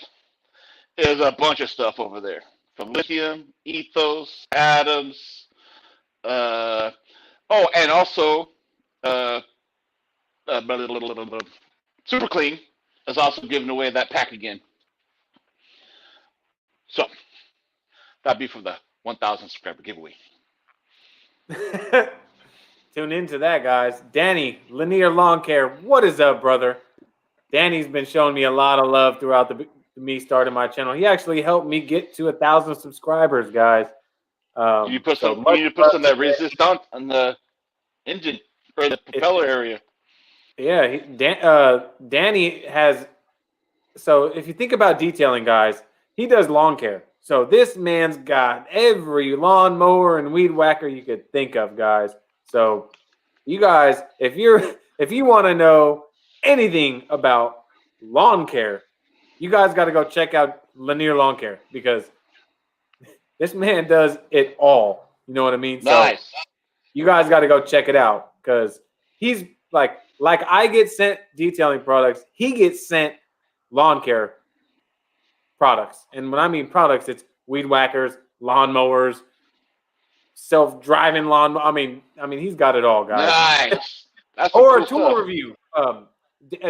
Speaker 3: is a bunch of stuff over there. From Lithium, Ethos, Adams. And also Super Clean is also giving away that pack again. So that'd be for the 1,000 subscriber giveaway.
Speaker 1: Tune into that, guys. Danny, Linear Lawn Care. What is up, brother? Danny's been showing me a lot of love throughout me starting my channel. He actually helped me get to 1,000 subscribers, guys.
Speaker 3: You need to put some of that resistance on the engine or the propeller area.
Speaker 1: Yeah, Danny has. So if you think about detailing, guys, he does lawn care. So this man's got every lawnmower and weed whacker you could think of, guys. So you guys, if you want to know anything about lawn care, you guys got to go check out Linear Lawn Care because this man does it all. You know what I mean?
Speaker 3: Nice.
Speaker 1: So you guys got to go check it out because he's like I get sent detailing products. He gets sent lawn care products. And when I mean products, it's weed whackers, lawnmowers, self-driving lawn. I mean, he's got it all, guys.
Speaker 3: Nice. That's some
Speaker 1: Or
Speaker 3: cool
Speaker 1: a tool
Speaker 3: stuff.
Speaker 1: review.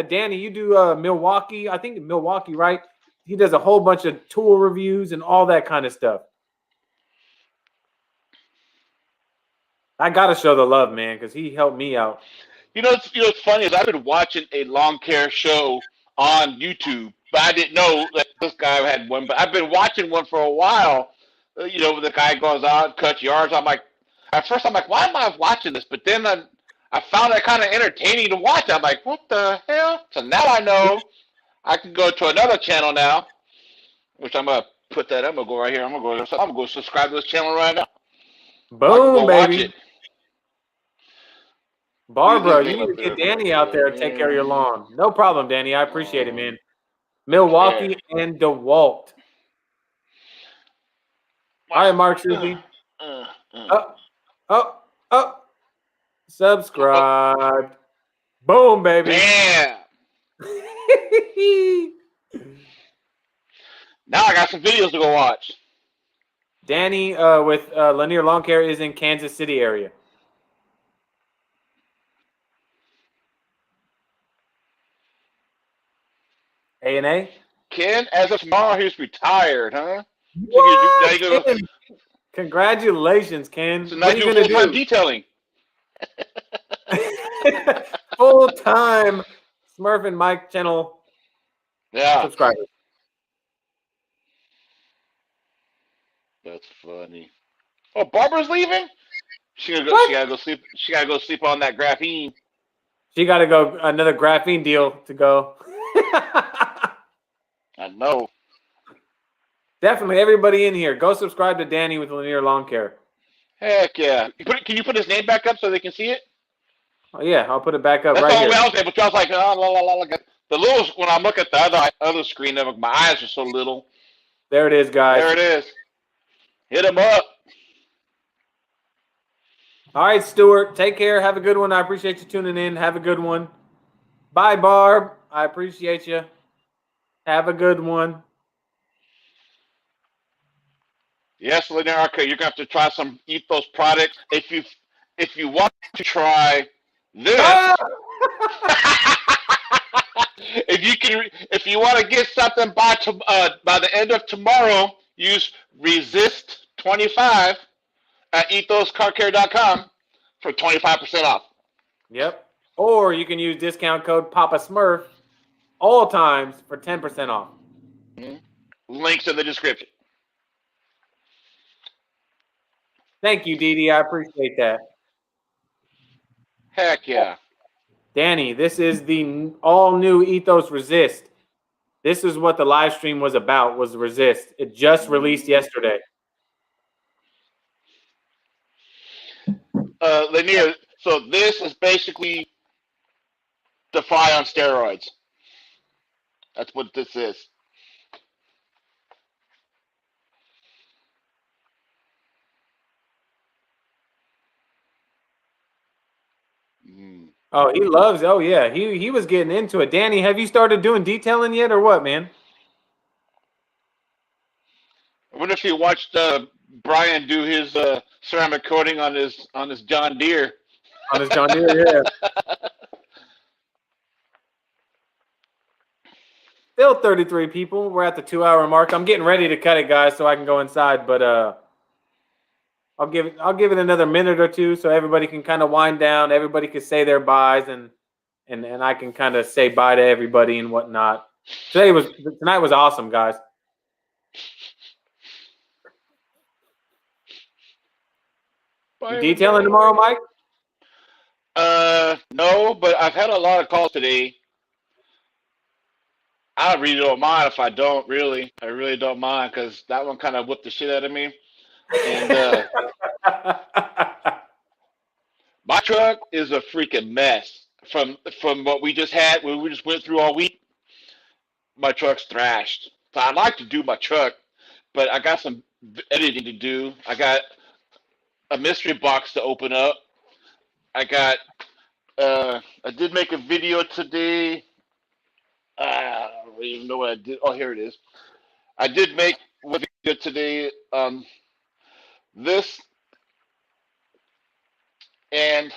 Speaker 1: Danny, you do Milwaukee. I think Milwaukee, right? He does a whole bunch of tool reviews and all that kind of stuff. I gotta show the love, man, because he helped me out.
Speaker 3: You know, what's funny is I've been watching a lawn care show on YouTube, but I didn't know that this guy had one. But I've been watching one for a while. You know, the guy goes out, cuts yards. I'm like, at first I'm like, why am I watching this? But then I found it kind of entertaining to watch. I'm like, what the hell? So now I know I can go to another channel now, which I'm gonna put that. I'm gonna go right here. I'm gonna go subscribe to this channel right now.
Speaker 1: Boom,
Speaker 3: Watch
Speaker 1: baby.
Speaker 3: it.
Speaker 1: Barbara, you need to get Danny out there and take care of your lawn. No problem, Danny. I appreciate it, man. Milwaukee and DeWalt. All right, Mark Susie. Up. Subscribe. Boom, baby.
Speaker 3: Bam. Now I got some videos to go watch.
Speaker 1: Danny with Lanier Lawn Care is in Kansas City area. A&A?
Speaker 3: Ken, as of tomorrow, he's retired, huh?
Speaker 1: What?
Speaker 3: So
Speaker 1: Ken, congratulations, Ken.
Speaker 3: so
Speaker 1: What
Speaker 3: now
Speaker 1: are you
Speaker 3: you
Speaker 1: going to
Speaker 3: full-time
Speaker 1: do?
Speaker 3: detailing.
Speaker 1: Full-time Smurf and Mike channel
Speaker 3: Yeah.
Speaker 1: subscribers.
Speaker 3: That's funny. Oh, Barbara's leaving? She gotta go sleep. She gotta go sleep on that graphene.
Speaker 1: She got to go another graphene deal to go.
Speaker 3: I know.
Speaker 1: Definitely, everybody in here, go subscribe to Danny with Lanier Lawn Care.
Speaker 3: Heck yeah. Can you put his name back up so they can see it?
Speaker 1: Oh yeah, I'll put it back up
Speaker 3: That's
Speaker 1: right
Speaker 3: the only
Speaker 1: here.
Speaker 3: way I was able to. I was like, the little, when I look at the other screen, my eyes are so little.
Speaker 1: There it is, guys.
Speaker 3: There it is. Hit him up.
Speaker 1: All right, Stuart. Take care. Have a good one. I appreciate you tuning in. Have a good one. Bye, Barb. I appreciate you. Have a good one.
Speaker 3: Yes, Lanier, okay, you're gonna have to try some Ethos products. If you want to try this, if you want to get something by the end of tomorrow, use Resist 25 at ethoscarcare.com for 25% off.
Speaker 1: Yep. Or you can use discount code Papa Smurf all times for 10% off.
Speaker 3: Links in the description.
Speaker 1: Thank you, Dee. I appreciate that.
Speaker 3: Heck yeah.
Speaker 1: Danny, this is the all-new Ethos Resist. This is what the live stream was about, was Resist. It just released yesterday.
Speaker 3: Lanier, so this is basically Defy on steroids. That's what this is.
Speaker 1: Oh, he loves. Oh yeah, he was getting into it. Danny, have you started doing detailing yet, or what, man?
Speaker 3: I wonder if you watched Brian do his ceramic coating on his John Deere.
Speaker 1: On his John Deere, yeah. Still 33 people. We're at the 2-hour mark. I'm getting ready to cut it, guys, so I can go inside. But I'll give it another minute or two so everybody can kind of wind down. Everybody can say their byes, and I can kind of say bye to everybody and whatnot. Tonight was awesome, guys. You detailing tomorrow, Mike?
Speaker 3: No, but I've had a lot of calls today. I really don't mind if I don't, really. I really don't mind because that one kind of whipped the shit out of me. And my truck is a freaking mess from what we just had, what we just went through all week. My truck's thrashed. So I'd like to do my truck, but I got some editing to do. I got a mystery box to open up. I got. I did make a video today. I don't even know what I did. Oh, here it is. I did make a video today. This, and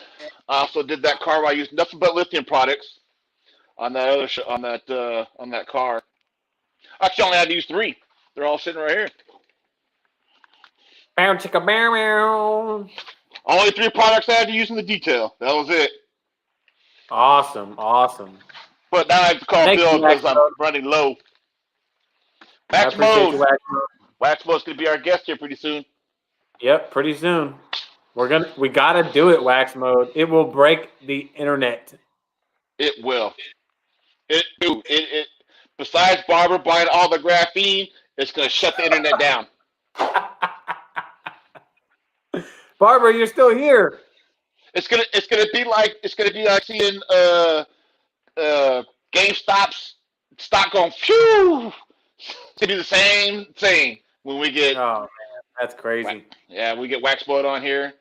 Speaker 3: I also did that car where I used nothing but lithium products on that other on that car. Actually, I only had to use 3. They're all sitting right here.
Speaker 1: Bow chicka bow bow.
Speaker 3: Only 3 products I had to use in the detail. That was it.
Speaker 1: Awesome, awesome.
Speaker 3: But now I have to call
Speaker 1: Thank
Speaker 3: Bill
Speaker 1: you,
Speaker 3: because
Speaker 1: Wax
Speaker 3: I'm
Speaker 1: Mode.
Speaker 3: running low.
Speaker 1: I
Speaker 3: Wax
Speaker 1: appreciate
Speaker 3: Mode.
Speaker 1: you, Wax Mode.
Speaker 3: Wax Mode's gonna be our guest here pretty soon.
Speaker 1: Yep, pretty soon. We gotta do it, Wax Mode. It will break the internet.
Speaker 3: It will. It besides Barbara buying all the graphene, it's gonna shut the internet down.
Speaker 1: Barbara, you're still here.
Speaker 3: It's gonna be like seeing GameStop's stock going phew. It's gonna be the same thing when we get.
Speaker 1: Oh man, that's crazy.
Speaker 3: Yeah, we get Wax Mode on here.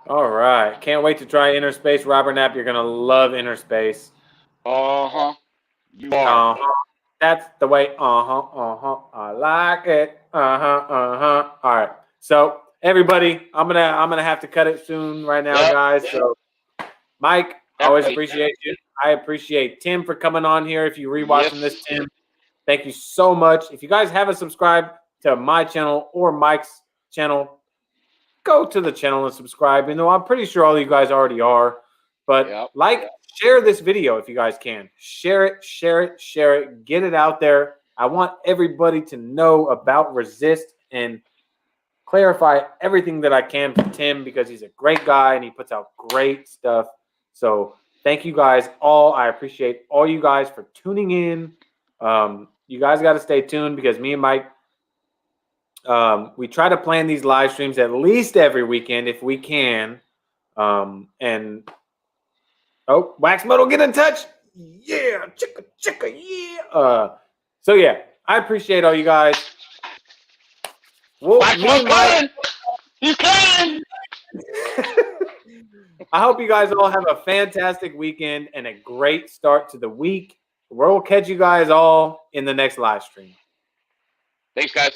Speaker 1: All right, can't wait to try Inner Space. Robert Knapp, you're gonna love Inner Space.
Speaker 3: You are.
Speaker 1: That's the way. I like it. All right. So everybody, I'm gonna have to cut it soon right now, guys. So Mike, I always appreciate you. I appreciate Tim for coming on here. If you're rewatching this, Tim, thank you so much. If you guys haven't subscribed to my channel or Mike's channel, go to the channel and subscribe. You know, I'm pretty sure all you guys already are. But share this video if you guys can. Share it, share it, share it. Get it out there. I want everybody to know about Resist and clarify everything that I can for Tim because he's a great guy and he puts out great stuff. So thank you guys all. I appreciate all you guys for tuning in. You guys got to stay tuned because me and Mike, we try to plan these live streams at least every weekend if we can. And Wax Mode will get in touch. Yeah, chicka, yeah. So yeah, I appreciate all you guys.
Speaker 3: Wax Mode's coming. He's coming.
Speaker 1: I hope you guys all have a fantastic weekend and a great start to the week. We'll catch you guys all in the next live stream.
Speaker 3: Thanks, guys.